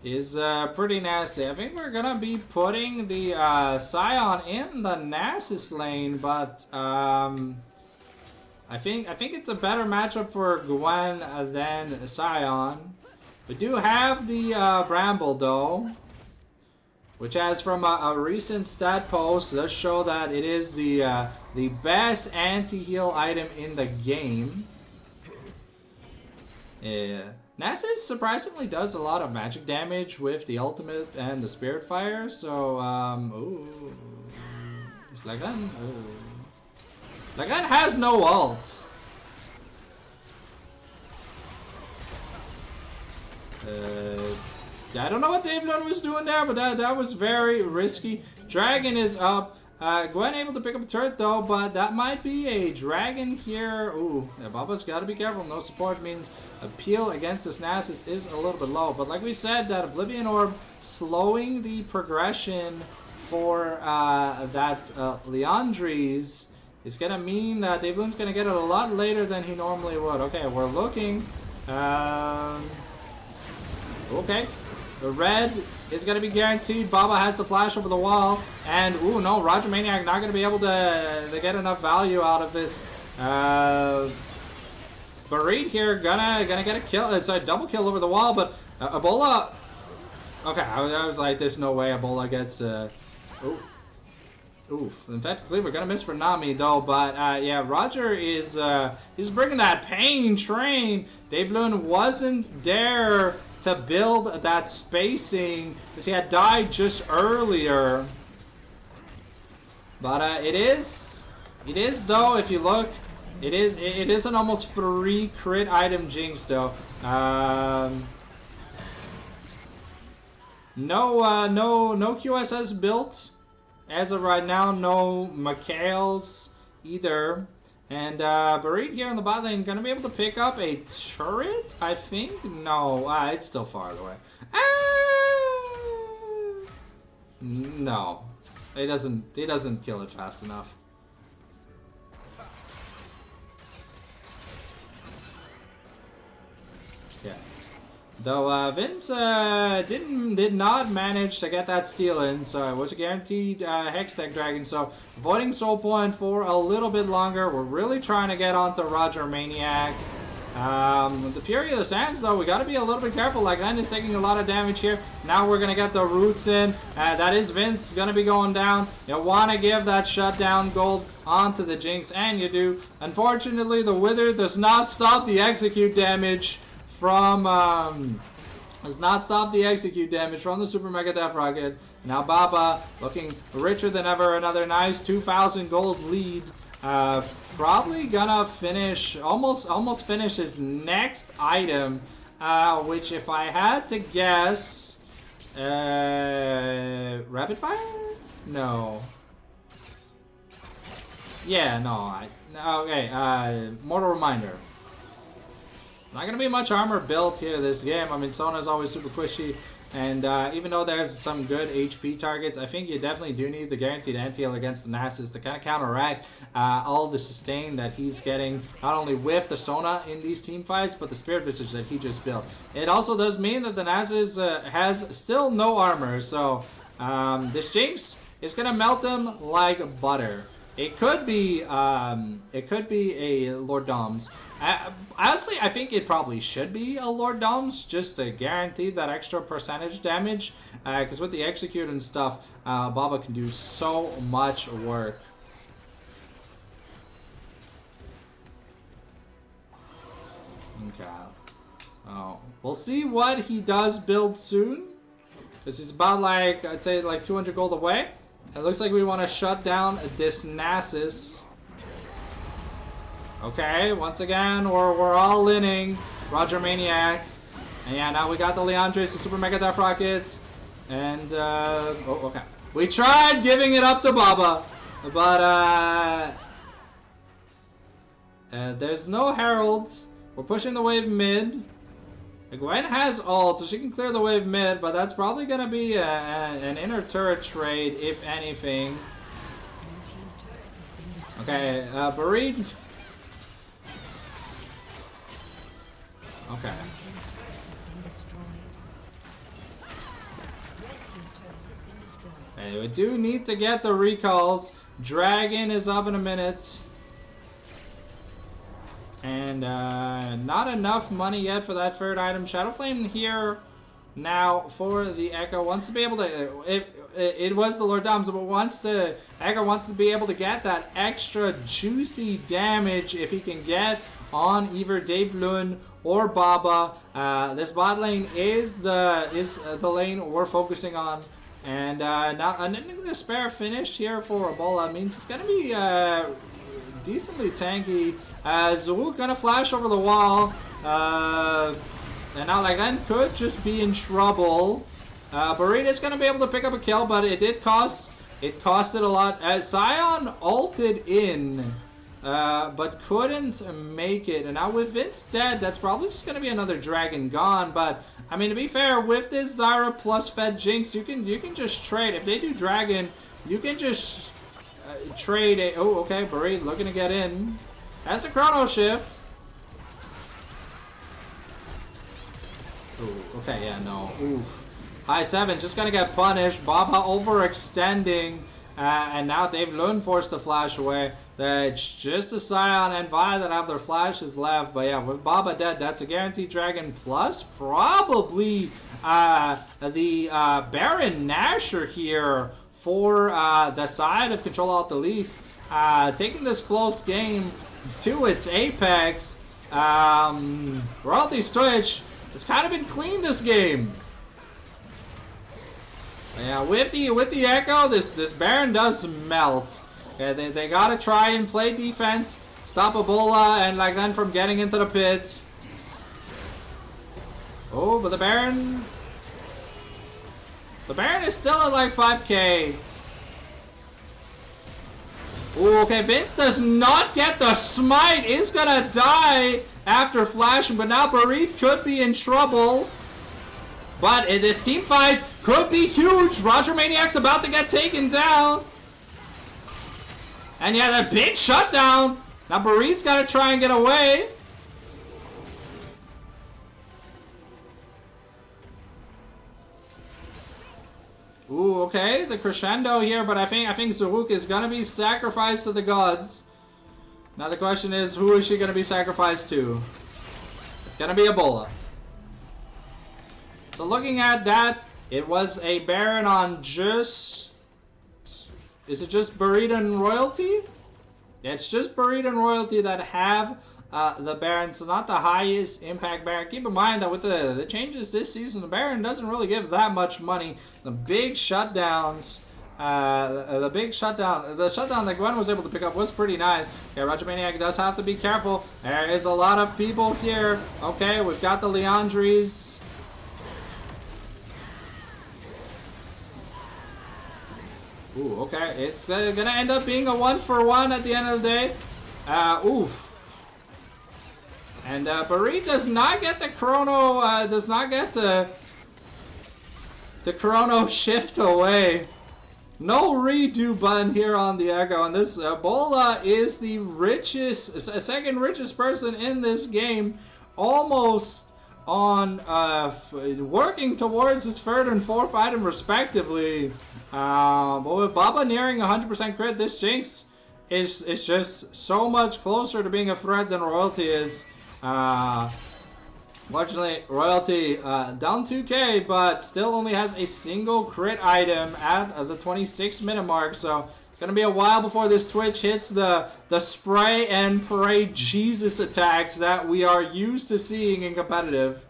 is pretty nasty. I think we're gonna be putting the Scion in the Nasus lane, but I think it's a better matchup for Gwen than Scion. We do have the Bramble though, which as from a recent stat post does show that it is the best anti-heal item in the game. Yeah. Nasus surprisingly does a lot of magic damage with the ultimate and the Spirit Fire, so, ooh. Is Lagan? Ooh. Lagan has no ult. Yeah, I don't know what Dave Lund was doing there, but that was very risky. Dragon is up. Gwen able to pick up a turret though, but that might be a dragon here. Ooh, yeah, Baba's got to be careful. No support means appeal against this Nasus is a little bit low. But like we said, that Oblivion Orb slowing the progression for that Leandries is going to mean that Dave Lund's going to get it a lot later than he normally would. Okay, we're looking. Okay. The red is going to be guaranteed. Baba has the flash over the wall. And, ooh, no, Roger Maniac not going to be able to get enough value out of this. Bareed here gonna get a kill. It's a double kill over the wall, but Ebola... okay, I was like, there's no way Ebola gets... oof. In fact, we're gonna miss for Nami though, but yeah, Roger is he's bringing that pain train. Dave Lund wasn't there to build that spacing because he had died just earlier. But it is though, if you look, it is an almost free crit item Jinx though. No QSS built as of right now. No Mikhails either. And Barit here on the bot lane gonna be able to pick up a turret, I think. No, it's still far away. No, it doesn't kill it fast enough. Yeah. Though Vince did not manage to get that steal in, so it was a guaranteed Hextech Dragon. So avoiding Soul Point for a little bit longer. We're really trying to get onto Roger Maniac. The Fury of the Sands, though, we got to be a little bit careful. Like, Len is taking a lot of damage here. Now we're going to get the roots in. That is Vince going to be going down. You want to give that shutdown gold onto the Jinx, and you do. Unfortunately, the Wither does not stop the execute damage from the Super Mega Death Rocket. Now Baba looking richer than ever. Another nice 2,000 gold lead. Probably gonna finish, almost finish his next item, which if I had to guess, Rapid Fire? No. Yeah, no. Okay, Mortal Reminder. Not going to be much armor built here this game. I mean, Sona's always super pushy. And even though there's some good HP targets, I think you definitely do need the guaranteed anti-heal against the Nasus to kind of counteract all the sustain that he's getting, not only with the Sona in these team fights, but the Spirit Visage that he just built. It also does mean that the Nasus has still no armor, so this Jinx is going to melt him like butter. It could be a Lord Doms. Honestly, I think it probably should be a Lord Doms just to guarantee that extra percentage damage. Because with the execute and stuff, Baba can do so much work. Okay. Oh, we'll see what he does build soon. Because he's about like, I'd say like 200 gold away. It looks like we want to shut down this Nasus. Okay, once again, we're all inning Roger Maniac. And yeah, now we got the Leandres, the Super Mega Death Rockets. And, oh, okay. We tried giving it up to Baba, but, there's no Heralds. We're pushing the wave mid. Gwen has ult, so she can clear the wave mid, but that's probably going to be an inner turret trade, if anything. Okay, Barid. Okay. Hey, we do need to get the recalls. Dragon is up in a minute. And not enough money yet for that third item. Shadow Flame here now for the Echo. Wants to be able to... It was the Lord Doms, but Echo wants to be able to get that extra juicy damage if he can get on either Dave Lun or Baba. This bot lane is the lane we're focusing on. And now Unending Despair finished here for Ebola means it's going to be decently tanky. Zook gonna flash over the wall. And now Lagan could just be in trouble. Burrito's gonna be able to pick up a kill, but it costed a lot. Sion ulted in, but couldn't make it. And now with Vince dead, that's probably just gonna be another dragon gone. But I mean, to be fair, with this Zyra plus fed Jinx, you can just trade. If they do dragon, you can just trade a... Oh, okay, Burrito looking to get in. That's a chrono shift. Ooh, okay, yeah, no. Oof. High 7 just gonna get punished. Baba overextending. And now Dave Lund forced to flash away. It's just a Sion and Vi that have their flashes left. But yeah, with Baba dead, that's a guaranteed dragon. Plus, probably the Baron Nashor here for the side of CtrlAltDelete. Taking this close game to its apex. Royalty Twitch has kind of been clean this game. Yeah, with the Echo, this Baron does melt. Yeah, they gotta try and play defense, stop Ebola and Laglen from getting into the pits. Oh, but the Baron The Baron is still at like 5k. Ooh, okay, Vince does not get the smite. Is gonna die after flashing, but now Barit could be in trouble. But this team fight could be huge. Roger Maniac's about to get taken down. And yeah, that big shutdown. Now Barit's got to try and get away. Ooh, okay, the crescendo here, but I think Zaruk is gonna be sacrificed to the gods. Now the question is, who is she gonna be sacrificed to? It's gonna be Ebola. So looking at that, it was a Baron on just... Is it just Barit and Royalty? Yeah, it's just Barit and Royalty that have the Baron, so not the highest impact Baron. Keep in mind that with the changes this season, the Baron doesn't really give that much money. The big shutdowns, the shutdown that Gwen was able to pick up was pretty nice. Okay, Roger Maniac does have to be careful. There is a lot of people here. Okay, we've got the Leandries. Ooh, okay, it's gonna end up being a 1-for-1 at the end of the day. Oof. And Barit does not get the chrono, the chrono shift away. No redo button here on the Echo, and this Ebola is the richest, second richest person in this game, almost on working towards his third and fourth item respectively. But with Baba nearing 100% crit, this Jinx is just so much closer to being a threat than Royalty is. Fortunately, Royalty down 2k, but still only has a single crit item at the 26-minute mark, so it's gonna be a while before this Twitch hits the spray and pray Jesus attacks that we are used to seeing in competitive.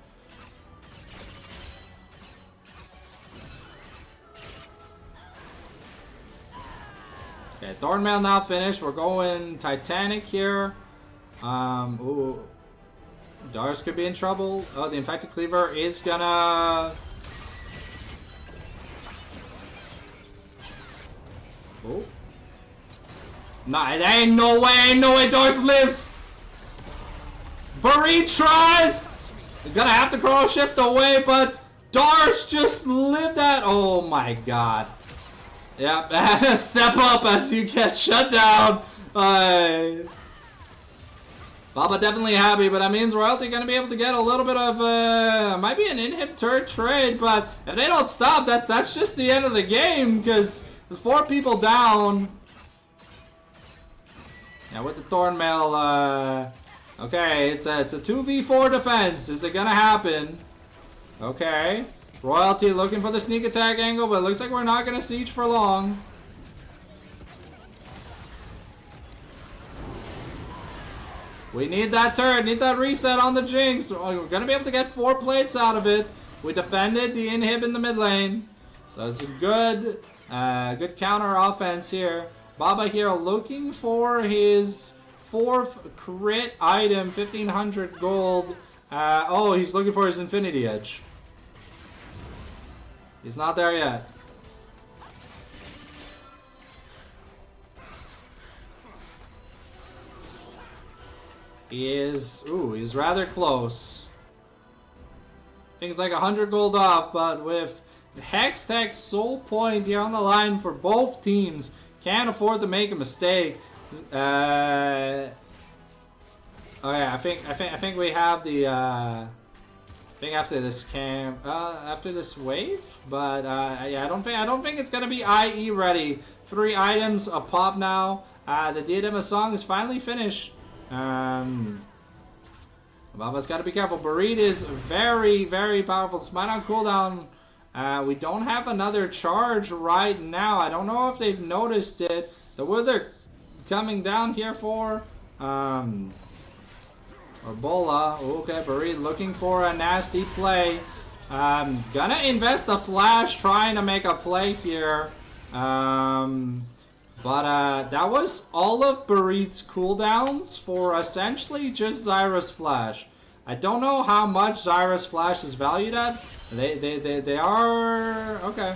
Okay, Thornmail now finished. We're going Titanic here. Ooh. Darius could be in trouble. Oh, the Infected Cleaver is gonna... Oh. Nah, there ain't no way Darius lives! Barit tries! He's gonna have to chrono shift away, but Darius just lived that. Oh my god. Yep, step up as you get shut down. Baba definitely happy, but that means Royalty gonna be able to get a little bit of might be an inhib turret trade, but if they don't stop, that's just the end of the game, because there's 4 people down. Yeah, with the Thornmail, okay, it's a 2v4 defense. Is it gonna happen? Okay. Royalty looking for the sneak attack angle, but it looks like we're not gonna siege for long. We need that turret, need that reset on the Jinx. We're gonna be able to get 4 plates out of it. We defended the inhib in the mid lane, so it's a good, good counter offense here. Baba here looking for his 4th crit item, 1500 gold. Oh, he's looking for his Infinity Edge. He's not there yet. He is, ooh, he's rather close. I think it's like 100 gold off, but with Hextech Soul Point here on the line for both teams, can't afford to make a mistake. Oh yeah, I think we have the I think after this after this wave, but yeah, I don't think it's gonna be IE ready. 3 items a pop now. The Diadema song is finally finished. Baba's got to be careful. Barit is very, very powerful. Smite on cooldown. We don't have another charge right now. I don't know if they've noticed it. The Wither coming down here for Ebola. Okay, Barit looking for a nasty play. Gonna invest a flash, trying to make a play here. But that was all of Barit's cooldowns for essentially just Zyra's Flash. I don't know how much Zyra's Flash is valued at. They are... okay.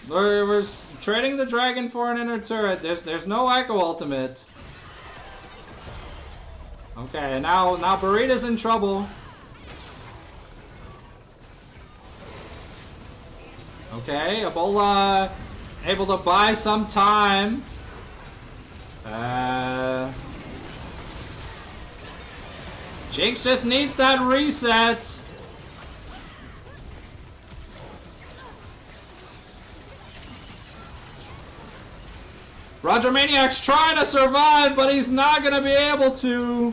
We're trading the dragon for an inner turret. There's no Echo ultimate. Okay, now Burrito's in trouble. Okay, Ebola able to buy some time. Jinx just needs that reset. Roger Maniac's trying to survive, but he's not gonna be able to.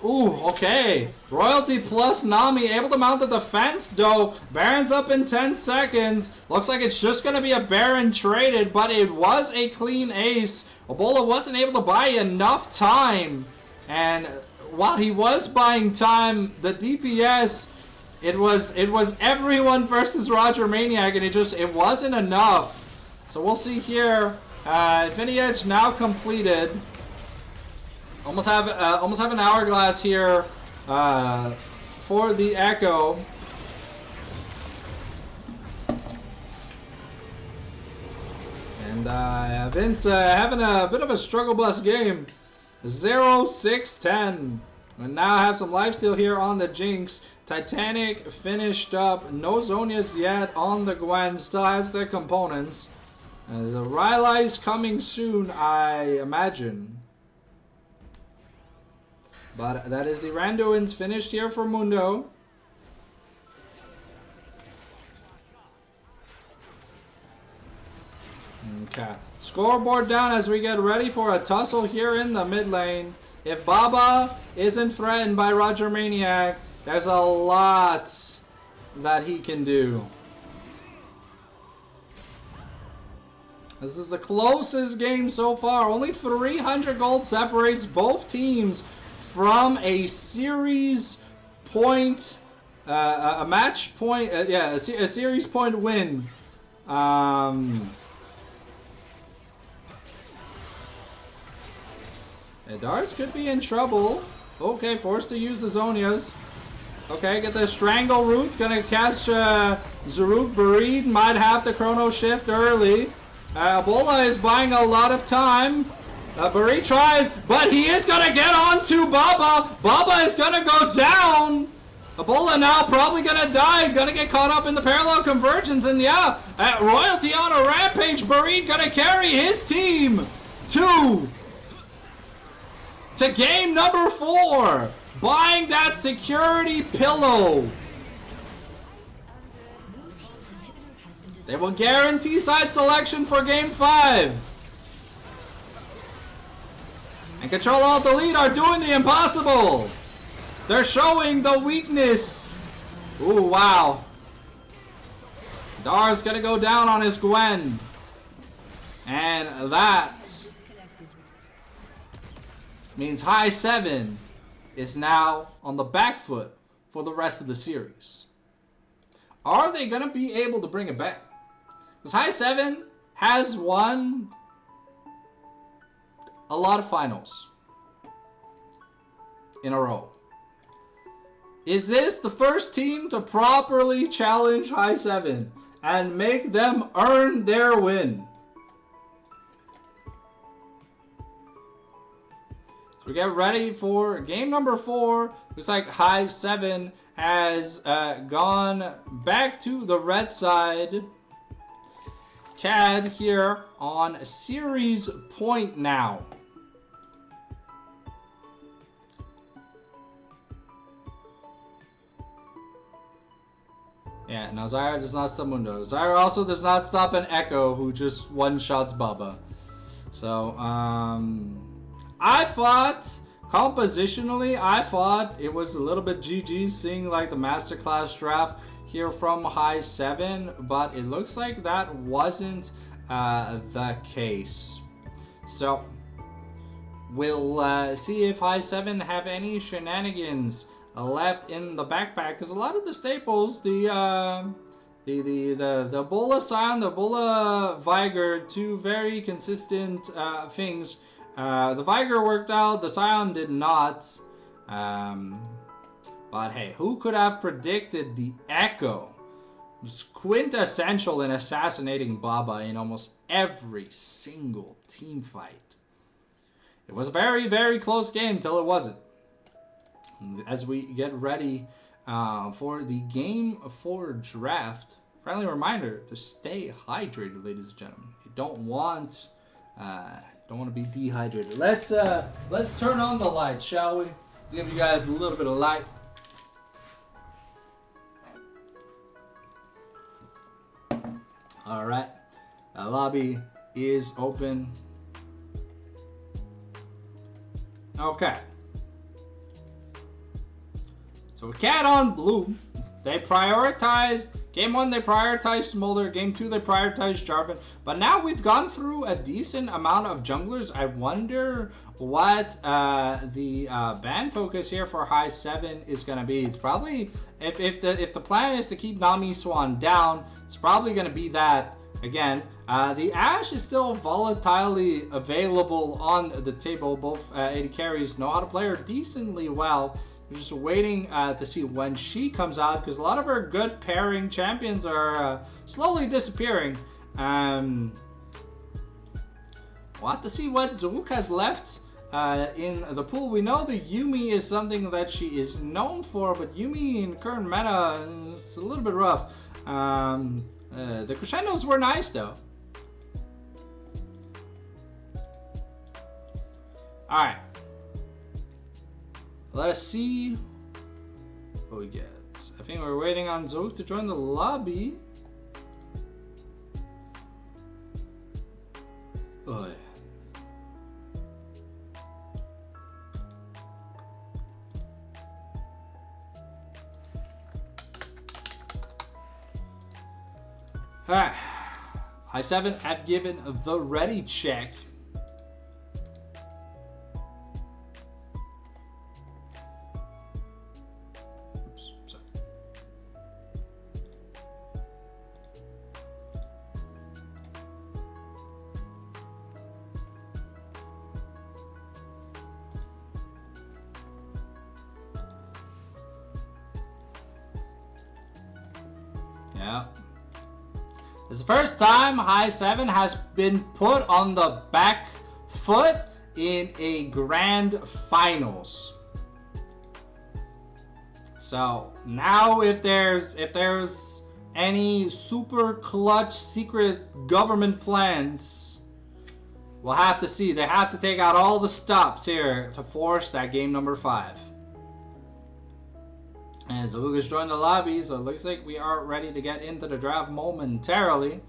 Ooh, okay. Royalty plus Nami able to mount the defense, though. Baron's up in 10 seconds. Looks like it's just going to be a Baron traded, but it was a clean ace. Ebola wasn't able to buy enough time. And while he was buying time, the DPS, it was everyone versus Roger Maniac, and it wasn't enough. So we'll see here. Infinity Edge now completed. Almost have an hourglass here for the Echo. And Vince having a bit of a struggle bus game. 0-6-10. And now have some lifesteal here on the Jinx. Titanic finished up. No Zonias yet on the Gwen. Still has the components. The Rylai's coming soon, I imagine. But that is the Randuin's finished here for Mundo. Okay. Scoreboard down as we get ready for a tussle here in the mid lane. If Baba isn't threatened by Roger Maniac, there's a lot that he can do. This is the closest game so far. Only 300 gold separates both teams from a series point, a match point, a series point win. Dars could be in trouble. Okay, forced to use the Zonias. Okay, get the Strangle Roots. Gonna catch Zaruk Bareed. Might have to Chrono Shift early. Ebola is buying a lot of time. Bareed tries, but he is gonna get onto Baba. Baba is gonna go down. Ebola now probably gonna die. Gonna get caught up in the parallel convergence. And yeah, Royalty on a rampage. Bareed gonna carry his team to game number 4. Buying that security pillow. They will guarantee side selection for game 5. And CtrlAltDelete are doing the impossible. They're showing the weakness. Ooh, wow. Dar's gonna go down on his Gwen. And that means High 7 is now on the back foot for the rest of the series. Are they going to be able to bring it back? Because High 7 has won a lot of finals in a row. Is this the first team to properly challenge High 7 and make them earn their win? So we get ready for game number 4. Looks like High 7 has gone back to the red side. CAD here on series point now. Yeah, now Zyra does not stop Mundo. Zyra also does not stop an Echo who just one-shots Baba. So, I thought, compositionally, it was a little bit GG seeing like the masterclass draft here from High 7, but it looks like that wasn't the case. So, we'll see if High 7 have any shenanigans left in the backpack, because a lot of the staples, the The Bola Scion, the Bola Viger, two very consistent things. The Viger worked out, the Scion did not. But hey, who could have predicted the Echo? It was quintessential in assassinating Baba in almost every single team fight. It was a very, very close game till it wasn't. As we get ready for the Game 4 draft, friendly reminder to stay hydrated, ladies and gentlemen. You don't want to be dehydrated. Let's turn on the lights, shall we? To give you guys a little bit of light. All right, the lobby is open. Okay. So with Cat on blue, they prioritized, game 1 they prioritized Smolder, game 2 they prioritized Jarvan, but now we've gone through a decent amount of junglers. I wonder what the ban focus here for high 7 is going to be. It's probably, if the plan is to keep Nami Swan down, it's probably going to be that again. The Ashe is still volatilely available on the table. Both AD carries know how to play her decently well. We're just waiting to see when she comes out, because a lot of her good pairing champions are slowly disappearing. We'll have to see what Zook has left in the pool. We know the Yuumi is something that she is known for, but Yuumi in current meta is a little bit rough. The crescendos were nice though. Alright. Let us see what we get. I think we're waiting on Zook to join the lobby. Oy. Alright. High 7 have given the ready check. Yeah. It's the first time High 7 has been put on the back foot in a grand finals. So now if there's any super clutch secret government plans, we'll have to see. They have to take out all the stops here to force that game number 5. And Zook has joined the lobby, so it looks like we are ready to get into the draft momentarily.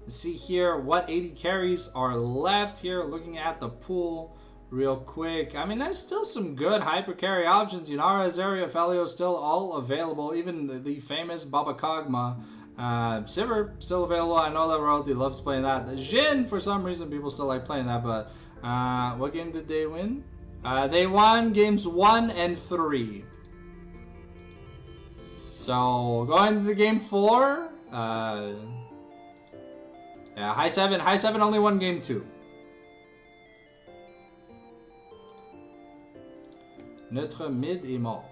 Let's see here what 80 carries are left here. Looking at the pool real quick. I mean, there's still some good hyper carry options. Yunara, Azaria, Felio still all available. Even the famous Baba Kog'Maw. Sivir still available. I know that Royalty loves playing that. Jhin, for some reason, people still like playing that. But what game did they win? They won games 1 and 3. So going to the game 4, yeah, High 7 only won game 2. Notre mid est mort.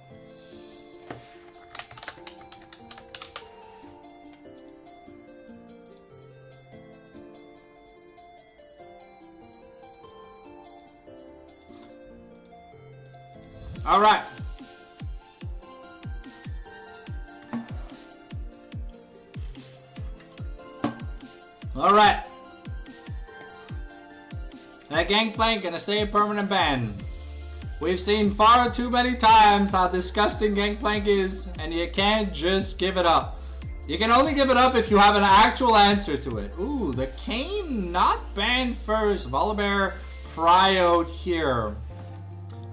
All right. Alright. That Gangplank gonna say a permanent ban. We've seen far too many times how disgusting Gangplank is, and you can't just give it up. You can only give it up if you have an actual answer to it. Ooh, the Kayn not banned first. Volibear prioed here.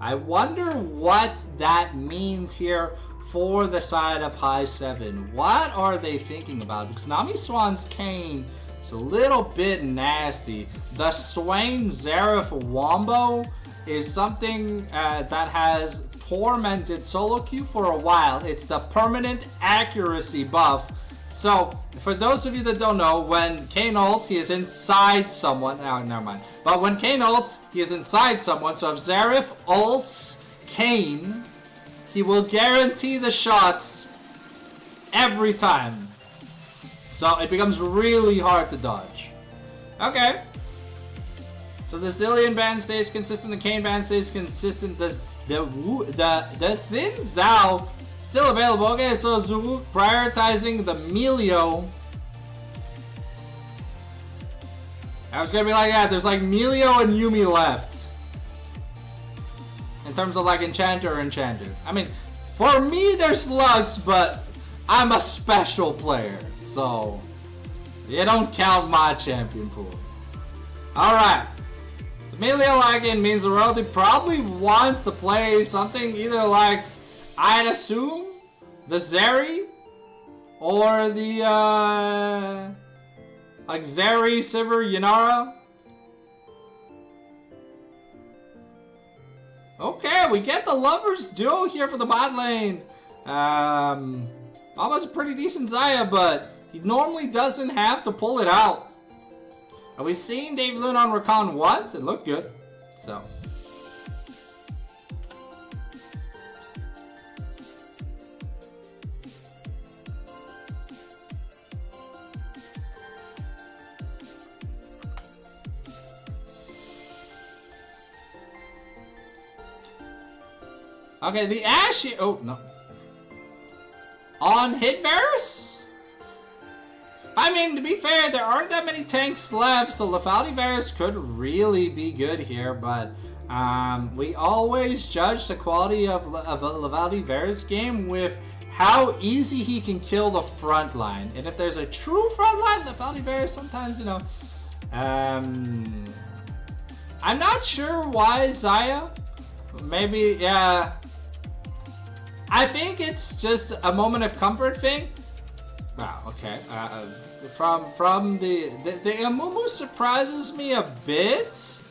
I wonder what that means here for the side of High 7. What are they thinking about? Because Nami Swan's Kayn, it's a little bit nasty. The Swain Xerath Wombo is something that has tormented solo queue for a while. It's the permanent accuracy buff So, for those of you that don't know, when Kane ults, he is inside someone. No, never mind. But when Kane ults, he is inside someone. So if Xerath ults Kane, he will guarantee the shots every time. So it becomes really hard to dodge. Okay. So the Zilean ban stays consistent, the Kane ban stays consistent, the Xin Zhao still available. Okay, so Zook prioritizing the Melio. I was gonna be like that. There's like Melio and Yumi left. In terms of like Enchanter or Enchanters. I mean, for me there's Lux, but I'm a special player. So, you don't count my champion pool. Alright. The Melio lagging means the royalty probably wants to play something either like, I'd assume, the Zeri, or the, like Zeri, Sivir, Yanara. Okay, we get the Lovers duo here for the bot lane. Almost a pretty decent Xayah, but he normally doesn't have to pull it out. And we've seen Dave Lune on Rakan once, it looked good. So. Okay, the Ashe. Oh, no. On Hitverse? I mean, to be fair, there aren't that many tanks left, so Lethality Varus could really be good here, but we always judge the quality of a Lethality Varus game with how easy he can kill the front line. And if there's a true front line, Lethality Varus sometimes, you know, I'm not sure why Xayah. Maybe, yeah. I think it's just a moment of comfort thing. Wow, okay. From the Amumu surprises me a bit,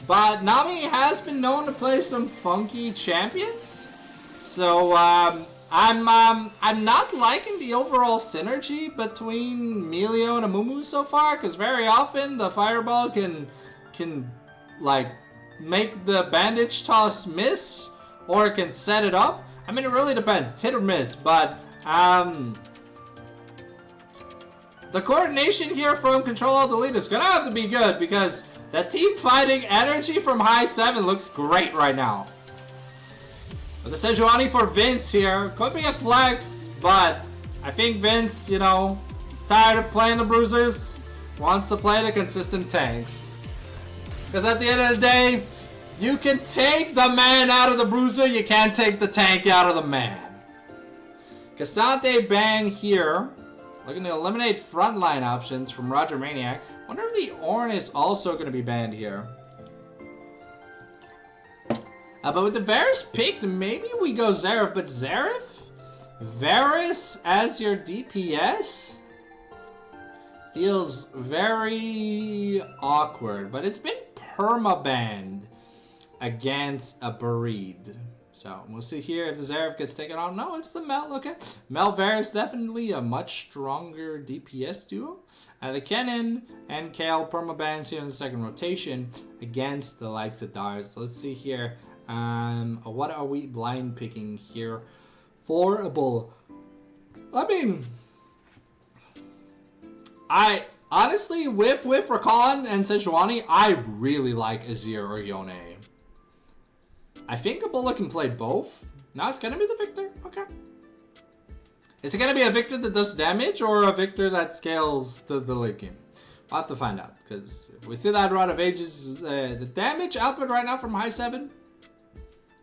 but Nami has been known to play some funky champions, so I'm not liking the overall synergy between Melio and Amumu so far, because very often the fireball can like make the bandage toss miss, or it can set it up. I mean, it really depends. It's hit or miss, but the coordination here from CtrlAltDelete is gonna have to be good, because the team fighting energy from High 7 looks great right now. But the Sejuani for Vince here could be a flex, but I think Vince, you know, tired of playing the bruisers, wants to play the consistent tanks. Because at the end of the day, you can take the man out of the bruiser, you can't take the tank out of the man. Cassante ban here. Looking to eliminate frontline options from Roger Maniac. Wonder if the Ornn is also going to be banned here. But with the Varus picked, maybe we go Xerath. But Xerath? Varus as your DPS? Feels very awkward. But it's been perma-banned against a Buried. So, we'll see here if the Xerath gets taken on. No, it's the Mel. Okay. Mel Varus definitely a much stronger DPS duo. The Kennen and Kale permabans here in the second rotation against the likes of Dars. So let's see here. What are we blind picking here for a bull? I mean, I honestly, with Rakan and Sejuani, I really like Azir or Yone. I think Ebola can play both. No, it's gonna be the Victor. Okay. Is it gonna be a Victor that does damage or a Victor that scales the late game? I'll have to find out, because if we see that Rod of Ages, the damage output right now from High 7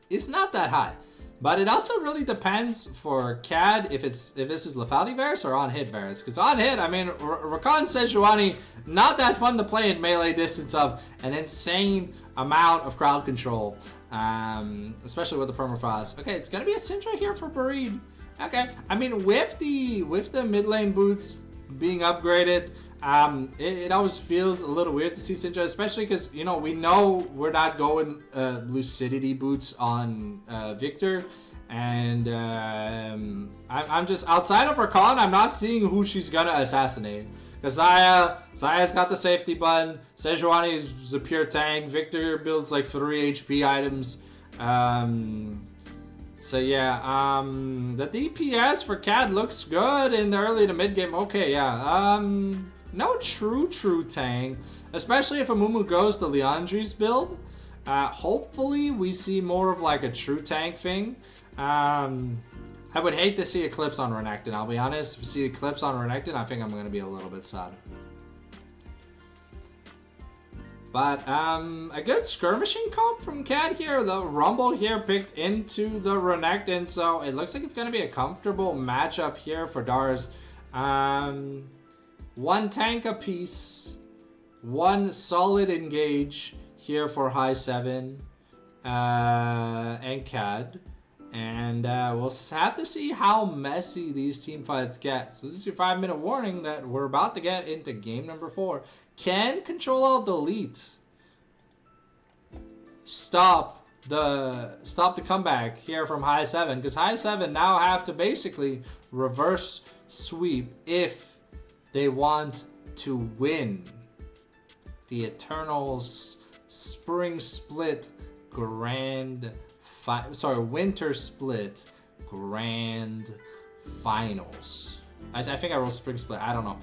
is not that high. But it also really depends for CAD if this is Lethality Varus or on hit Varus. Because on hit, I mean, Rakan Sejuani, not that fun to play in melee distance of an insane amount of crowd control. Especially with the permafrost. Okay, it's gonna be a Syndra here for Buried. Okay, I mean, with the mid lane boots being upgraded, it always feels a little weird to see Syndra, especially because, you know we're not going Lucidity boots on Victor, And I'm just, outside of Rakan, I'm not seeing who she's gonna assassinate. Because Zaya's got the safety button. Sejuani is a pure tank. Victor builds like 3 HP items. So yeah, the DPS for Cad looks good in the early to mid game. Okay, yeah. No true tank, especially if Amumu goes to Leandri's build. Hopefully we see more of like a true tank thing. I would hate to see Eclipse on Renekton, I'll be honest. If you see Eclipse on Renekton, I think I'm going to be a little bit sad. But a good skirmishing comp from Cad here. The Rumble here picked into the Renekton, so it looks like it's going to be a comfortable matchup here for Dars. One tank apiece, one solid engage here for High 7 and Cad. And we'll have to see how messy these team fights get. So this is your 5-minute warning that we're about to get into game number 4. Can CtrlAltDelete stop the comeback here from High 7? Because High 7 now have to basically reverse sweep if they want to win the Eternals Spring Split Winter Split Grand Finals. I think I wrote Spring Split. I don't know.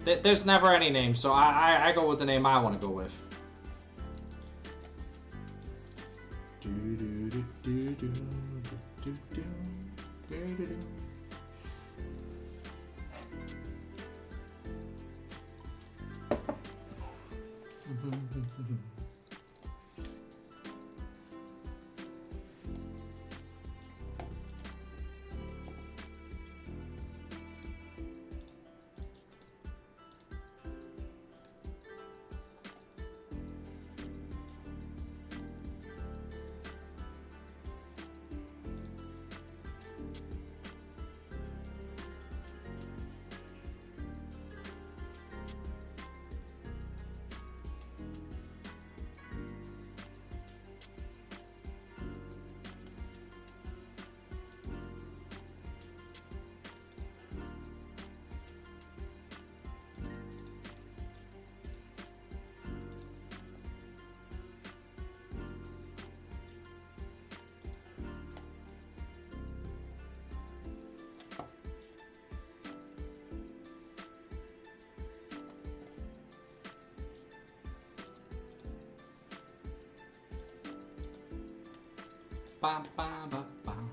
There's never any name, so I go with the name I want to go with. Bam, bam, bam, bam.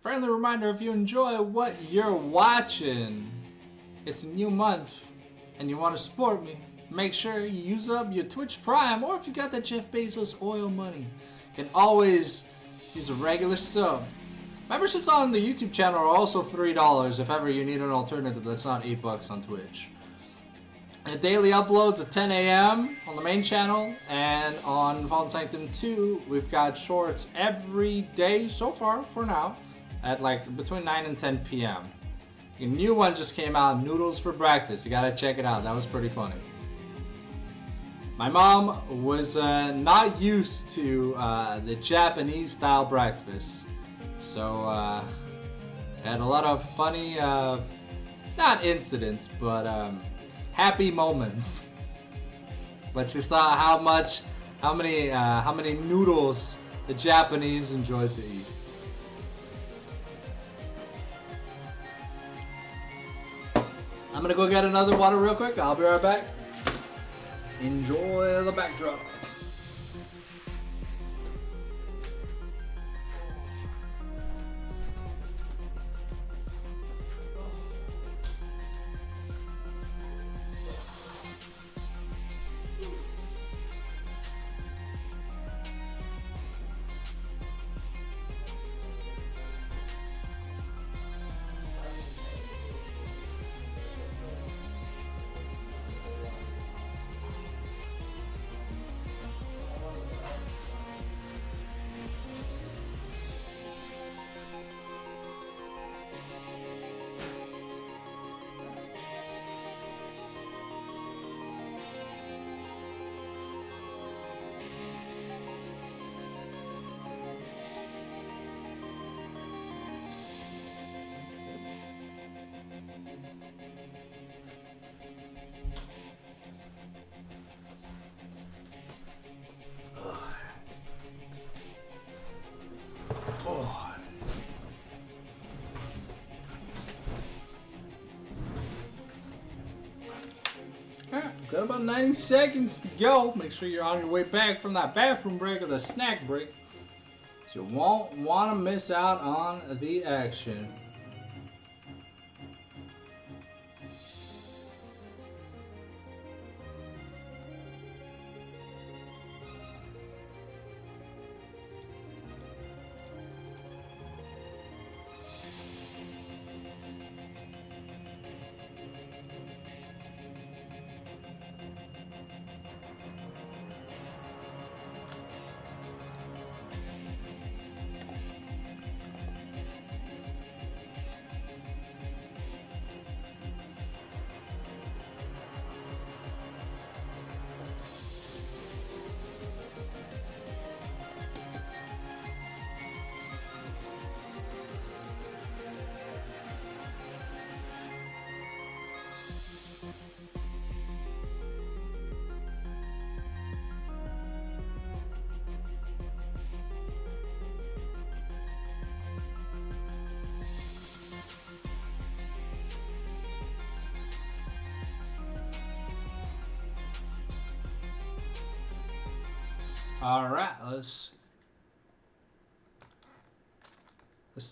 Friendly reminder, if you enjoy what you're watching, it's a new month and you want to support me, make sure you use up your Twitch Prime, or if you got that Jeff Bezos oil money, you can always use a regular sub. Memberships on the YouTube channel are also $3 if ever you need an alternative that's not $8 on Twitch. And daily uploads at 10 a.m. on the main channel, and on Fallen Sanctum 2, we've got shorts every day so far, for now, at like between 9 and 10 p.m. A new one just came out, Noodles for Breakfast. You gotta check it out, that was pretty funny. My mom was not used to the Japanese style breakfast, so had a lot of funny, not incidents, but happy moments. But she saw how many noodles the Japanese enjoyed to eat. I'm gonna go get another water real quick. I'll be right back. Enjoy the backdrop. got about 90 seconds to go. Make sure you're on your way back from that bathroom break or the snack break. So you won't want to miss out on the action. Alright, let's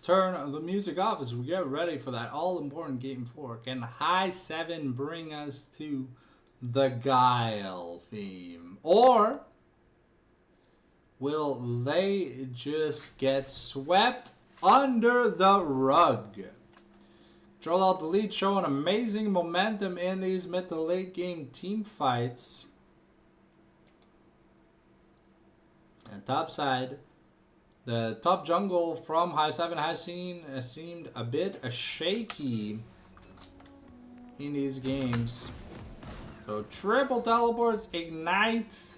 turn the music off as we get ready for that all-important game 4. Can high 7 bring us to the Guile theme? Or will they just get swept under the rug? CtrlAltDelete showing amazing momentum in these mid to late game team fights. And top side, the top jungle from high 7 has seemed a bit shaky in these games. So triple teleports, ignite,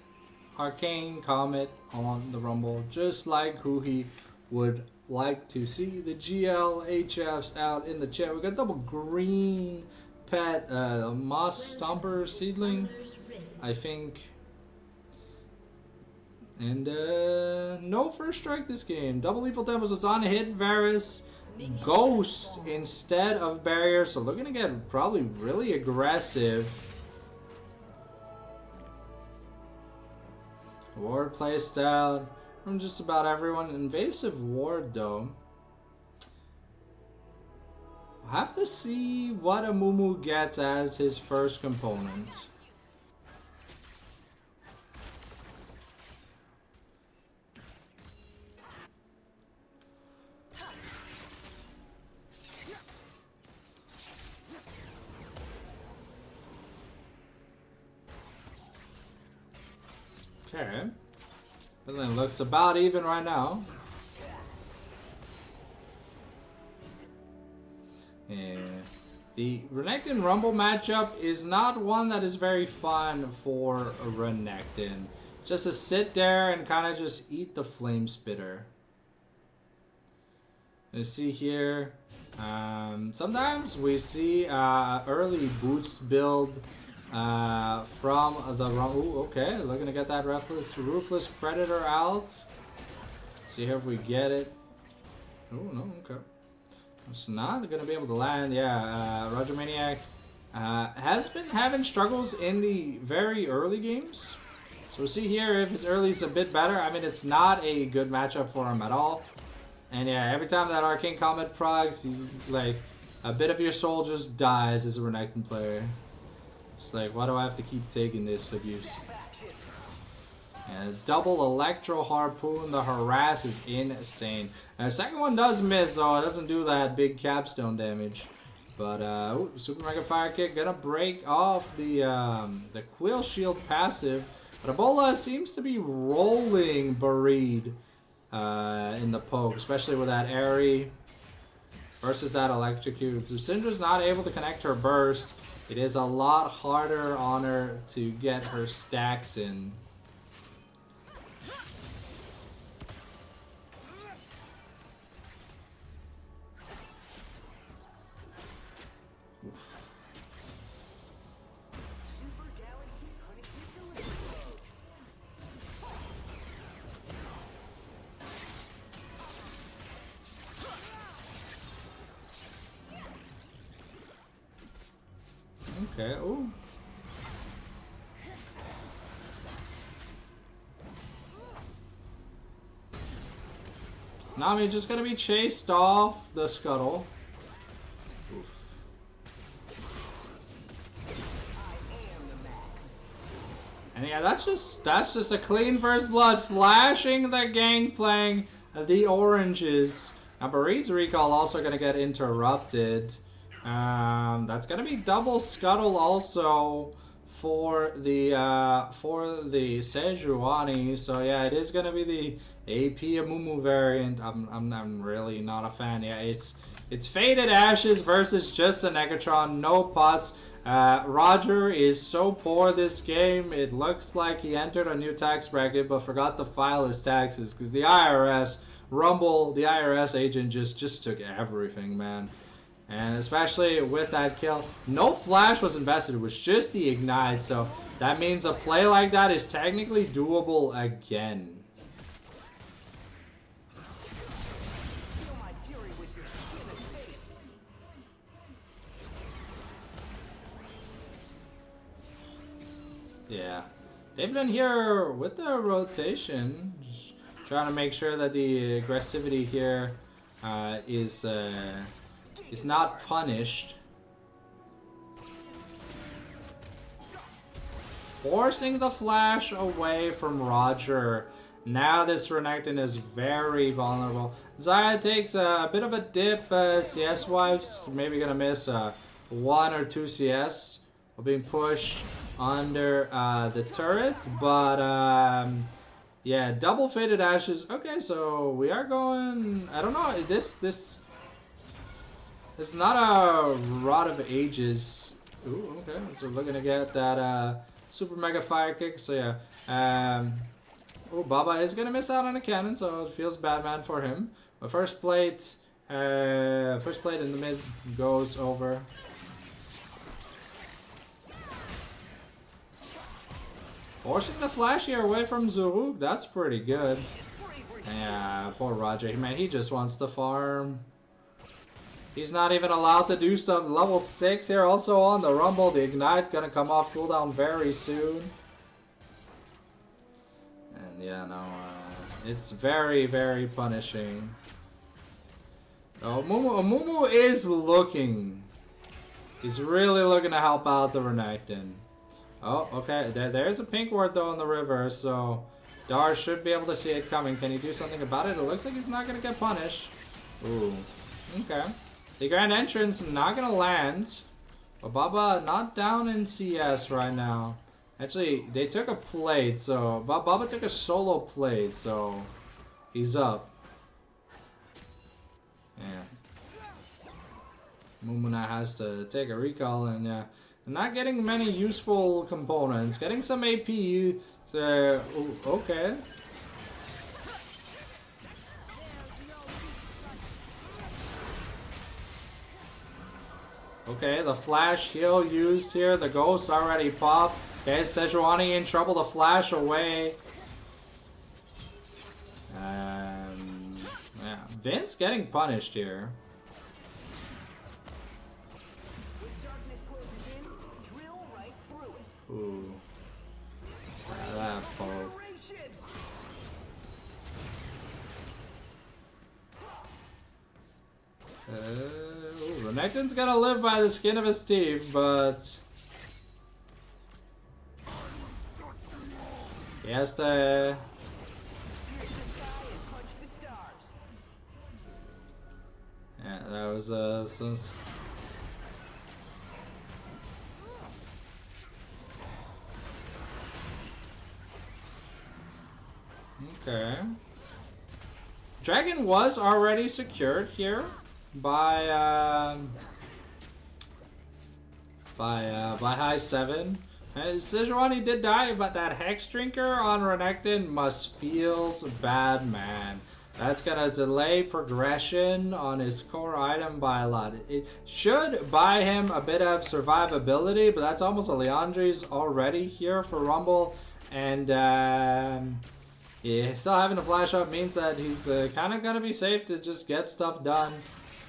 arcane, comet on the rumble, just like who he would like to see. The GLHFs out in the chat. We got double green pet, moss stomper seedling, I think. And no first strike this game. Double lethal temples. It's on hit Varus. Ghost instead of barrier. So looking to get probably really aggressive. Ward placed out from just about everyone. Invasive ward though. We'll have to see what Amumu gets as his first component. Okay. But then looks about even right now. Yeah. The Renekton Rumble matchup is not one that is very fun for a Renekton. Just to sit there and kind of just eat the Flame Spitter. You see here, sometimes we see early boots build from the Rumble. Ooh, okay, looking to get that Ruthless Predator out. Let's see here if we get it. Oh, no, okay. It's not going to be able to land. Yeah, Roger Maniac has been having struggles in the very early games. So we'll see here if his early is a bit better. I mean, it's not a good matchup for him at all. And yeah, every time that Arcane Comet procs, like, a bit of your soul just dies as a Renekton player. It's like, why do I have to keep taking this abuse? And double Electro Harpoon, the harass is insane. And the second one does miss, so it doesn't do that big capstone damage. But Super Mega Fire Kick gonna break off the Quill Shield passive. But Ebola seems to be rolling Buried in the poke, especially with that Airy versus that Electrocute. So Syndra's not able to connect her burst. It is a lot harder on her to get her stacks in. Oof. Okay, ooh. Nami just gonna be chased off the scuttle. Oof. And yeah, that's just a clean first blood, flashing the Gangplank, the oranges. Now Bareed's recall also gonna get interrupted. That's gonna be double scuttle also for the Sejuani. So yeah, it is gonna be the AP Amumu variant. I'm really not a fan. Yeah, it's Faded Ashes versus just a Negatron, no pus. Roger is so poor this game. It looks like he entered a new tax bracket but forgot to file his taxes because the IRS, Rumble, the IRS agent just took everything, man. And especially with that kill, no flash was invested, it was just the ignite, so that means a play like that is technically doable again. Yeah, they've been here with the rotation, just trying to make sure that the aggressivity here is not punished. Forcing the flash away from Roger. Now this Renekton is very vulnerable. Xayah takes a bit of a dip CS-wise. Maybe gonna miss 1 or 2 CS while being pushed under the turret. But yeah, double Faded Ashes. Okay, so we are going... I don't know, this it's not a Rod of Ages. Ooh, okay. So we're looking to get that super mega fire kick. So yeah. Oh, Baba is gonna miss out on a cannon, so it feels bad, man, for him. But first plate in the mid goes over. Forcing the flash here away from Zuruk. That's pretty good. Yeah, poor Roger. Man, he just wants to farm. He's not even allowed to do stuff. Level 6 here also on the Rumble. The Ignite gonna come off cooldown very soon. And yeah, no, it's very, very punishing. Oh, Mumu is looking. He's really looking to help out the Renekton. Oh, okay. There's a pink ward though in the river, so Dar should be able to see it coming. Can he do something about it? It looks like he's not gonna get punished. Ooh. Okay. The Grand Entrance not gonna land. But Baba not down in CS right now. Actually, they took a plate, so Baba took a solo plate, so he's up. Yeah. Mumuna has to take a recall, and yeah, not getting many useful components. Getting some AP. Ooh, okay. Okay, the flash heal used here. The ghost already popped. Okay, Sejuani in trouble to flash away. Yeah, Vince getting punished here. Ooh. That poke. Renekton's gonna live by the skin of his teeth, but he has to. Yeah, that was some. Okay. Dragon was already secured here by high 7. Sejuani did die, but that Hex Drinker on Renekton must feels bad, man. That's gonna delay progression on his core item by a lot. It should buy him a bit of survivability, but that's almost a Leandri's already here for Rumble, and yeah, still having a flash up means that he's kind of gonna be safe to just get stuff done.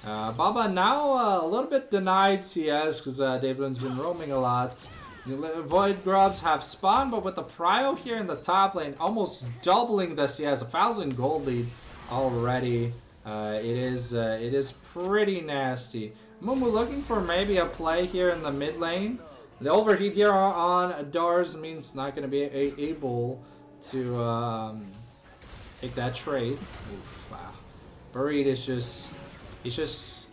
Baba now a little bit denied CS because David's been roaming a lot. Void Grubs have spawned, but with the Prio here in the top lane, almost doubling the CS, 1,000 gold lead already. It is pretty nasty. Mumu looking for maybe a play here in the mid lane. The overheat here on Dars means not going to be able to take that trade. Oof, wow. Buried is just... He's just...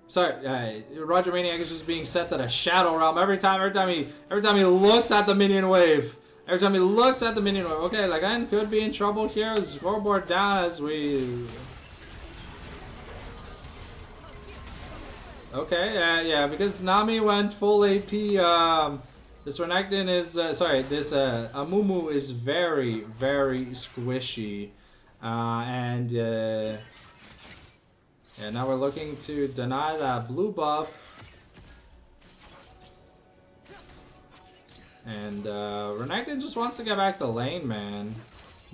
Sorry, Roger Maniac is just being sent to the Shadow Realm every time he looks at the minion wave. Every time he looks at the minion wave. Okay, Lagan could be in trouble here. The scoreboard down as we... Okay, yeah, because Nami went full AP, this Renekton is, this Amumu is very, very squishy. Yeah, now we're looking to deny that blue buff. And Renekton just wants to get back to lane, man.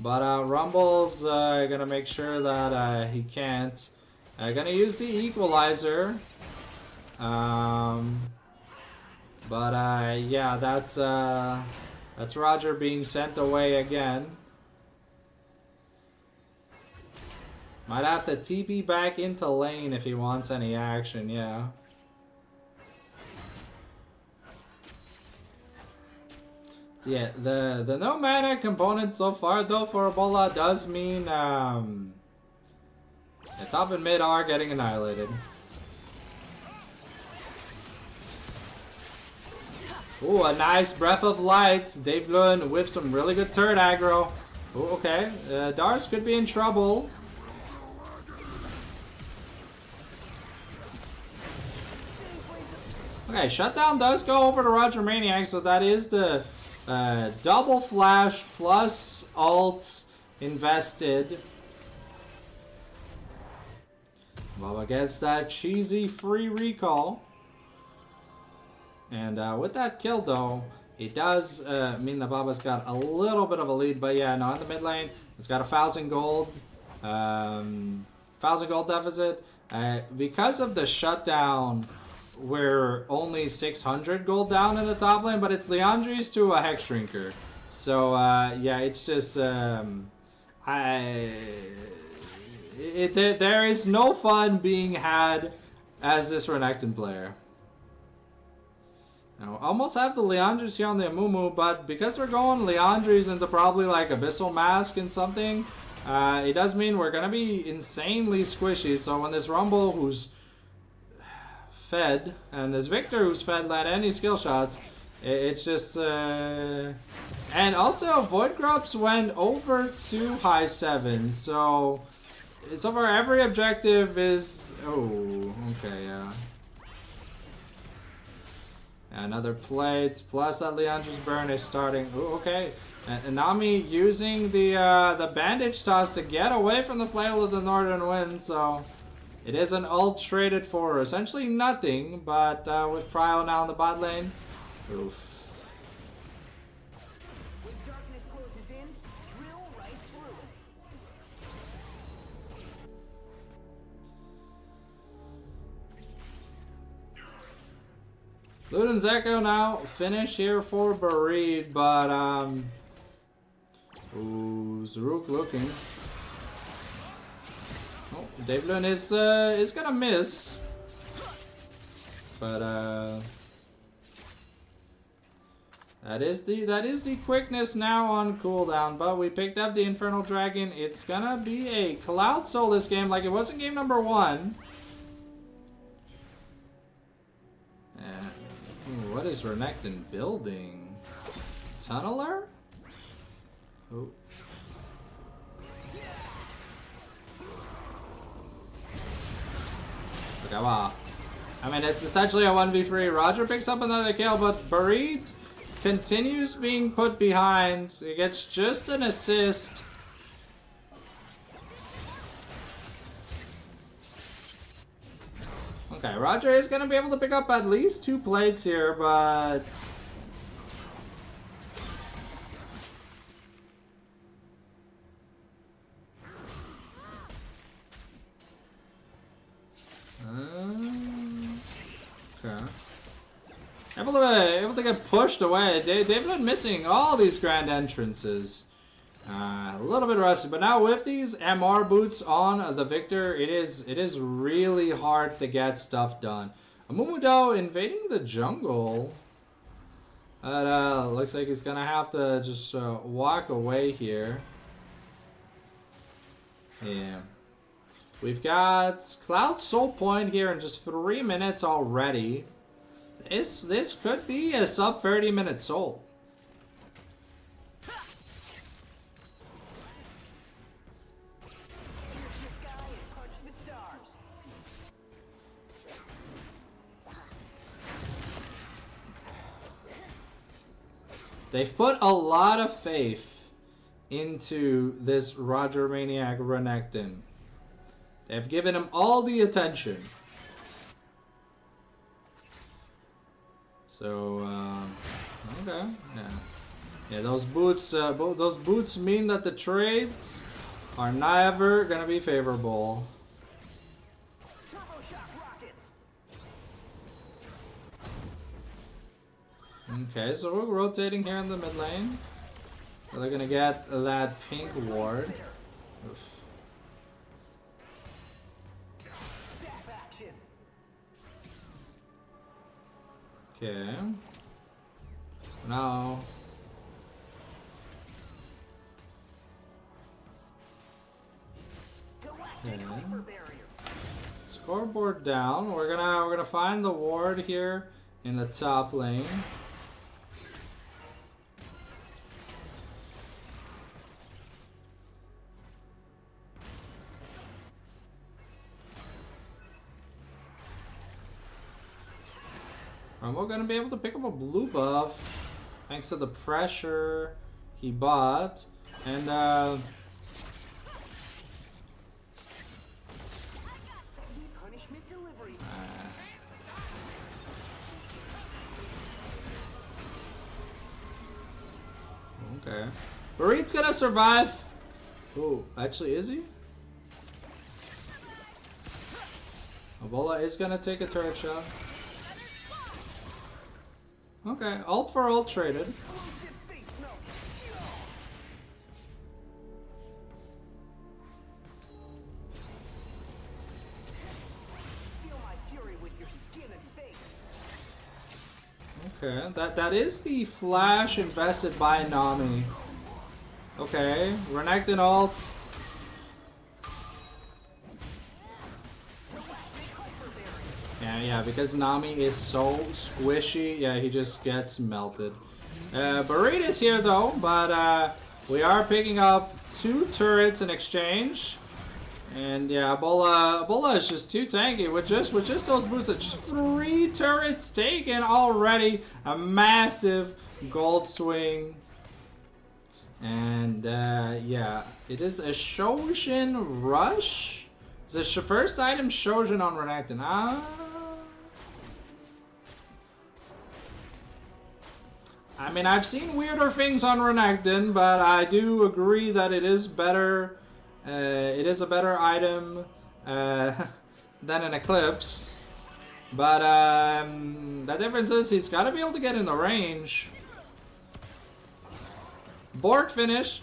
But Rumble's gonna make sure that he can't. Gonna use the equalizer. Yeah, that's Roger being sent away again. Might have to TP back into lane if he wants any action, yeah. Yeah, the no mana component so far though for Ebola does mean the top and mid are getting annihilated. Ooh, a nice Breath of Light. Dave Lund with some really good turret aggro. Ooh, okay. Dars could be in trouble. Okay, shutdown does go over to Roger Maniac, so that is the double flash plus ults invested. Baba gets that cheesy free recall. And with that kill though, it does mean that Baba's got a little bit of a lead, but yeah, no, in the mid lane, it's got 1,000 gold. 1,000 gold deficit. Because of the shutdown, we're only 600 gold down in the top lane, but it's Leandri's to a Hex Drinker. So yeah, it's just there is no fun being had as this Renekton player. Now, almost have the Leandris here on the Amumu, but because we're going Leandris into probably like Abyssal Mask and something, it does mean we're going to be insanely squishy. So when this Rumble, who's fed, and this Victor, who's fed, land any skill shots, it's just... And also, Void Grubs went over to high 7, so far every objective is... Oh, okay, yeah. Another plate, plus that Leandra's burn is starting. Ooh, okay. And Nami using the bandage toss to get away from the flail of the northern wind, so it is an ult traded for essentially nothing, but with Cryo now in the bot lane. Oof. Luden's Echo now finish here for Buried, but ooh, Zaruk looking. Oh, Dave Lund is gonna miss, but that is the quickness now on cooldown. But we picked up the Infernal Dragon. It's gonna be a Cloud Soul this game, like it was in game number 1. What is Renekton building? Tunneler? Oh. Okay, wow. I mean, it's essentially a 1v3. Roger picks up another kill, but Buried continues being put behind. He gets just an assist. Okay, Roger is going to be able to pick up at least 2 plates here, but... Okay. Able to get pushed away. They've been missing all these grand entrances. A little bit rusty, but now with these MR boots on the Victor, it is really hard to get stuff done. Amumudo invading the jungle. But looks like he's gonna have to just walk away here. Yeah. We've got Cloud Soul Point here in just 3 minutes already. This could be a sub 30-minute soul. They've put a lot of faith into this Roger Maniac Renekton. They've given him all the attention. So, okay, yeah, those boots mean that the trades are never gonna be favorable. Okay, so we're rotating here in the mid lane. They're gonna get that pink ward. Oof. Okay. Now. Okay. Scoreboard down. We're gonna find the ward here in the top lane. And we're gonna be able to pick up a blue buff thanks to the pressure he bought. And okay. Barit's gonna survive. Oh, actually, is he? Ebola is gonna take a turret shot. Okay, ult for ult traded. Okay, that is the flash invested by Nami. Okay, Renekton ult. Yeah, because Nami is so squishy, yeah, he just gets melted. Barit is here though, but we are picking up 2 turrets in exchange. And yeah, Ebola is just too tanky with just those boots. Just 3 turrets taken already. A massive gold swing. And yeah, it is a Shojin rush. It's the first item Shojin on Renekton. I mean, I've seen weirder things on Renekton, but I do agree that it is better. It is a better item than an Eclipse. But the difference is he's got to be able to get in the range. Bork finished.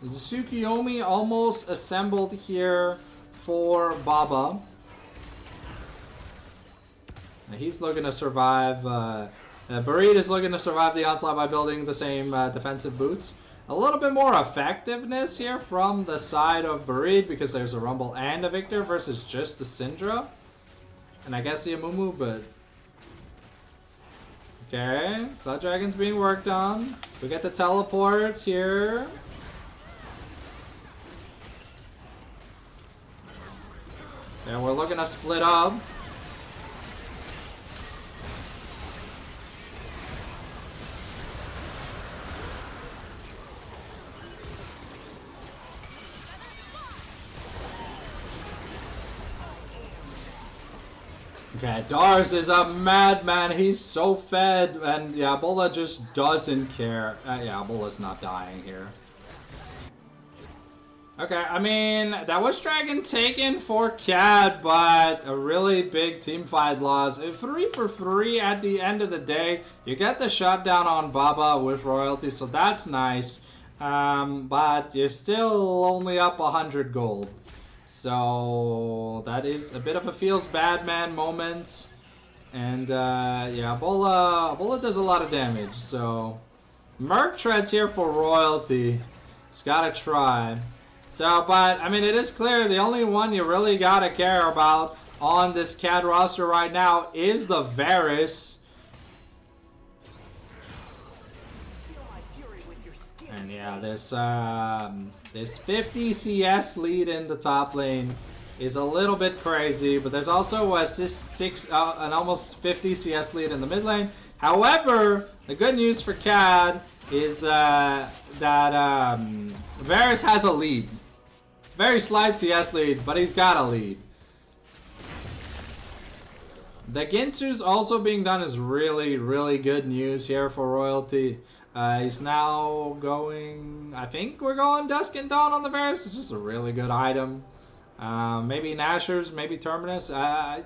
Tsukuyomi almost assembled here for Baba. He's looking to survive. Barit is looking to survive the onslaught by building the same defensive boots. A little bit more effectiveness here from the side of Barit because there's a Rumble and a Victor versus just the Syndra. And I guess the Amumu, but... Okay, Cloud Dragon's being worked on. We get the teleports here. And we're looking to split up. Okay, Dars is a madman. He's so fed, and yeah, Ebola just doesn't care. Yeah, Ebola's not dying here. Okay, I mean, that was Dragon taken for Cad, but a really big teamfight loss. 3 for 3 at the end of the day. You get the shutdown on Baba with royalty, so that's nice. but you're still only up 100 gold. So that is a bit of a feels bad man moment. And yeah, Bola does a lot of damage. So Merc Tread's here for royalty. It's gotta try. So, but I mean, it is clear the only one you really gotta care about on this CAD roster right now is the Varus. And yeah, this 50 CS lead in the top lane is a little bit crazy, but there's also an almost 50 CS lead in the mid lane. However, the good news for CAD is that Varus has a lead. Very slight CS lead, but he's got a lead. The Ginsu's also being done is really, really good news here for royalty. He's now going, I think we're going Dusk and Dawn on the Varus. It's just a really good item. Maybe Nashers, maybe Terminus. Yeah,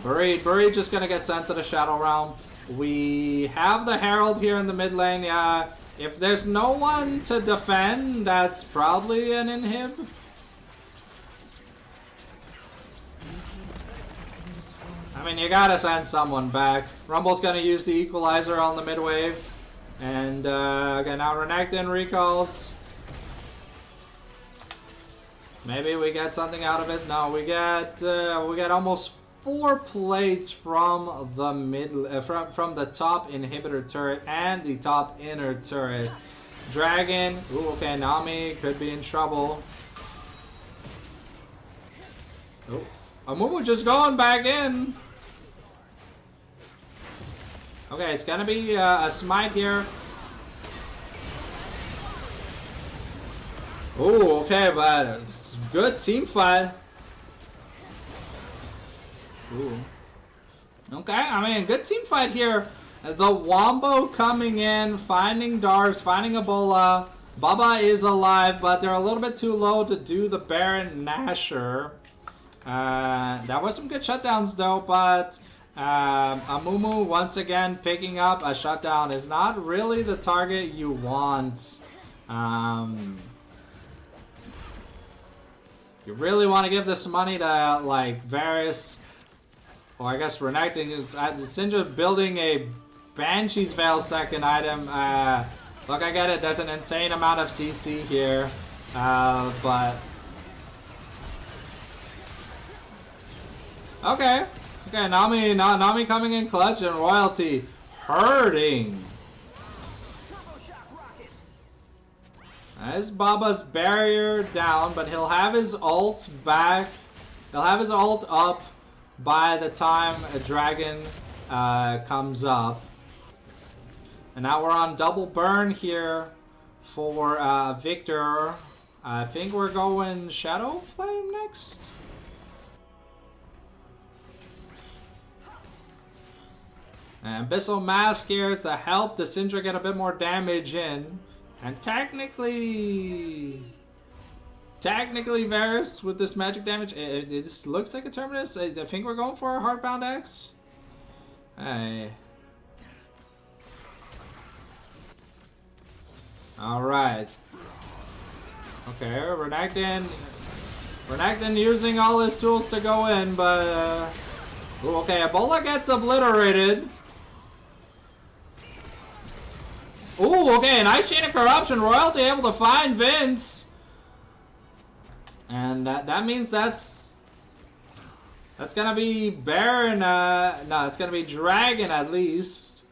Buried just gonna get sent to the Shadow Realm. We have the Herald here in the mid lane. Yeah, if there's no one to defend, that's probably an inhib. I mean, you gotta send someone back. Rumble's gonna use the equalizer on the mid wave. And okay, now Renekton recalls. Maybe we get something out of it. No, we get almost 4 plates from the from the top inhibitor turret and the top inner turret. Dragon. Ooh, okay, Nami could be in trouble. Oh, Amumu just going back in. Okay, it's gonna be a smite here. Oh, okay, but it's good team fight. Ooh. Okay, I mean, good team fight here. The Wombo coming in, finding Darks, finding Ebola. Baba is alive, but they're a little bit too low to do the Baron Nasher. That was some good shutdowns though, but Amumu once again picking up a shutdown is not really the target you want. You really want to give this money to like Varus, or I guess Renekton is Syndra building a Banshee's Veil second item. Look, I get it. There's an insane amount of CC here, but okay. Okay, Nami coming in clutch and royalty hurting. As Baba's barrier down, but he'll have his ult back. He'll have his ult up by the time a dragon comes up. And now we're on double burn here for Victor. I think we're going Shadow Flame next. And Abyssal Mask here to help the Syndra get a bit more damage in. And technically Varus with this magic damage, it just looks like a Terminus. I think we're going for a Heartbound X. Hey. Alright. Okay, Renekton using all his tools to go in, but ooh, okay, Ebola gets obliterated. Ooh, okay, nice chain of corruption. Royalty able to find Vince. And that means that's gonna be Baron, no, it's gonna be Dragon at least.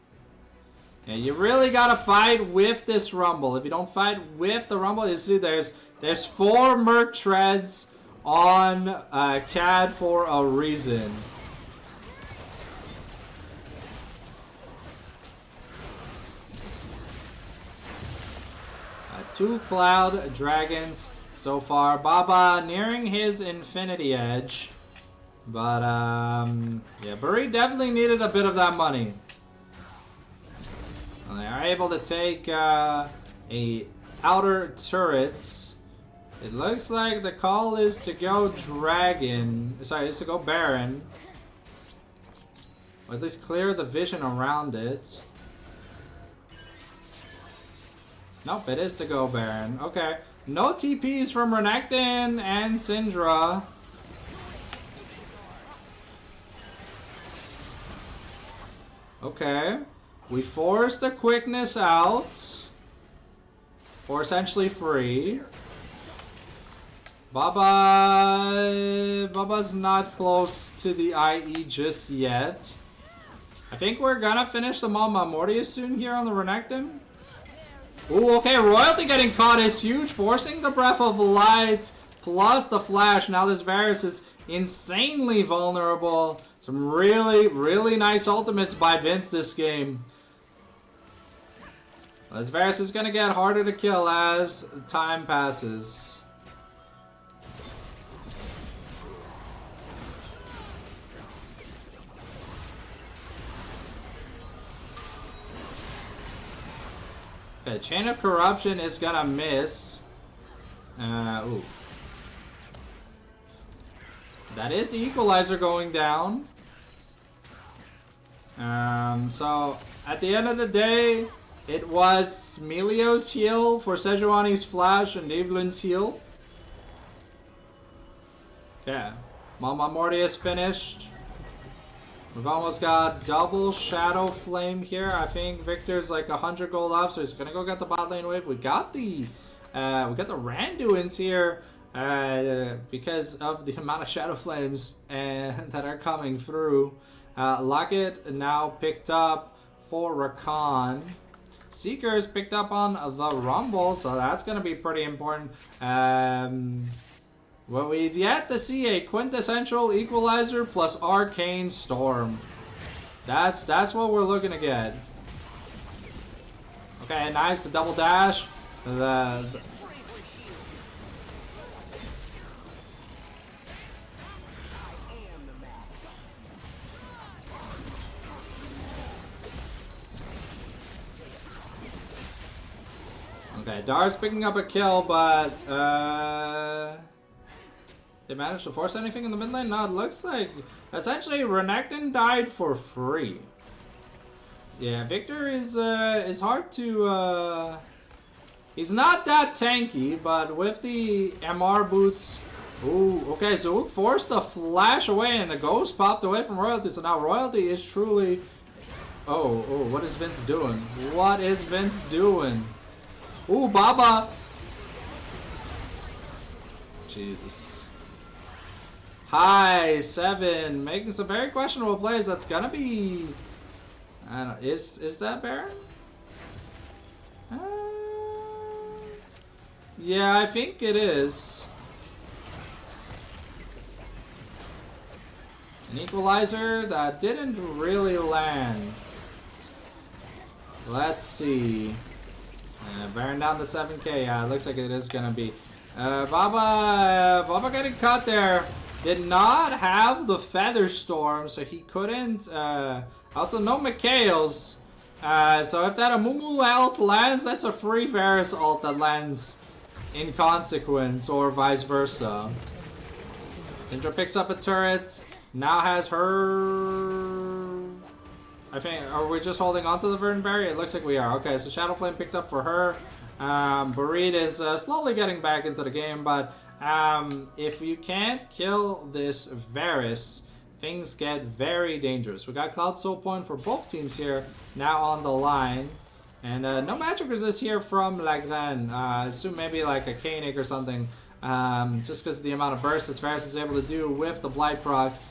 And you really gotta fight with this Rumble. If you don't fight with the Rumble, you see there's 4 Merc Treads on CAD for a reason. 2 Cloud Dragons so far. Baba nearing his Infinity Edge. But, yeah, Buri definitely needed a bit of that money. And they are able to take a outer turrets. It looks like the call is to go Dragon. Sorry, is to go Baron. Or at least clear the vision around it. Nope, it is to go Baron. Okay. No TPs from Renekton and Syndra. Okay. We force the quickness out. For essentially free. Baba's not close to the IE just yet. I think we're gonna finish the Mama Mortius soon here on the Renekton. Ooh, okay, Royalty getting caught is huge, forcing the Breath of Light plus the Flash. Now this Varus is insanely vulnerable. Some really, really nice ultimates by Vince this game. This Varus is gonna get harder to kill as time passes. Okay, Chain of Corruption is gonna miss. Ooh. That is Equalizer going down. So, at the end of the day, it was Melio's heal for Sejuani's Flash and Evelyn's heal. Okay, Mama Mortius finished. We've almost got double Shadow Flame here. I think Victor's like 100 gold off, so he's gonna go get the bot lane wave. We got the Randuins here because of the amount of Shadow Flames that are coming through. Locket now picked up for Rakan. Seeker's picked up on the Rumble, so that's gonna be pretty important. Well, we've yet to see a quintessential Equalizer plus Arcane Storm. That's what we're looking to get. Okay, nice, the double dash. Okay, Dar's picking up a kill, but they managed to force anything in the mid lane? No, it looks like essentially Renekton died for free. Yeah, Victor is hard to he's not that tanky, but with the MR boots. Ooh, okay, so Ook forced the flash away and the ghost popped away from Royalty, so now Royalty is truly oh, what is Vince doing? What is Vince doing? Ooh, Baba! Jesus. Hi, 7, making some very questionable plays. That's gonna be... I don't know, is that Baron? Yeah, I think it is. An Equalizer that didn't really land. Let's see. Baron down to 7k. Yeah, it looks like it is gonna be. Baba getting cut there. Did not have the Feather Storm, so he couldn't. Also, no Mikhail's. So if that Amumu ult lands, that's a free Varus ult that lands in consequence, or vice versa. Syndra picks up a turret. Now has her... I think, are we just holding on to the Verdant Berry? It looks like we are. Okay, so Shadow Flame picked up for her. Bareed is slowly getting back into the game, but if you can't kill this Varus, things get very dangerous. We got Cloud Soul Point for both teams here now on the line. And no magic resist here from Lagran. Assume maybe like a Koenig or something. Just because of the amount of burst this Varus is able to do with the Blight procs.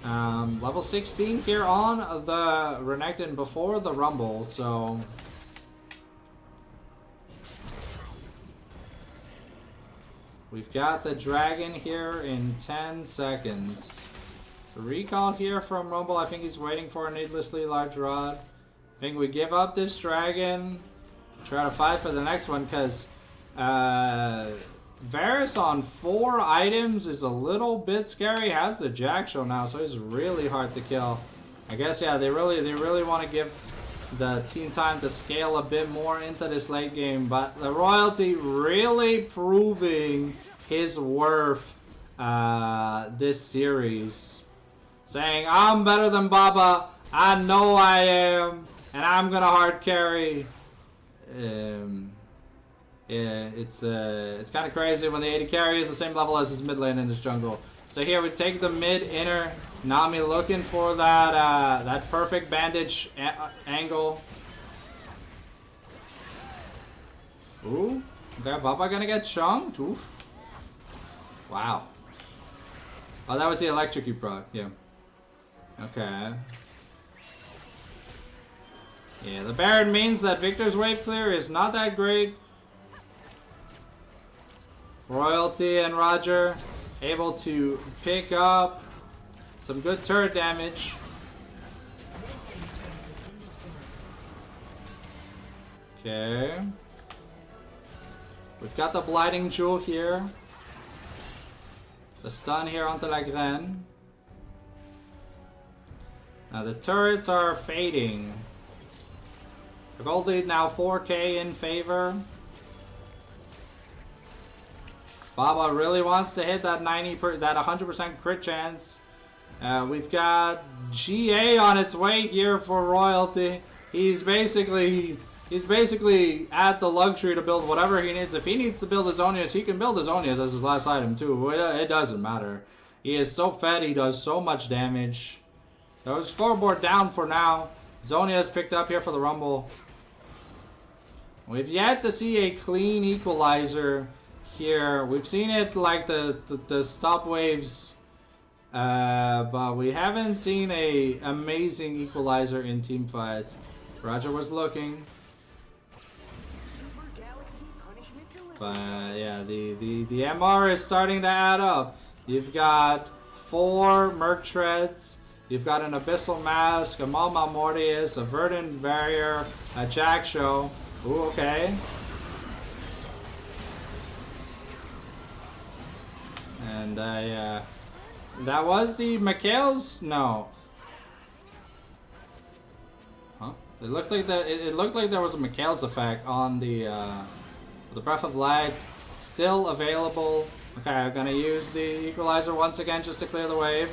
Level 16 here on the Renekton before the Rumble, so... We've got the Dragon here in 10 seconds. The recall here from Rumble, I think he's waiting for a needlessly large rod. I think we give up this Dragon, try to fight for the next one, because Varus on 4 items is a little bit scary. Has the Jack Show now, so he's really hard to kill. I guess, yeah, they really want to give the team time to scale a bit more into this late game, but the Royalty really proving his worth this series. Saying, I'm better than Baba, I know I am. And I'm gonna hard carry. Yeah, it's kind of crazy when the AD carry is the same level as his mid lane in his jungle. So here we take the mid inner. Nami looking for that that perfect bandage angle. Ooh, okay, Baba gonna get chunked. Oof. Wow. Oh, that was the electric proc. Yeah. Okay. Yeah, the Baron means that Victor's wave clear is not that great. Royalty and Roger able to pick up some good turret damage. Okay. We've got the Blighting Jewel here. The stun here onto La Graine. Now the turrets are fading. The gold lead now 4k in favor. Baba really wants to hit that 100% crit chance. We've got GA on its way here for Royalty. He's basically at the luxury to build whatever he needs. If he needs to build his Zhonya's, he can build his Zhonya's as his last item too. It doesn't matter. He is so fed, he does so much damage. So his scoreboard down for now. Zhonya is picked up here for the Rumble. We've yet to see a clean equalizer here. We've seen it like the stop waves, but we haven't seen a amazing equalizer in team fights. Roger was looking. But yeah, the MR is starting to add up. You've got 4 Merc Treads, you've got an Abyssal Mask, a Malma Mortius, a Verdant Barrier, a Jack Show. Ooh, okay. And yeah, that was the Mikhail's. No. Huh? It looks like that. It looked like there was a Mikhail's effect on the Breath of Light. Still available. Okay, I'm gonna use the equalizer once again just to clear the wave.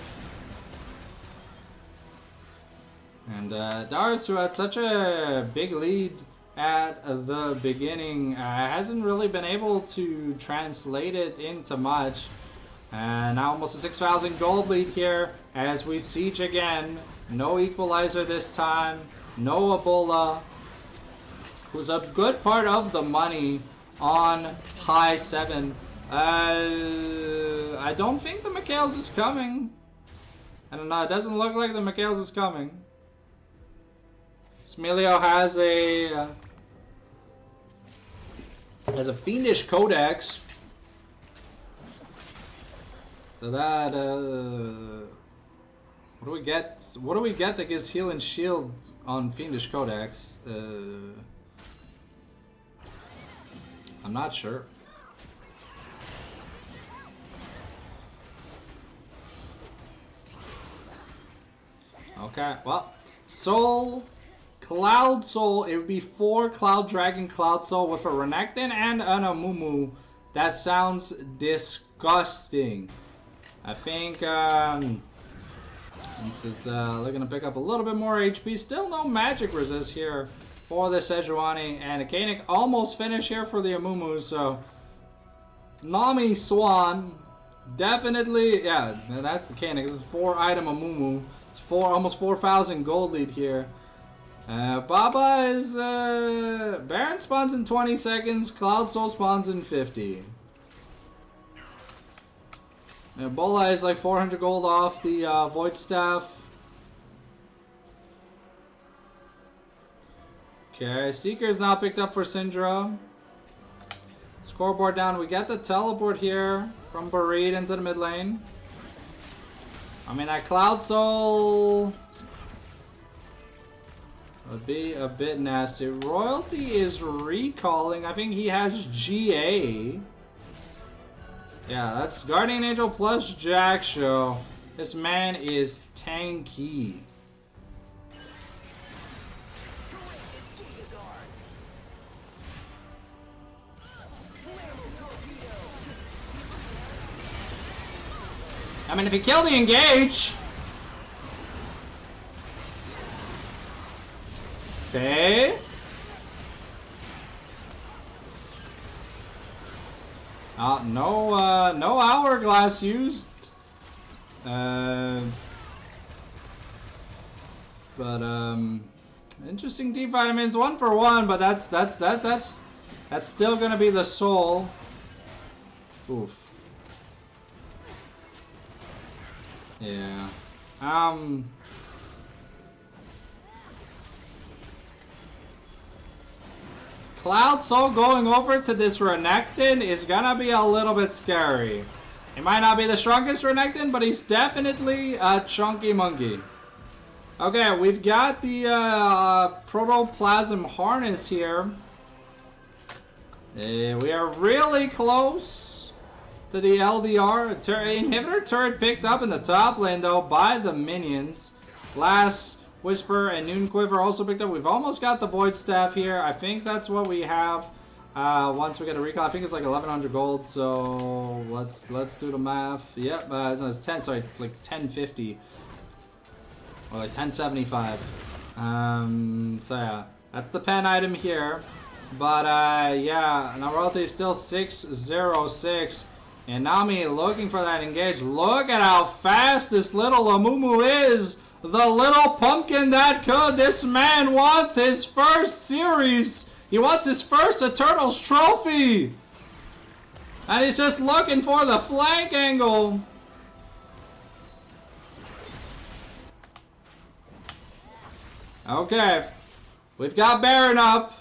And Darius, who had such a big lead at the beginning, hasn't really been able to translate it into much. And now almost a 6,000 gold lead here as we siege again. No equalizer this time. No Ebola, who's a good part of the money on high 7. I don't think the Mikhail's is coming. I don't know, it doesn't look like the Mikhail's is coming. Smilio has a fiendish codex. So that what do we get? What do we get that gives heal and shield on fiendish codex? I'm not sure. Okay, well, Soul, Cloud Soul, it would be 4 Cloud Dragon Cloud Soul with a Renekton and an Amumu. That sounds disgusting. I think this is they're gonna pick up a little bit more HP. Still no magic resist here for the Sejuani, and a Koenig almost finished here for the Amumu. So Nami Swan definitely, yeah, that's the Koenig. This is 4 item Amumu. It's almost 4,000 gold lead here. Baba is Baron spawns in 20 seconds. Cloud Soul spawns in 50. Ebola is like 400 gold off the Void Staff. Okay, Seeker is now picked up for Syndra. Scoreboard down. We get the teleport here from Buried into the mid lane. I mean, that Cloud Soul would be a bit nasty. Royalty is recalling. I think he has GA. Yeah, that's Guardian Angel plus Jack Show. This man is tanky. I mean, if he killed the engage, Okay. No hourglass used. Interesting D vitamins, 1 for 1, but that's still gonna be the soul. Oof. Yeah. Cloud Soul going over to this Renekton is gonna be a little bit scary. He might not be the strongest Renekton, but he's definitely a chunky monkey. Okay, we've got the Protoplasm Harness here. We are really close to the LDR. Inhibitor turret picked up in the top lane though by the minions. Glass Whisper and Noon Quiver also picked up. We've almost got the Void Staff here. I think that's what we have. Once we get a recall, I think it's like 1100 gold. So let's do the math. Yep, no, it's 10. Sorry, like 1050 or like 1075. So yeah, that's the pen item here. But yeah, now royalty is still 606. And Nami looking for that engage. Look at how fast this little Amumu is. The little pumpkin that could. This man wants his first series. He wants his first Eternals trophy. And he's just looking for the flank angle. Okay. We've got Baron up.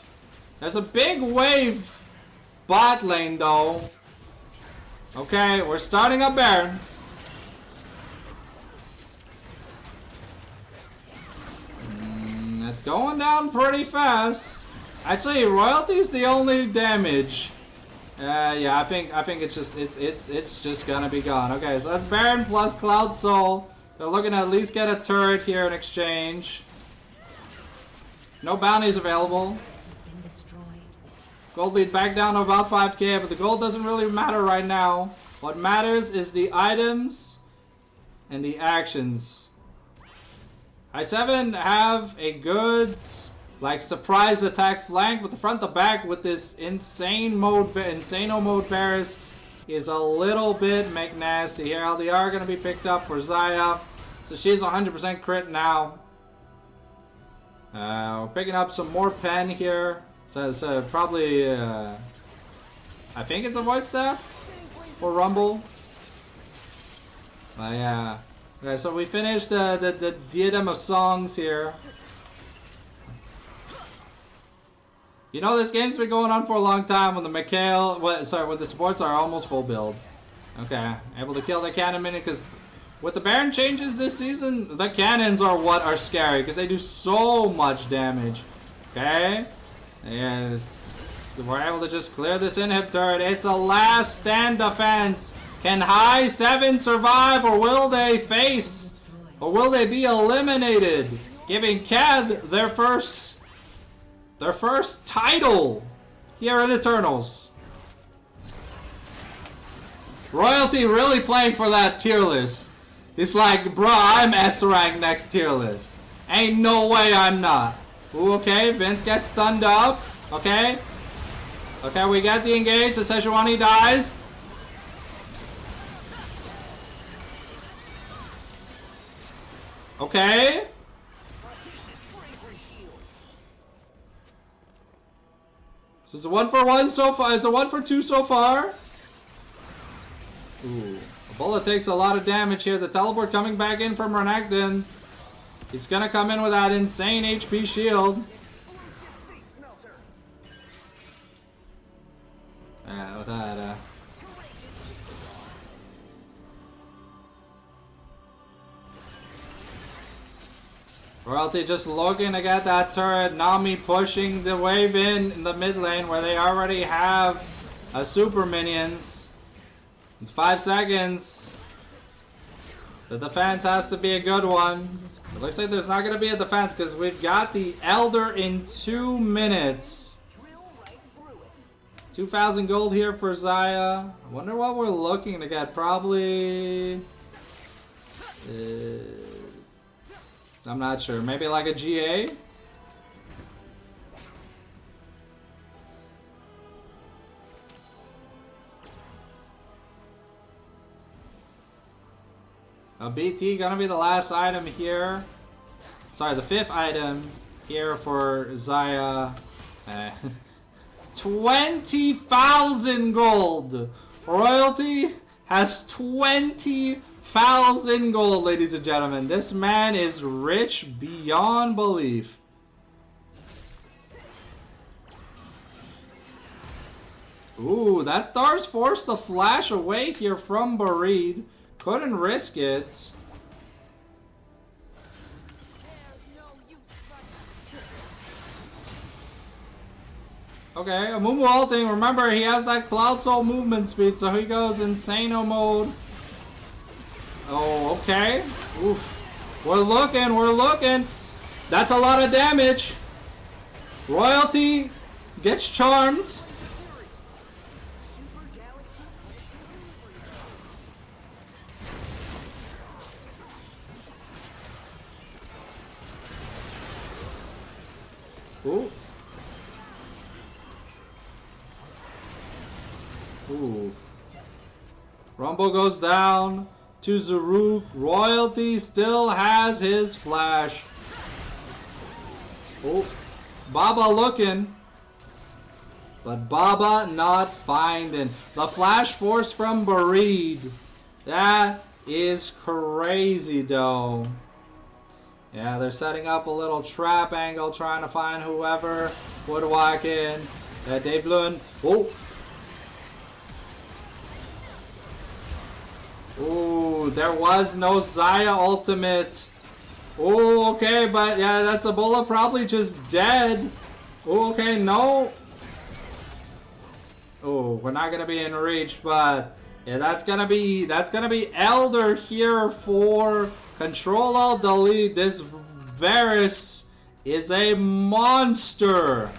There's a big wave bot lane though. Okay, we're starting up Baron. It's going down pretty fast. Actually, royalty's the only damage. Yeah, I think it's just gonna be gone. Okay, so that's Baron plus Cloud Soul. They're looking to at least get a turret here in exchange. No bounties available. Gold lead back down to about 5k, but the gold doesn't really matter right now. What matters is the items and the actions. I7 have a good, like, surprise attack flank, but the front to back with this insano mode Varus is a little bit McNasty here. LDR going to be picked up for Xayah, so she's 100% crit now. We're picking up some more pen here. So probably, I think it's a Void Staff for Rumble. Yeah. Okay, so we finished the Diadem of Songs here. You know, this game's been going on for a long time when the when the supports are almost full build. Okay, able to kill the cannon minion because with the Baron changes this season, the cannons are what are scary because they do so much damage. Okay. Yes. So we're able to just clear this inhib turret. It's a last stand defense. Can High 7 survive, or will they face, or will they be eliminated? Giving CAD their first title here in Eternals. Royalty really playing for that tier list. It's like, bro, I'm S rank next tier list. Ain't no way I'm not. Ooh, okay, Vince gets stunned up. Okay. Okay, we get the engage. The Sejuani dies. Okay. So it's a 1 for 1 so far. It's a 1 for 2 so far. Ooh. A bullet takes a lot of damage here. The teleport coming back in from Renekton. He's gonna come in with that insane HP shield. Yeah, with that, Royalty just looking to get that turret. Nami pushing the wave in the mid lane where they already have a super minions. In 5 seconds. The defense has to be a good one. It looks like there's not going to be a defense because we've got the Elder in 2 minutes. 2,000 gold here for Xayah. I wonder what we're looking to get. Probably... I'm not sure. Maybe like a GA? A BT gonna be the last item here. Sorry, the 5th item here for Zaya. 20,000 gold. Royalty has 20,000 gold, ladies and gentlemen. This man is rich beyond belief. Ooh, that Star's forced to flash away here from Buried. Couldn't risk it. Okay, a Mumu ulting. Remember, he has that Cloud Soul movement speed, so he goes Insano mode. Oh, okay. Oof. We're looking. That's a lot of damage. Royalty gets charmed. Ooh. Ooh. Rumble goes down to Zaruk. Royalty still has his flash. Oh. Baba looking. But Baba not finding. The flash force from Buried. That is crazy though. Yeah, they're setting up a little trap angle, trying to find whoever would walk in. Dave Lund. Oh. Ooh, there was no Zaya ultimate. Oh, okay, but yeah, that's a bullet probably just dead. Oh, okay, no. Oh, we're not gonna be in reach, but yeah, that's gonna be Elder here for CtrlAltDelete. This Varus is a monster.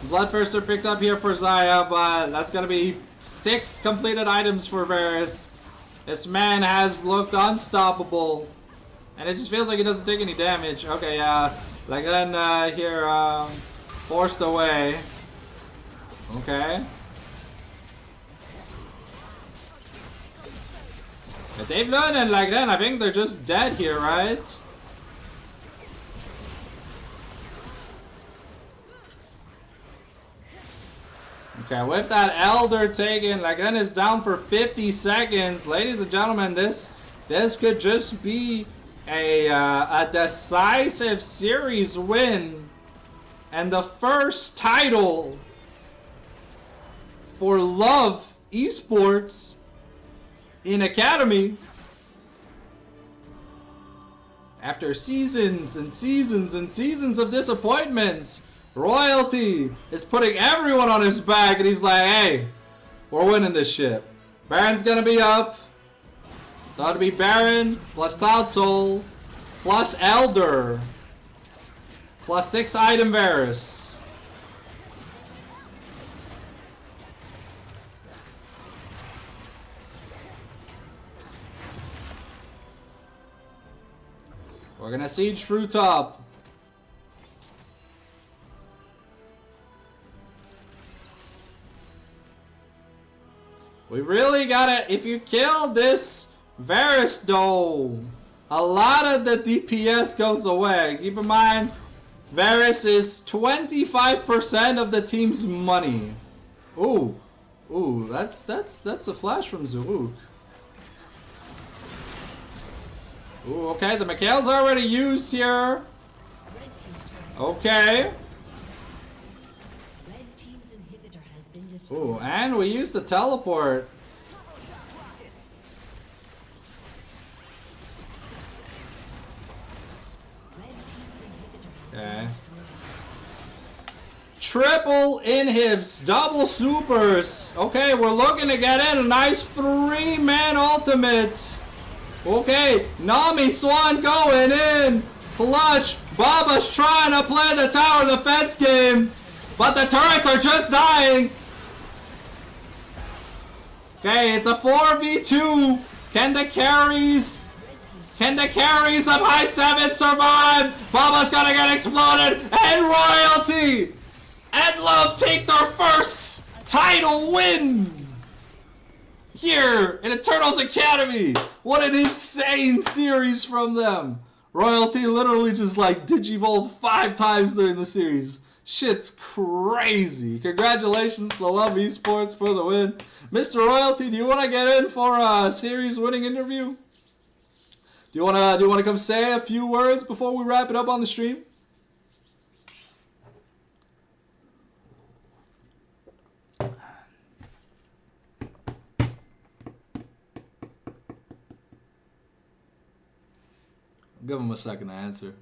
Bloodthirster picked up here for Zaya, but that's gonna be 6 completed items for Varus. This man has looked unstoppable. And it just feels like he doesn't take any damage. Okay, yeah. Like then here, forced away. Okay. But Dave Lund and like then, I think they're just dead here, right? Okay, with that Elder taken, Lagan is down for 50 seconds. Ladies and gentlemen, this could just be a decisive series win. And the first title for Love Esports in Academy. After seasons and seasons and seasons of disappointments, Royalty is putting everyone on his back, and he's like, hey, we're winning this shit. Baron's gonna be up. So it'll be Baron plus Cloud Soul plus Elder plus 6 item Varus. We're gonna siege through top. We really gotta, if you kill this Varus though, a lot of the DPS goes away. Keep in mind, Varus is 25% of the team's money. Ooh, ooh, that's a flash from Zaruk. Ooh, okay, the Mikhail's already used here. Okay. Ooh, and we used the teleport. Okay. Triple inhibs, double supers. Okay, we're looking to get in a nice 3-man ultimate. Okay, Nami Swan going in. Clutch. Baba's trying to play the tower defense game, but the turrets are just dying. Okay, it's a 4v2. Can the carries of high 7 survive? Baba's gonna get exploded, and Royalty and Love take their first title win. here in Eternals Academy. What an insane series from them. Royalty literally just like digivolved 5 times during the series. Shit's crazy. Congratulations to Love Esports for the win. Mr. Royalty, do you want to get in for a series winning interview? Do you wanna come say a few words before we wrap it up on the stream? Give him a second to answer.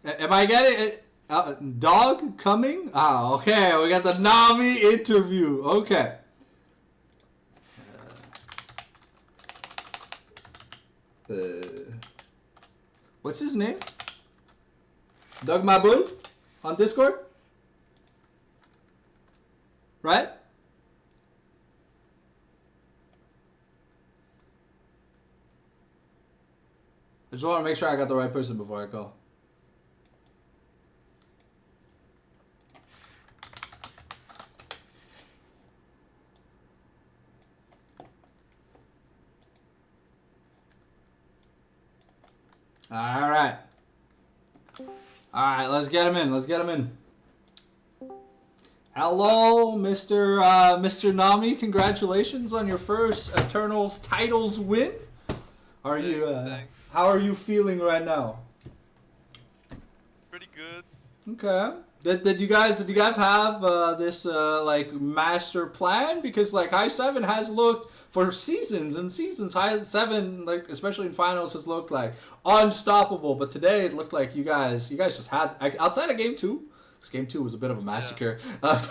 Am I getting it? Dog coming? Ah, okay. We got the Nami interview. Okay. What's his name? Doug Mabul on Discord? Right? I just want to make sure I got the right person before I go. Alright. Alright, let's get him in. Let's get him in. Hello, Mr. Nami. Congratulations on your first Eternals titles win. Are you Thanks. how are you feeling right now? Pretty good. Okay. Did you guys have this like master plan? Because like High 7 has looked for seasons and seasons. High 7, like especially in finals, has looked like unstoppable. But today it looked like you guys just had outside of game 2. Because game 2 was a bit of a massacre. Yeah. But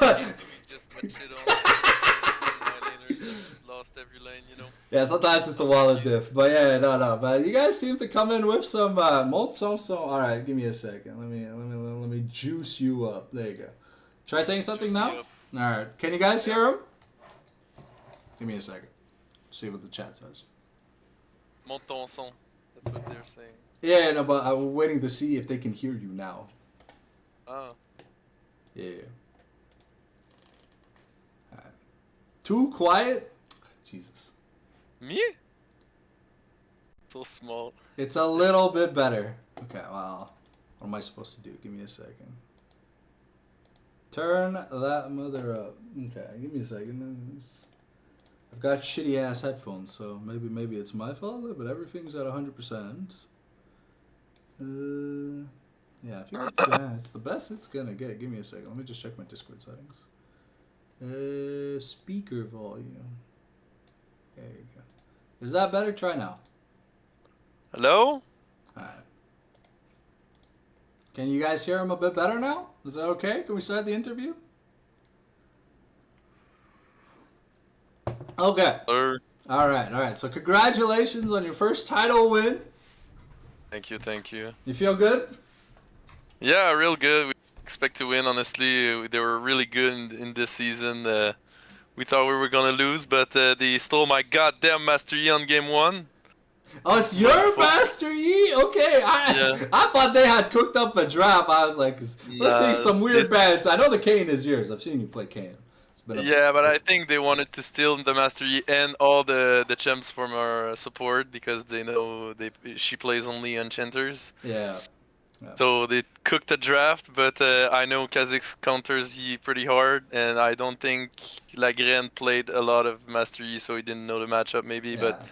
Just got shit on. My laners just lost every lane, you know. yeah, sometimes it's a wallet diff. But yeah, no. But you guys seem to come in with some so. All right, give me a second. Let me juice you up. There you go. Try saying something Juice now. me up. All right. Can you guys hear him? Give me a second. See what the chat says. Monte ton son. That's what they're saying. Yeah, no, but I'm waiting to see if they can hear you now. Ah. Yeah. All right. Too quiet. Jesus. Me? So small. It's a little bit better. Okay, well, what am I supposed to do? Give me a second. Turn that mother up. Okay, give me a second. I've got shitty ass headphones, so maybe it's my fault, but everything's at 100%. Yeah, if you it's the best it's gonna get. Give me a second. Let me just check my Discord settings. Speaker volume. There you go. Is that better? Try now. Hello? Alright. Can you guys hear him a bit better now? Is that okay? Can we start the interview? Okay. Alright. So congratulations on your first title win. Thank you. You feel good? Yeah, real good. We expect to win, honestly. They were really good in this season. We thought we were gonna lose, but they stole my goddamn Master Yi on game 1. Oh, it's your Master Yi? Okay, I thought they had cooked up a draft. I was like, 'cause we're seeing some weird bans. I know the Kane is yours. I've seen you play Kane. It's been But I think they wanted to steal the Master Yi and all the champs from our support because they know she plays only enchanters. Yeah. So they cooked a draft, but I know Kha'Zix counters Yi pretty hard, and I don't think Lagren played a lot of Master Yi, so he didn't know the matchup maybe. Yeah. But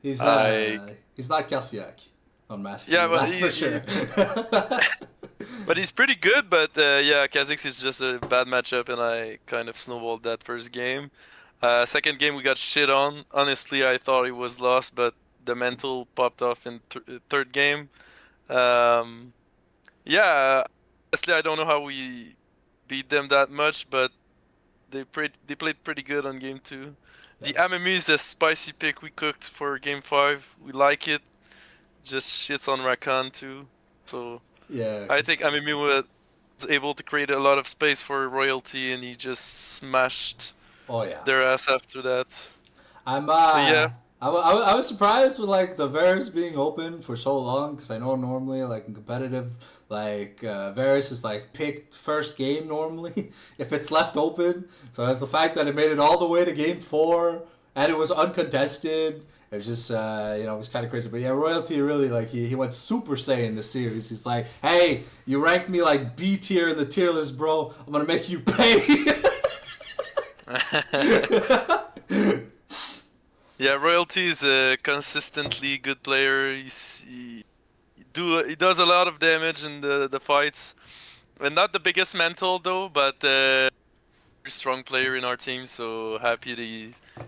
He's not Kelsiak on Master Yi, but that's for sure. but he's pretty good. But yeah, Kha'Zix is just a bad matchup, and I kind of snowballed that first game. Second game we got shit on. Honestly, I thought it was lost, but the mental popped off in third game. Yeah, honestly, I don't know how we beat them that much, but they played pretty good on game 2. The MME is a spicy pick we cooked for Game 5. We like it. Just shits on Rakan too. So Yeah, I think 'cause- MME was able to create a lot of space for royalty, and he just smashed oh yeah. their ass after that. I'm So yeah, I was surprised with like the Varus being open for so long because I know normally like in competitive like Varus is like picked first game normally if it's left open. So as the fact that it made it all the way to game 4 and it was uncontested. It was just it was kind of crazy. But yeah, royalty really like he went Super Saiyan this series. He's like, hey, you ranked me like B tier in the tier list, bro. I'm gonna make you pay. yeah. Royalty is a consistently good player. He does a lot of damage in the fights, and not the biggest mental though, but very strong player in our team. So happy that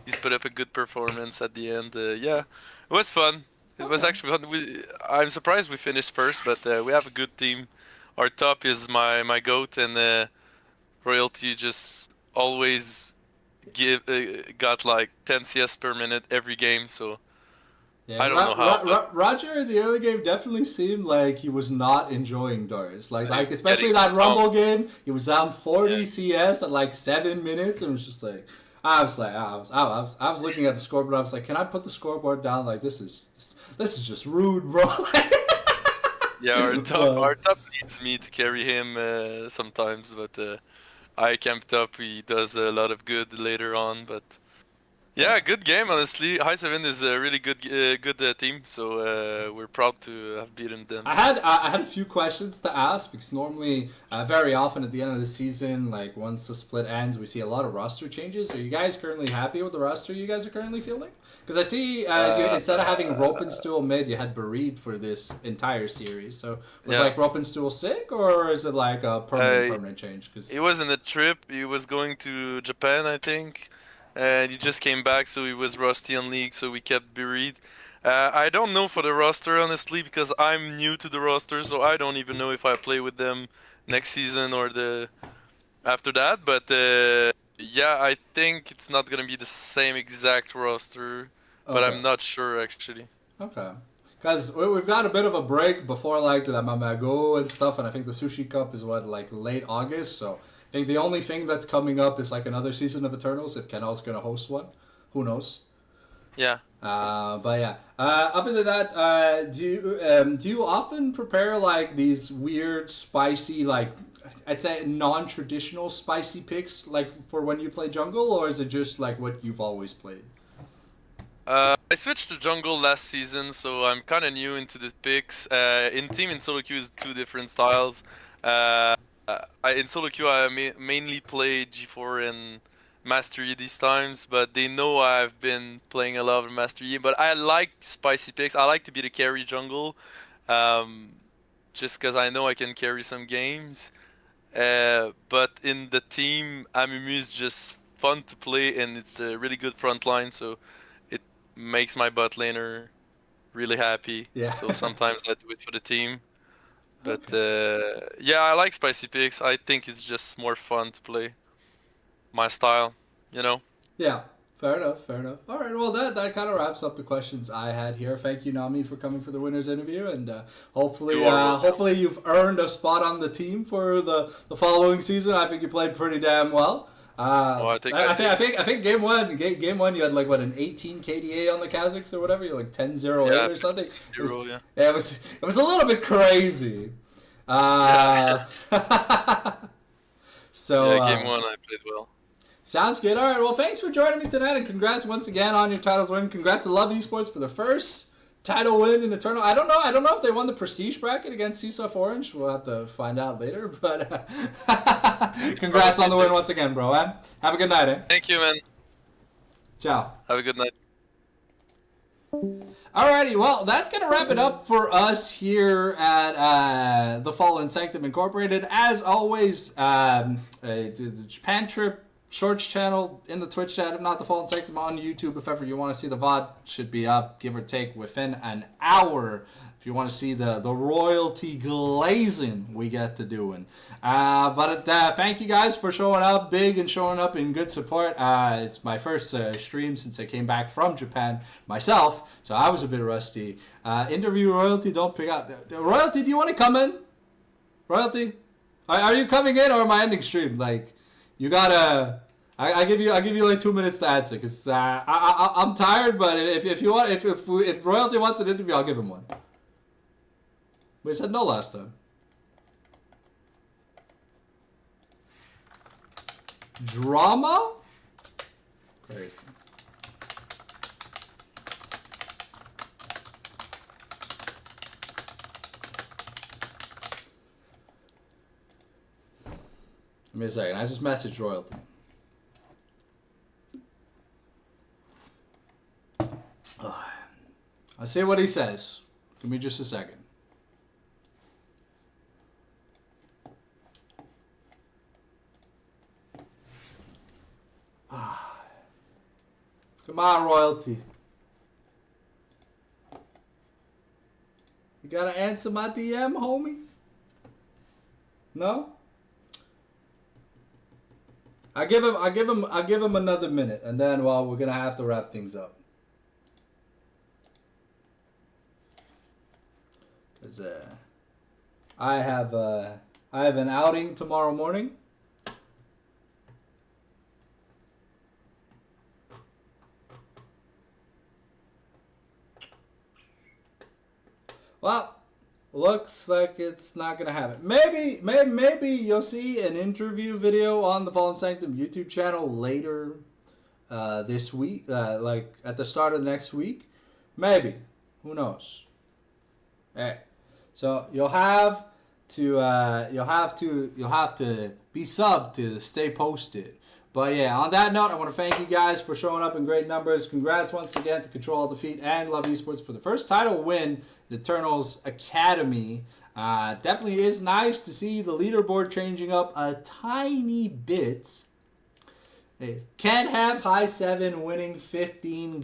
he's put up a good performance at the end. Yeah, it was fun. It was Okay. actually fun. I'm surprised we finished first, but we have a good team. Our top is my goat, and Royalty just always got like 10 CS per minute every game. So Yeah, I don't know how, but Roger in the early game definitely seemed like he was not enjoying Darius. he Like was getting especially that pumped. Rumble game, he was down 40 Yeah. CS at like 7 minutes, and it was just like I was looking at the scoreboard. I was like, can I put the scoreboard down? Like this is just rude, bro. Yeah, But our top needs me to carry him sometimes, but I camp top. He does a lot of good later on, but yeah. yeah, good game honestly. High Seven is a really good team, so we're proud to have beaten them. I had a few questions to ask because normally, very often at the end of the season, like once the split ends, we see a lot of roster changes. Are you guys currently happy with the roster you guys are currently fielding? Because I see instead of having Rope and Stool mid, you had Buried for this entire series. So was Yeah, like Rope and Stool sick, or is it like a uh, permanent change? he Because was in a trip. He was going to Japan, I think, and he just came back, so he was rusty on League, so we kept buried. I don't know for the roster honestly because I'm new to the roster, so I don't even know if I play with them next season or the after that. But yeah, I think it's not gonna be the same exact roster, but okay. I'm not sure actually. Okay. Because we've got a bit of a break before like La Mamago and stuff, and I think the Sushi Cup is what like late August. So I think the only thing that's coming up is like another season of Eternals if Kenal's gonna host one. Who knows? Yeah. But yeah. Other than that, do you often prepare like these weird spicy like I'd say non-traditional spicy picks like for when you play jungle, or is it just like what you've always played? I switched to jungle last season, so I'm kind of new into the picks. In team in solo queue is two different styles. Uh, in solo queue I mainly play G4 and Master Yi these times, but they know I've been playing a lot of Master Yi. But I like spicy picks. I like to be the carry jungle, um, just because I know I can carry some games. But in the team, Amumu is just fun to play, and it's a really good front line, so it makes my bot laner really happy. Yeah. So sometimes I do it for the team. But Okay. yeah, I like spicy picks. I think it's just more fun to play my style, you know? Yeah, fair enough, fair enough. All right, well, that kind of wraps up the questions I had here. Thank you, Nami, for coming for the winners interview, and You are welcome. hopefully you've earned a spot on the team for the following season. I think you played pretty damn well. Oh, I think I did. I think game one you had like what an 18 KDA on the Kazakhs or whatever. You're like 10-0-8 Yeah, or something. 0, yeah. Yeah, it was a little bit crazy. Yeah, Uh, so yeah, game 1 I played well. sounds good. All right. Well, thanks for joining me tonight, and congrats once again on your titles win. Congrats to Love Esports for the first title win in Eternal. I don't know. I don't know if they won the prestige bracket against CSUF Orange. We'll have to find out later. But congrats on the win once again, bro. Man. Have a good night, eh? Thank you, man. Ciao. Have a good night. Alrighty, well, that's going to wrap it up for us here at the Fallen Sanctum Incorporated. As always, the Japan trip Shorts channel in the Twitch chat, if not the Fallen Sanctum on YouTube. If ever you want to see the VOD, should be up, give or take, within an hour. If you want to see the royalty glazing we get to doing. But thank you guys for showing up big and showing up in good support. It's my first stream since I came back from Japan myself, so I was a bit rusty. Interview Royalty, don't pick up. Royalty, do you want to come in? Royalty? Are you coming in or am I ending stream? Like, you gotta. I give you like 2 minutes to answer because I'm tired. But if you want, if Royalty wants an interview, I'll give him one. We said no last time. Drama? Crazy. Give me a second. I just messaged Royalty. I'll see what he says. Give me just a second. Come on, Royalty. You gotta answer my DM, homie? No? I give him another minute, and then we're gonna have to wrap things up. Cause I have an outing tomorrow morning. Well, looks like it's not gonna happen. Maybe you'll see an interview video on the Fallen Sanctum YouTube channel later this week, like at the start of next week. Maybe, who knows? Hey, so you'll have to be subbed to stay posted. But yeah, on that note, I want to thank you guys for showing up in great numbers. Congrats once again to CtrlAltDelete and Love Esports for the first title win in Eternals Academy. Definitely is nice to see the leaderboard changing up a tiny bit. Hey, can't have high 7 winning 15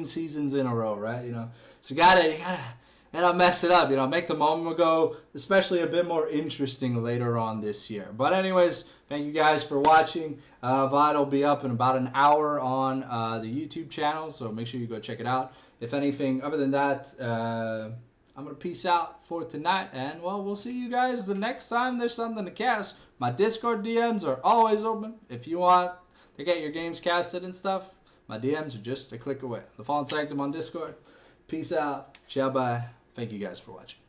seasons in a row, right? You know, so you gotta mess it up, you know, make the moment go especially a bit more interesting later on this year. But anyways, thank you guys for watching. VOD will be up in about an hour on the YouTube channel, so make sure you go check it out. If anything, other than that, I'm going to peace out for tonight, and, well, we'll see you guys the next time there's something to cast. My Discord DMs are always open. If you want to get your games casted and stuff, my DMs are just a click away. The Fallen Sanctum on Discord. Peace out. Ciao, bye. Thank you guys for watching.